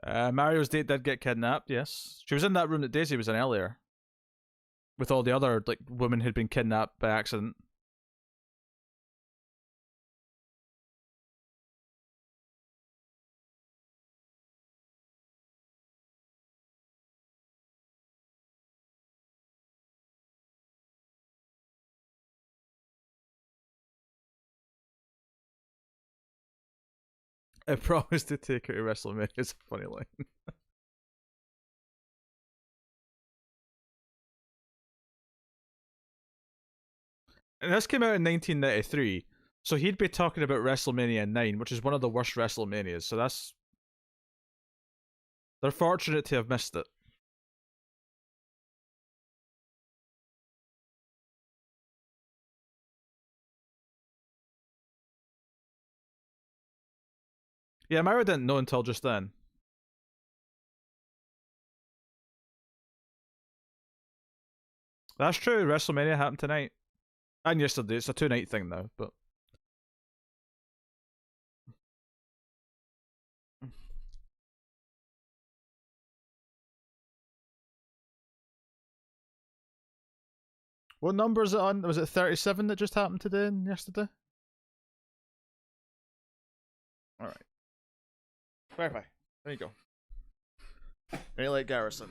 Mario's date did get kidnapped. Yes, she was in that room that Daisy was in earlier, with all the other like women who'd been kidnapped by accident. I promised to take her to WrestleMania. It's a funny line. And this came out in 1993, so he'd be talking about WrestleMania 9, which is one of the worst WrestleManias. So they're fortunate to have missed it. Yeah, Myra didn't know until just then. That's true. WrestleMania happened tonight and yesterday. It's a 2-night thing now, but what number is it on? Was it 37 that just happened today and yesterday? All right. Verify. There you go. Very like Garrison.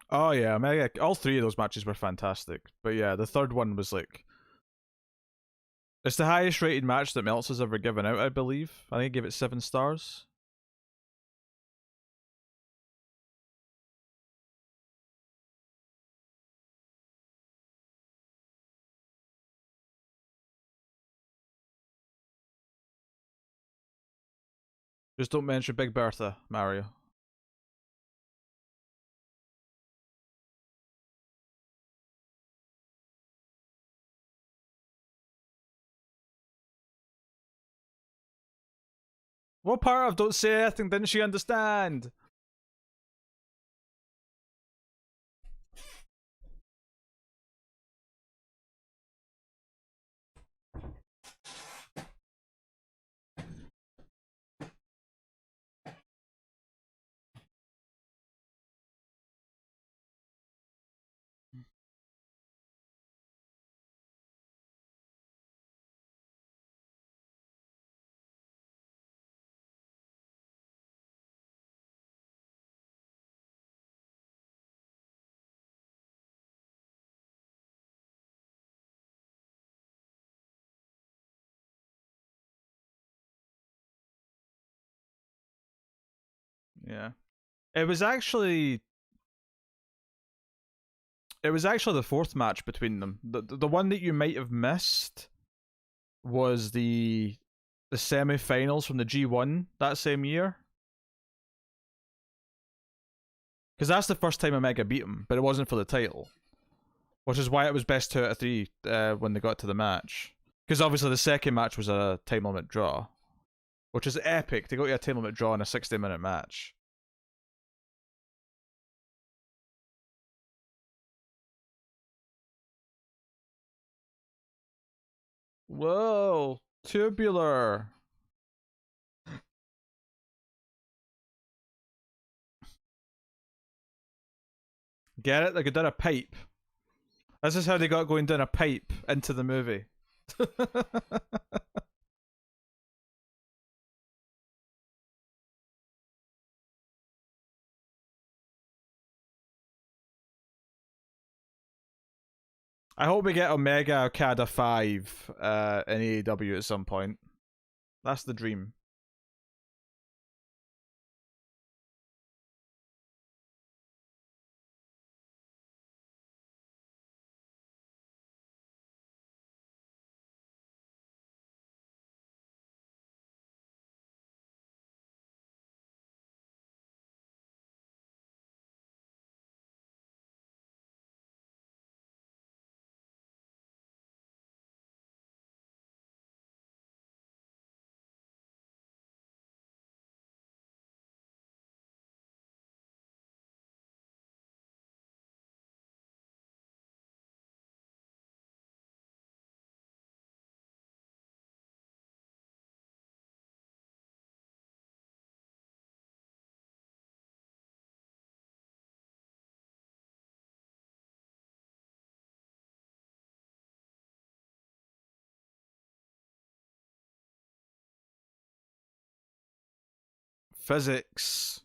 Oh yeah, I mean, yeah, all three of those matches were fantastic. But yeah, the third one was like it's the highest rated match that Meltzer's ever given out, I believe. I think he gave it 7 stars. Just don't mention Big Bertha, Mario. What part of don't say anything didn't she understand? Yeah. It was actually the fourth match between them. The one that you might have missed was the semi-finals from the G1 that same year. Because that's the first time Omega beat him, but it wasn't for the title. Which is why it was best 2 out of 3 when they got to the match. Because obviously the second match was a time limit draw. Which is epic to go to a time limit draw in a 60-minute match. Whoa! Tubular! Get it? Like it did a pipe. This is how they got going down a pipe into the movie. I hope we get Omega Okada 5 in AEW at some point. That's the dream. Physics.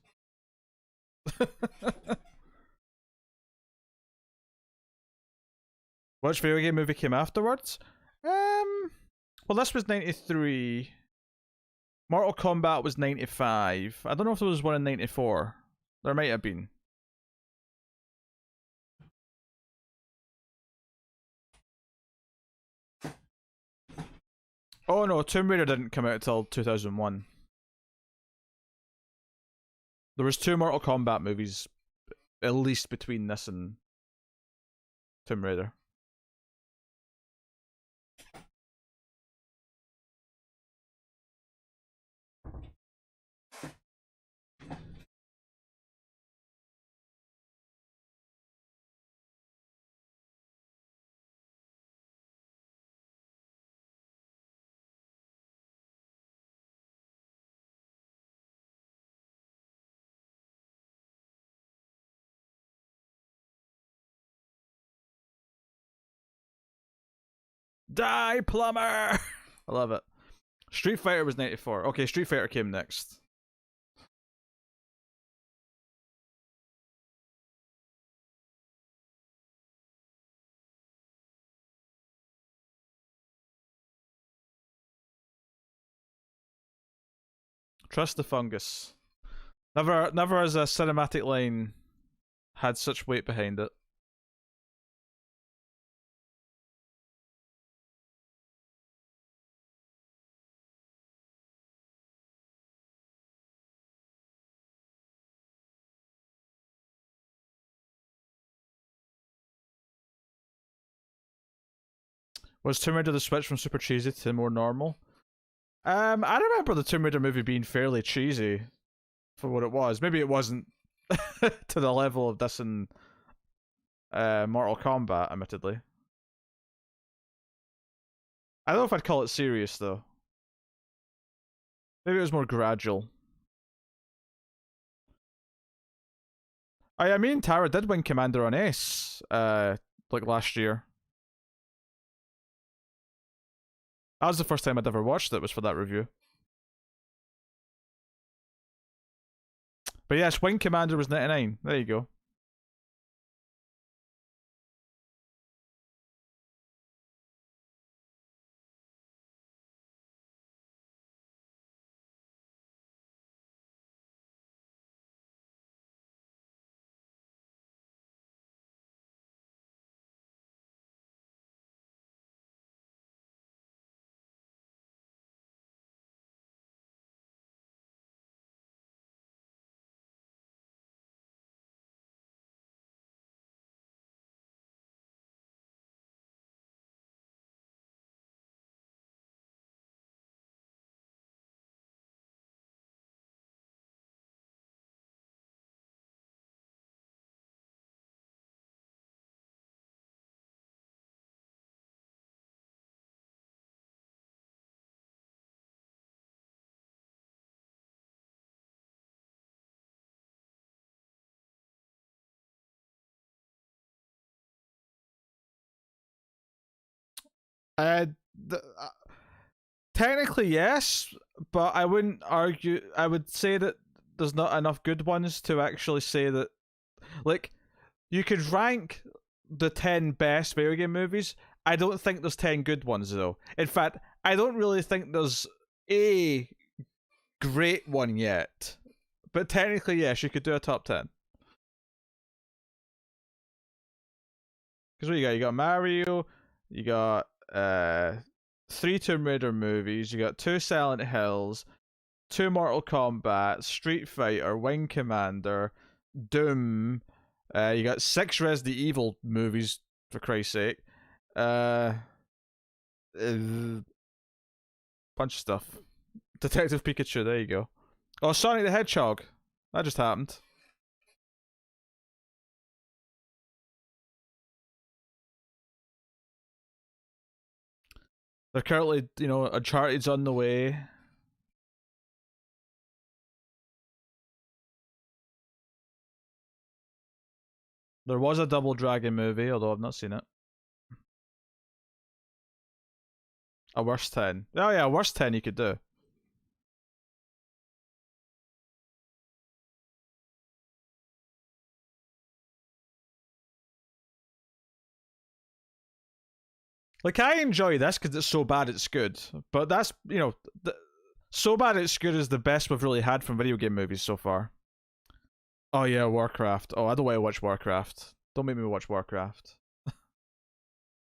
Which video game movie came afterwards? Well, this was 93. Mortal Kombat was 95. I don't know if there was one in 94. There might have been. Oh no, Tomb Raider didn't come out until 2001. There was 2 Mortal Kombat movies, at least between this and Tomb Raider. Die, plumber! I love it. Street Fighter was 94. Okay, Street Fighter came next. Trust the fungus. Never has a cinematic line had such weight behind it. Was Tomb Raider the switch from super cheesy to more normal? I remember the Tomb Raider movie being fairly cheesy for what it was. Maybe it wasn't to the level of this in Mortal Kombat, admittedly. I don't know if I'd call it serious though. Maybe it was more gradual. Oh yeah, me and Tara did win Commander on Ace, like last year. That was the first time I'd ever watched it, was for that review. But yes, Wing Commander was 99. There you go. Uh, the, uh, Technically yes, but I wouldn't argue. I would say that there's not enough good ones to actually say that. Like, you could rank the 10 best video game movies. I don't think there's 10 good ones though. In fact, I don't really think there's a great one yet. But technically, yes, you could do a top 10. Because what you got? You got Mario, you got 3 Tomb Raider movies, you got 2 Silent Hills, 2 Mortal Kombat, Street Fighter, Wing Commander, Doom. You got 6 Resident Evil movies, for Christ's sake. Bunch of stuff. Detective Pikachu, there you go. Oh, Sonic the Hedgehog. That just happened. They're currently, Uncharted's on the way. There was a Double Dragon movie, although I've not seen it. A worst 10. Oh yeah, a worst 10 you could do. Like, I enjoy this because it's so bad it's good. But that's, so bad it's good is the best we've really had from video game movies so far. Oh yeah, Warcraft. Oh, I don't want to watch Warcraft. Don't make me watch Warcraft.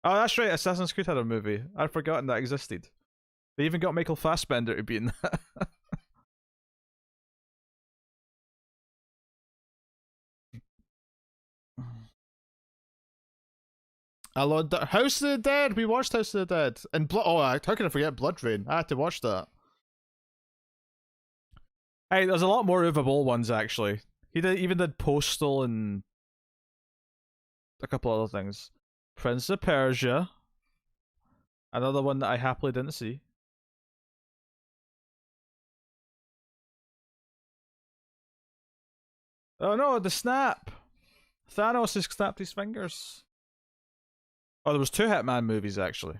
Oh, that's right. Assassin's Creed had a movie. I'd forgotten that existed. They even got Michael Fassbender to be in that. I love that. House of the Dead. We watched House of the Dead and how can I forget BloodRayne? I had to watch that. Hey, there's a lot more Uwe Boll ones actually. He even did Postal and a couple other things. Prince of Persia. Another one that I happily didn't see. Oh no, the snap! Thanos has snapped his fingers. Oh, there was 2 Hitman movies actually.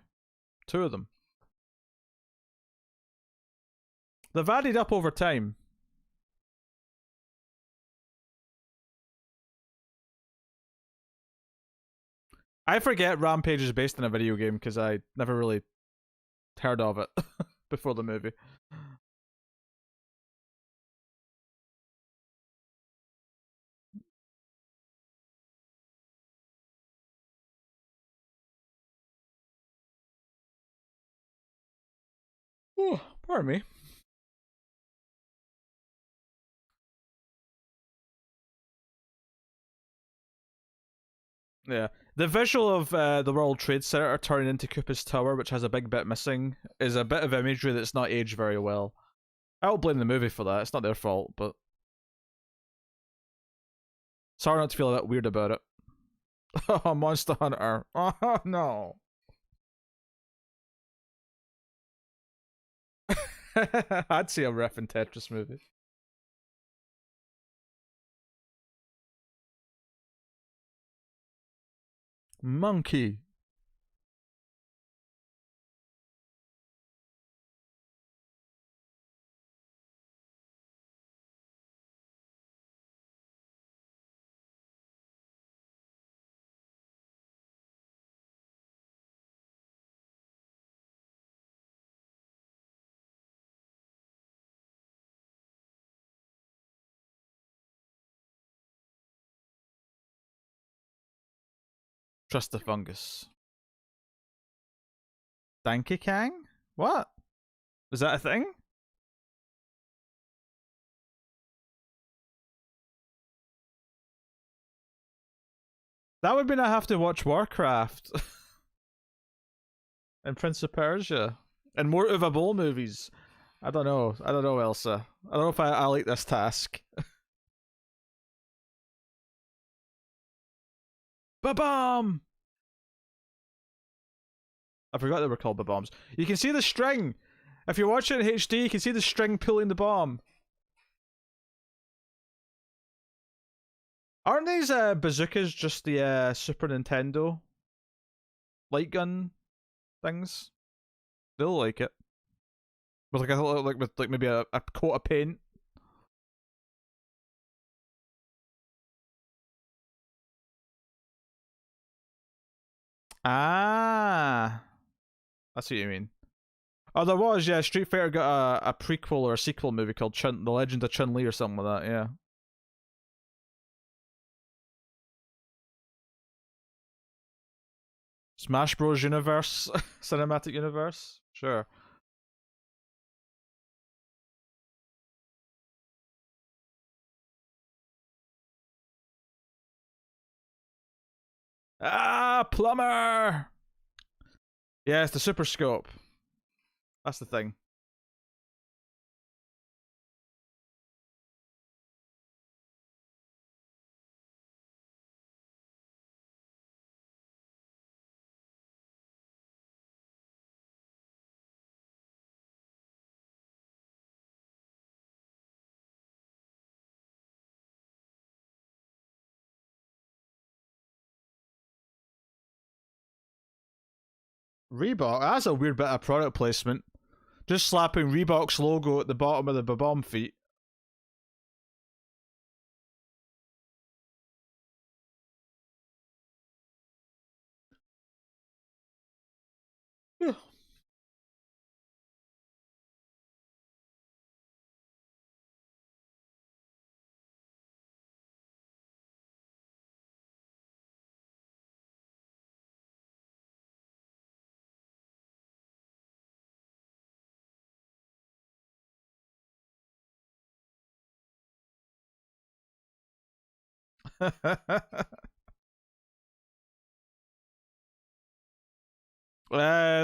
2 of them. They've added up over time. I forget Rampage is based on a video game because I never really heard of it before the movie. Oh, pardon me. Yeah. The visual of the World Trade Center turning into Koopa's Tower, which has a big bit missing, is a bit of imagery that's not aged very well. I don't blame the movie for that. It's not their fault, but sorry not to feel a bit weird about it. Oh, Monster Hunter. Oh no. I'd see a ref in Tetris movie. Monkey. Trust the fungus. Donkey Kang? What? Is that a thing? That would mean I have to watch Warcraft and Prince of Persia and more Uwe Boll movies. I don't know. I don't know, Elsa. I don't know if I like this task. Ba-bomb! I forgot they were called ba-bombs. You can see the string. If you're watching in HD, you can see the string pulling the bomb. Aren't these bazookas just the Super Nintendo light gun things? They'll like it. With like maybe a coat of paint. Ah, I see what you mean. Oh, there was, yeah. Street Fighter got a prequel or a sequel movie called The Legend of Chun Li or something like that. Yeah. Smash Bros. Universe, cinematic universe. Sure. Ah, plumber. Yeah, it's the Super Scope. That's the thing. Reebok. That's a weird bit of product placement. Just slapping Reebok's logo at the bottom of the bomb feet.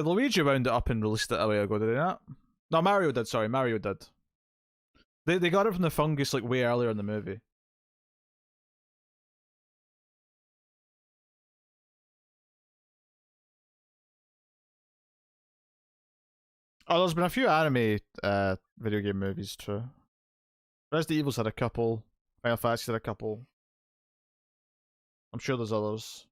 Luigi wound it up and released it a while ago, did they not? No, Mario did. Sorry, Mario did. They got it from the fungus like way earlier in the movie. Oh, there's been a few anime video game movies too. Resident Evil's had a couple. Final Fantasy's had a couple. I'm sure there's others.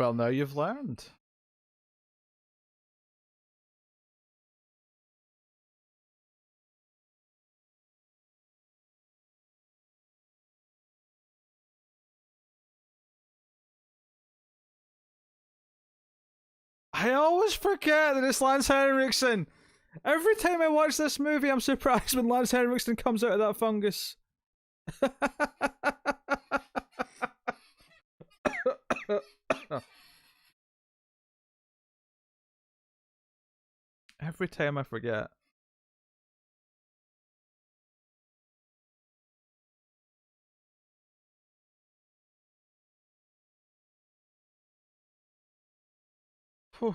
Well, now you've learned. I always forget that it's Lance Henriksen. Every time I watch this movie, I'm surprised when Lance Henriksen comes out of that fungus. Every time I forget. Whew.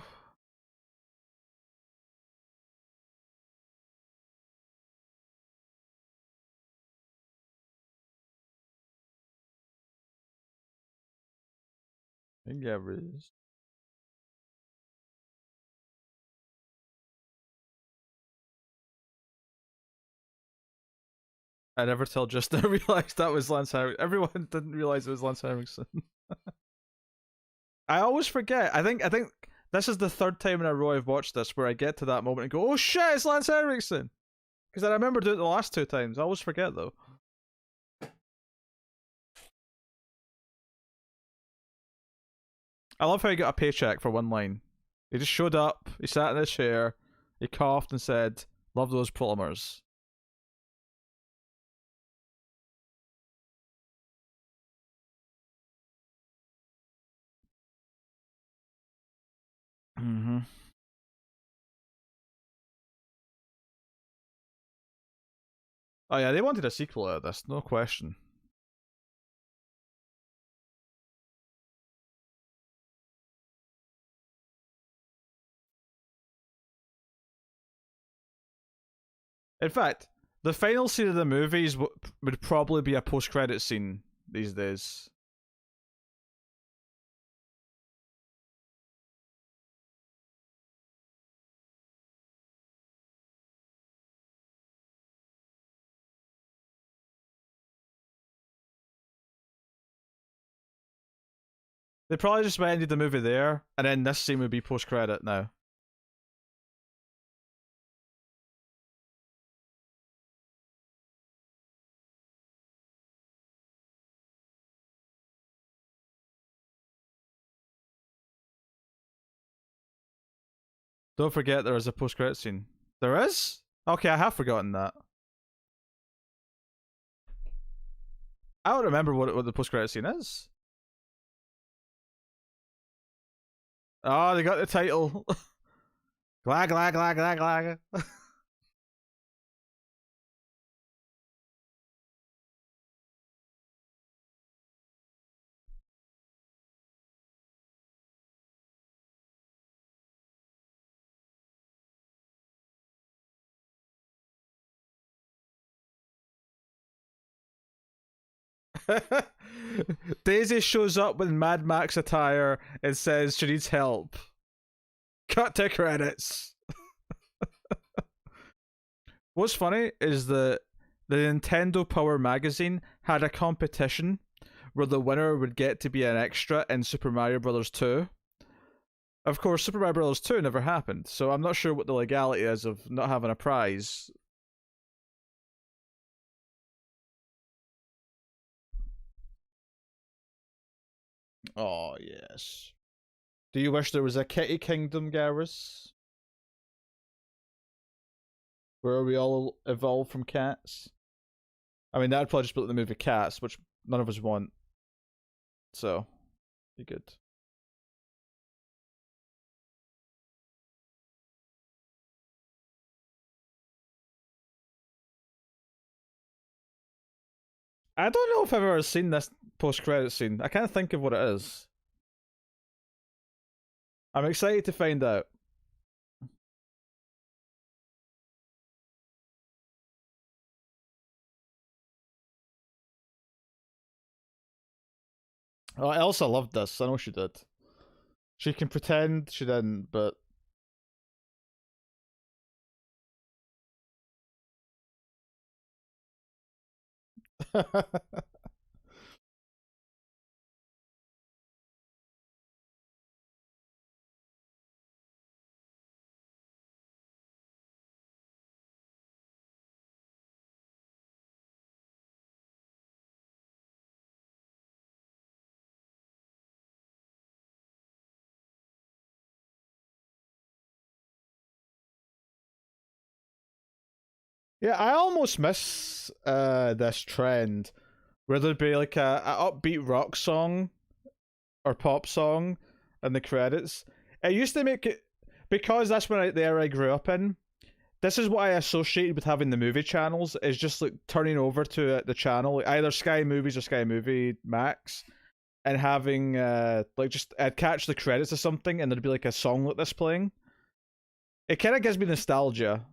Yeah, Riz. I never till just now realized that was Lance Henriksen. Everyone didn't realize it was Lance Henriksen. I always forget. I think this is the third time in a row I've watched this where I get to that moment and go, "Oh shit, it's Lance Henriksen." Because I remember doing it the last two times. I always forget though. I love how he got a paycheck for one line. He just showed up, he sat in his chair, he coughed and said, "Love those polymers." Mm-hmm. Oh yeah, they wanted a sequel out of this, no question. In fact, the final scene of the movies would probably be a post-credit scene these days. They probably just ended the movie there, and then this scene would be post-credit now. Don't forget there is a post-credit scene. There is? Okay, I have forgotten that. I don't remember what the post-credit scene is. Oh, they got the title. Glag, glag, glag, glag, glag. Daisy shows up with Mad Max attire and says she needs help. Cut to credits. What's funny is that the Nintendo Power magazine had a competition where the winner would get to be an extra in Super Mario Bros. 2. Of course, Super Mario Bros. 2 never happened, so I'm not sure what the legality is of not having a prize. Oh, yes. Do you wish there was a Kitty Kingdom, Garrus? Where we all evolve from cats? I mean, that'd probably just put the movie Cats, which none of us want. So, be good. I don't know if I've ever seen this post-credit scene. I can't think of what it is. I'm excited to find out. Oh, Elsa loved this. I know she did. She can pretend she didn't, but Yeah, I almost miss this trend where there'd be like a upbeat rock song or pop song in the credits. It used to make it because that's the era I grew up in. This is what I associated with having the movie channels is just like turning over to the channel, like either Sky Movies or Sky Movie Max, and having like just I'd catch the credits of something and there'd be like a song like this playing. It kind of gives me nostalgia.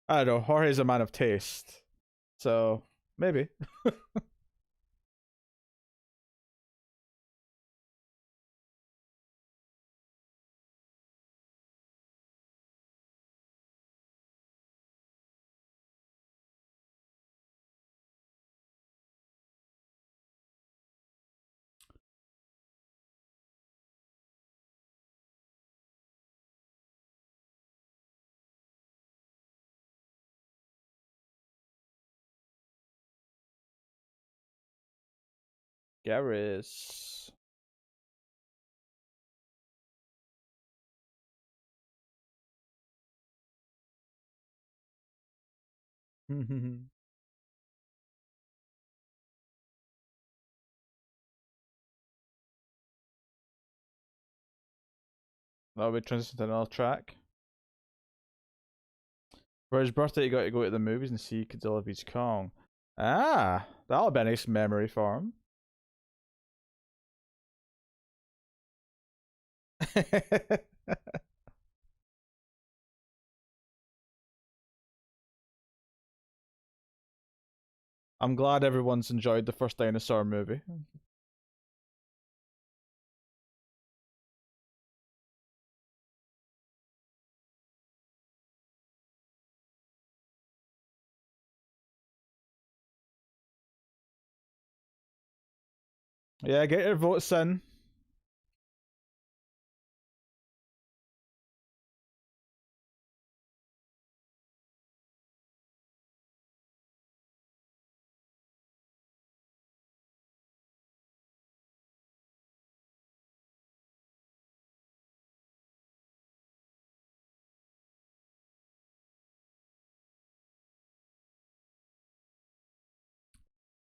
I don't know. Jorge's a man of taste, so maybe. Garrus. That'll be transition to another track. For his birthday, he got to go to the movies and see Godzilla vs Kong. Ah, that'll be a nice memory for him. I'm glad everyone's enjoyed the first dinosaur movie. Yeah, get your votes in.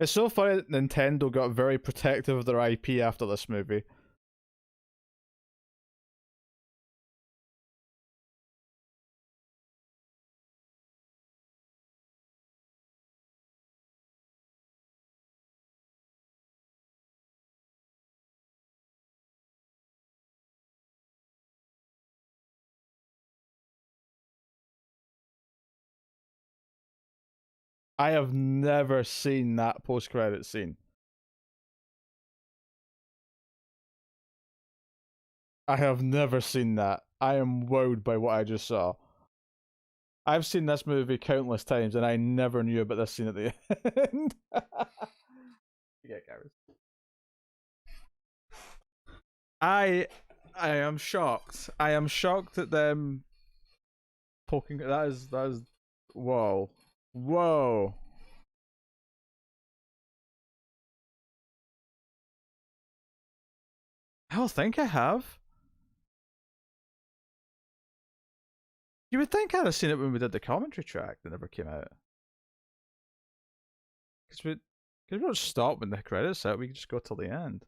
It's so funny that Nintendo got very protective of their IP after this movie. I have never seen that post-credit scene. I have never seen that. I am wowed by what I just saw. I've seen this movie countless times, and I never knew about this scene at the end. Yeah, Gareth. I I am shocked. I am shocked at them poking. That is. Whoa, whoa. I don't think I have. You would think I'd have seen it when we did the commentary track that never came out. Because we don't stop when the credits out. We just go till the end.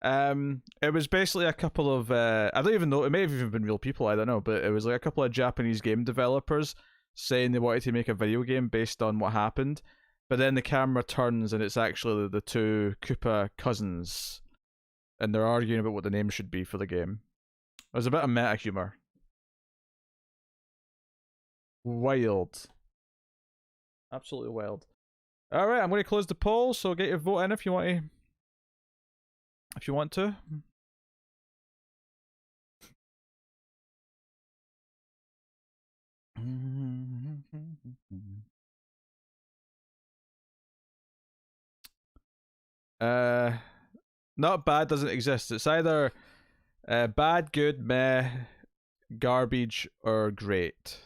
It was basically a couple of I don't even know. It may have even been real people. I don't know, but it was like a couple of Japanese game developers saying they wanted to make a video game based on what happened, but then the camera turns and it's actually the two Koopa cousins, and they're arguing about what the name should be for the game. It was a bit of meta humor. Wild, absolutely wild. All right, I'm going to close the poll, so get your vote in if you want to. If you want to. Uh, not bad doesn't exist. It's either bad, good, meh, garbage, or great.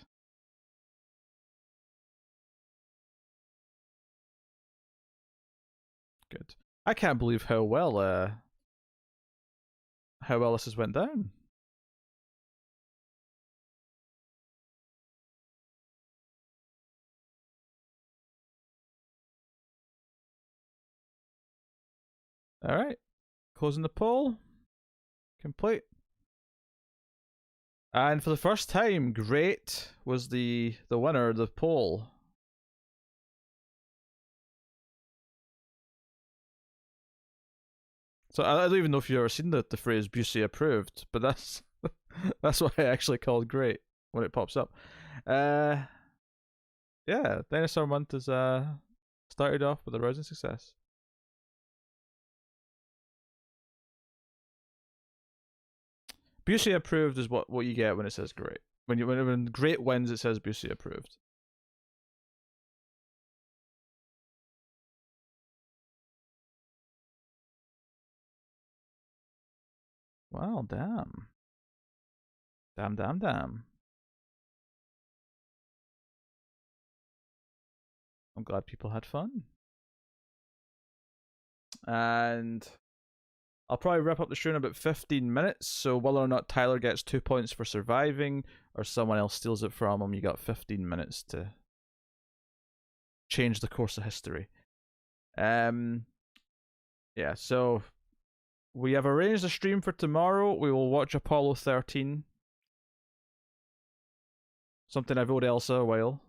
Good. I can't believe how well this has went down. All right, closing the poll. Complete. And for the first time, Great was the winner of the poll. So I don't even know if you've ever seen the phrase Busey approved, but that's that's what I actually called Great when it pops up. Yeah, Dinosaur Month is started off with a rousing success. Busey approved is what you get when it says Great. When Great wins, it says Busey approved. Wow, damn. Damn. I'm glad people had fun. And I'll probably wrap up the show in about 15 minutes. So whether or not Tyler gets 2 points for surviving or someone else steals it from him, you got 15 minutes to change the course of history. Yeah, so we have arranged a stream for tomorrow. We will watch Apollo 13. Something I've owed Elsa a while.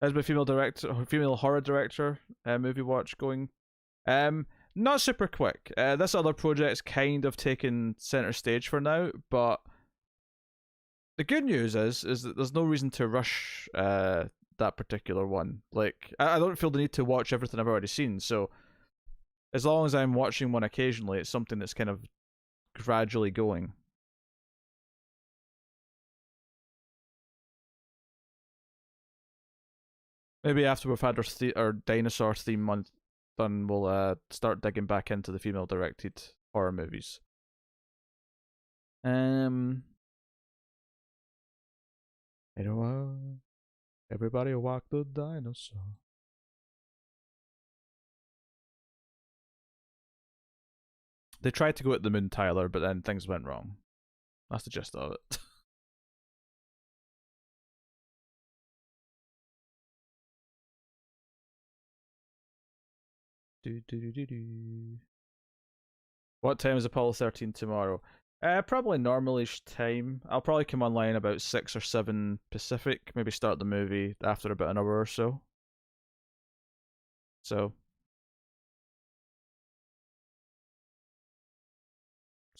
As my female horror director, movie watch going. Not super quick. This other project's kind of taken center stage for now, but the good news is that there's no reason to rush that particular one. Like, I don't feel the need to watch everything I've already seen, so as long as I'm watching one occasionally, it's something that's kind of gradually going. Maybe after we've had our dinosaur theme month done, we'll start digging back into the female directed horror movies. You know, everybody walk the dinosaur. They tried to go at the moon, Tyler, but then things went wrong. That's the gist of it. What time is Apollo 13 tomorrow? Probably normalish time. I'll probably come online about 6 or 7 Pacific. Maybe start the movie after about an hour or so. So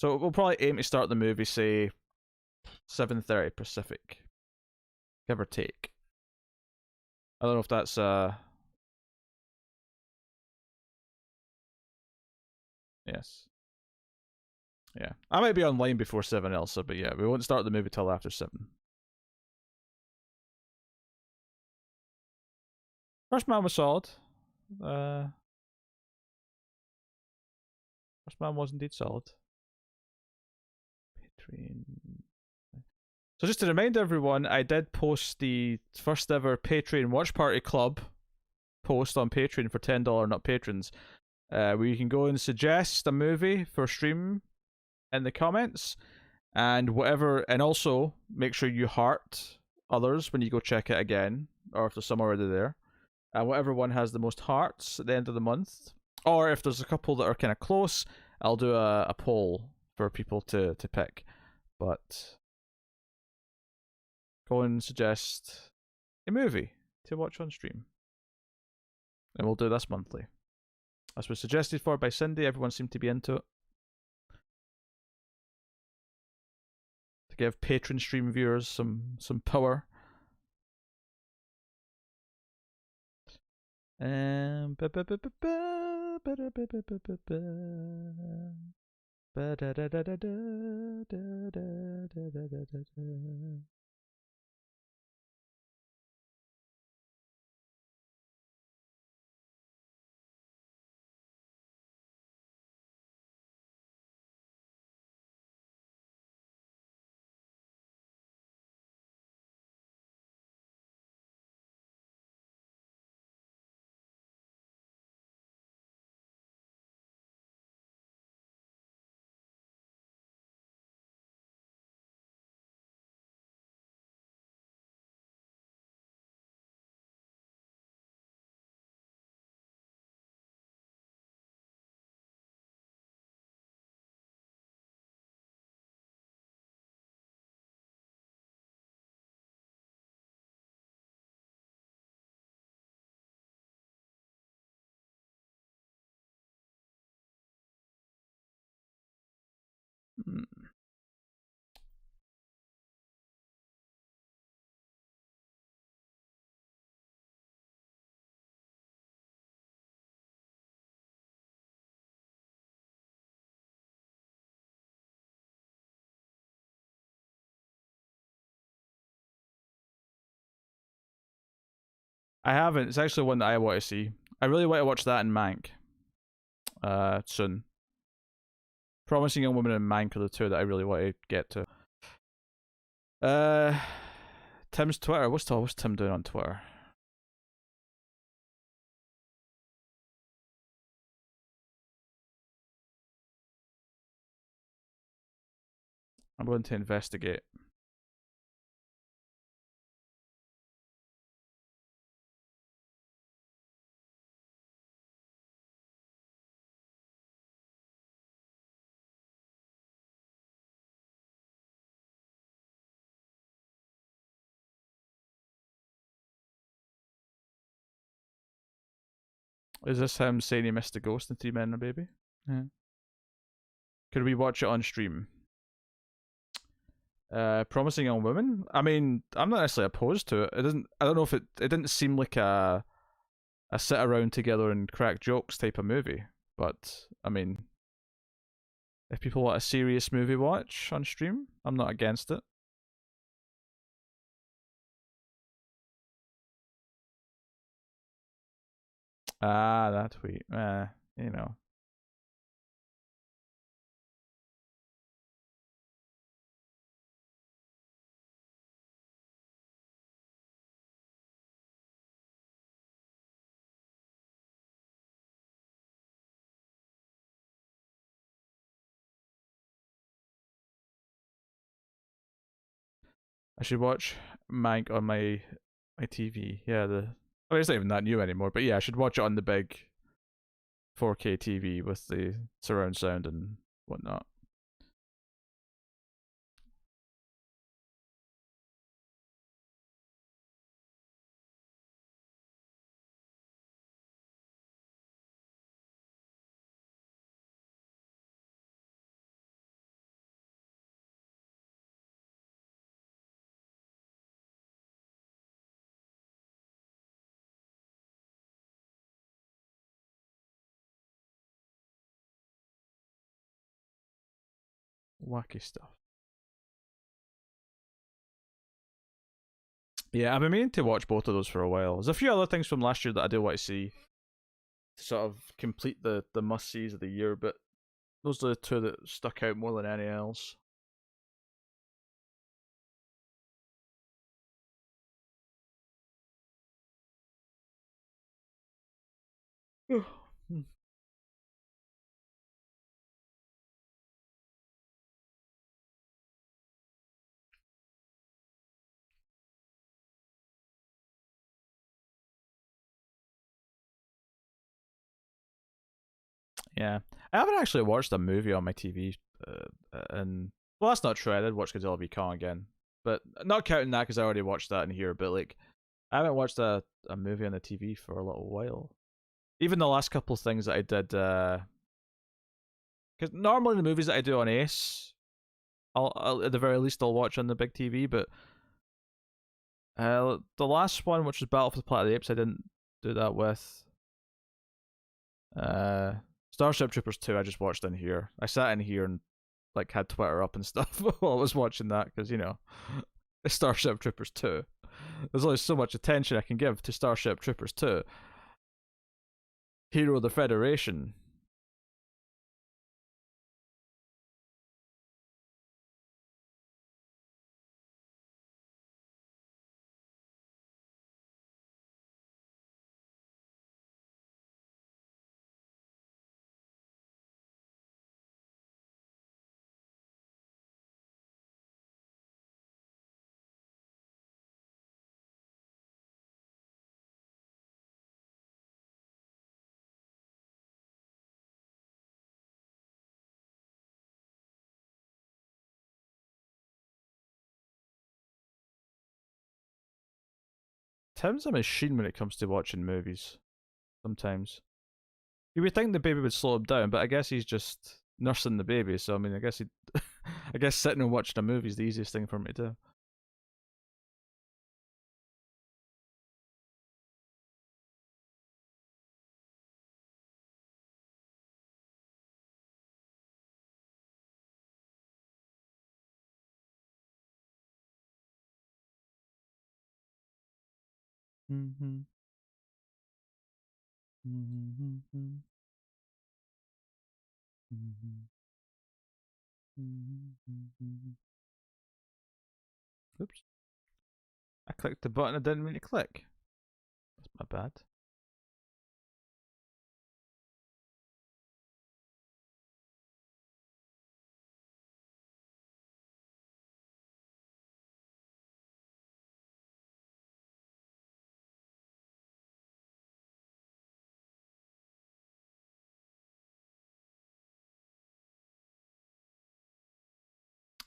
we'll probably aim to start the movie, say 7:30 Pacific, give or take. I don't know if that's yes. Yeah. I might be online before 7 Elsa, but yeah, we won't start the movie till after 7. First Man was solid. First Man was indeed solid. Patreon. So just to remind everyone, I did post the first ever Patreon Watch Party Club post on Patreon for $10 not patrons, where you can go and suggest a movie for stream in the comments, and also make sure you heart others when you go check it again, or if there's some already there, and whatever one has the most hearts at the end of the month, or if there's a couple that are kind of close, I'll do a poll for people to pick. But go and suggest a movie to watch on stream, and we'll do this monthly. This was suggested for by Cindy. Everyone seemed to be into it. To give patron stream viewers some power. I haven't. It's actually one that I want to see. I really want to watch that and Mank. Soon. Promising Young Woman and Mank are the two that I really want to get to. Uh, Tim's Twitter. What's Tim doing on Twitter? I'm going to investigate. Is this him saying he missed a ghost in Three Men and a Baby? Yeah. Could we watch it on stream? Promising Young Woman. I mean, I'm not necessarily opposed to it. It doesn't. I don't know if it. It didn't seem like a sit around together and crack jokes type of movie. But I mean, if people want a serious movie watch on stream, I'm not against it. Ah, that tweet. You know. I should watch Mank on my TV. Yeah, I mean, it's not even that new anymore, but yeah, I should watch it on the big 4K TV with the surround sound and whatnot. Wacky stuff. Yeah, I've been meaning to watch both of those for a while. There's a few other things from last year that I do want to see to sort of complete the must sees of the year, but those are the two that stuck out more than any else. Yeah, I haven't actually watched a movie on my TV, and well, that's not true. I did watch Godzilla v Kong again, but not counting that because I already watched that in here. But like, I haven't watched a movie on the TV for a little while. Even the last couple of things that I did, because normally the movies that I do on Ace, I'll at the very least I'll watch on the big TV. But the last one, which was Battle for the Planet of the Apes, I didn't do that with. Uh, Starship Troopers 2, I just watched in here. I sat in here and like had Twitter up and stuff while I was watching that because it's Starship Troopers 2. There's only so much attention I can give to Starship Troopers 2. Hero of the Federation. Tim's a machine when it comes to watching movies. Sometimes you would think the baby would slow him down, but I guess he's just nursing the baby. So I mean, I guess I guess sitting and watching a movie is the easiest thing for him to do. Mm-hmm. Oops. I clicked the button I didn't mean to click. That's my bad.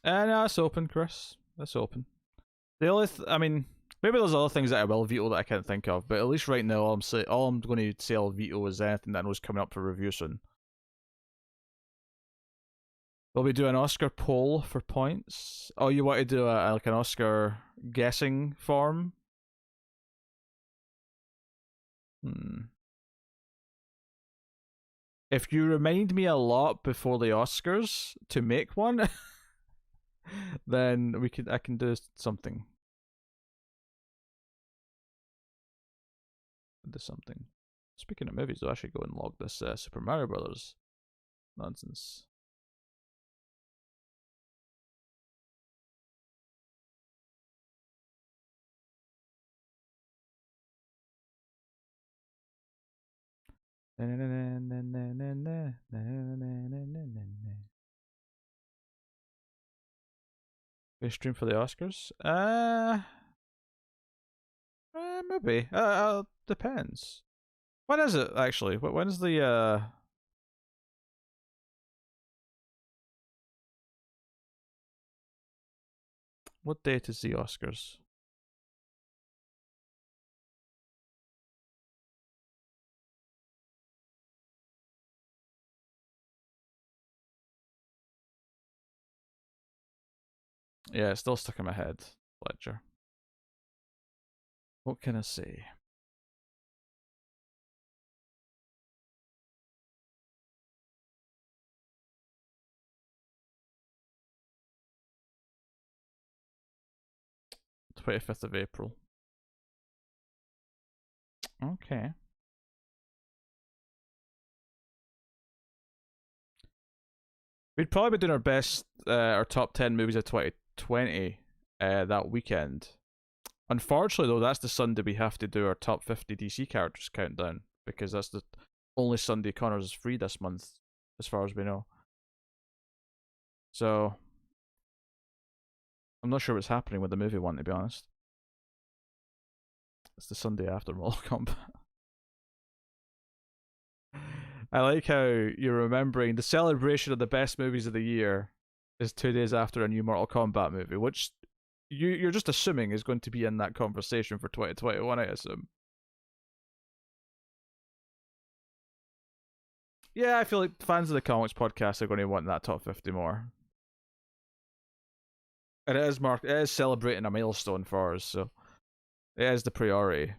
No, it's open, Chris. It's open. The only, I mean, maybe there's other things that I will veto that I can't think of, but at least right now, all I'm going to say I'll veto is anything that I know is coming up for review soon. Will we do an Oscar poll for points? Oh, you want to do like an Oscar guessing form? If you remind me a lot before the Oscars to make one, then I can do something. Do something. Speaking of movies, though, I should go and log this Super Mario Brothers nonsense. We stream for the Oscars? Maybe. Depends. When is it actually? When's the what date is the Oscars? Yeah, it's still stuck in my head. Ledger. What can I say? #25th of April. Okay. We'd probably be doing our best, our top 10 movies of 2020 that weekend. Unfortunately, though, that's the Sunday we have to do our top 50 DC characters countdown because that's the only Sunday Connors is free this month, as far as we know. So, I'm not sure what's happening with the movie one, to be honest. It's the Sunday after Mortal Kombat. I like how you're remembering the celebration of the best movies of the year is 2 days after a new Mortal Kombat movie, which you're just assuming is going to be in that conversation for 2021, I assume. Yeah, I feel like fans of the comics podcast are going to want that top 50 more. And it is celebrating a milestone for us, so it is the priority.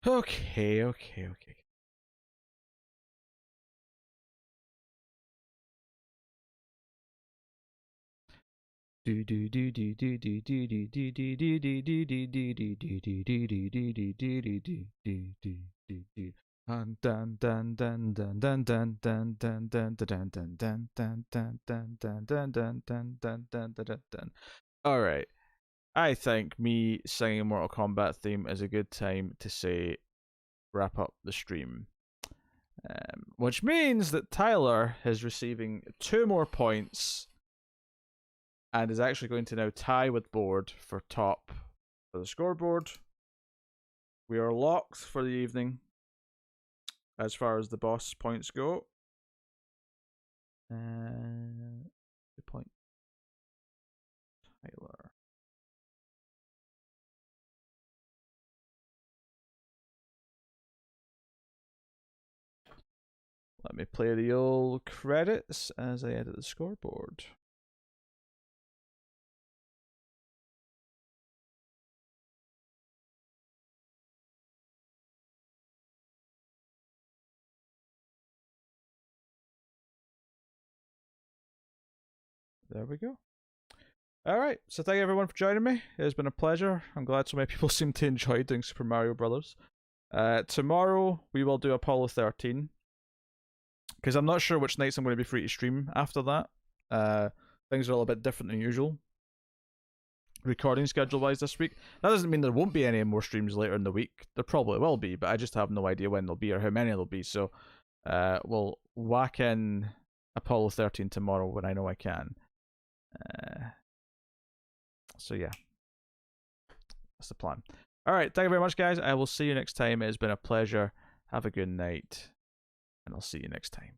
Okay. All right. I think me singing Mortal Kombat theme is a good time to say wrap up the stream. Which means that Tyler is receiving 2 more points and is actually going to now tie with Board for top for the scoreboard. We are locked for the evening as far as the boss points go. 2 point Tyler. Let me play the old credits as I edit the scoreboard. There we go. Alright, so thank you everyone for joining me. It has been a pleasure. I'm glad so many people seem to enjoy doing Super Mario Brothers. Tomorrow we will do Apollo 13. Because I'm not sure which nights I'm going to be free to stream after that. Things are a little bit different than usual. Recording schedule wise this week. That doesn't mean there won't be any more streams later in the week. There probably will be, but I just have no idea when they'll be or how many there'll be. So we'll whack in Apollo 13 tomorrow when I know I can. So yeah, that's the plan. Alright, thank you very much, guys. I will see you next time. It has been a pleasure. Have a good night, and I'll see you next time.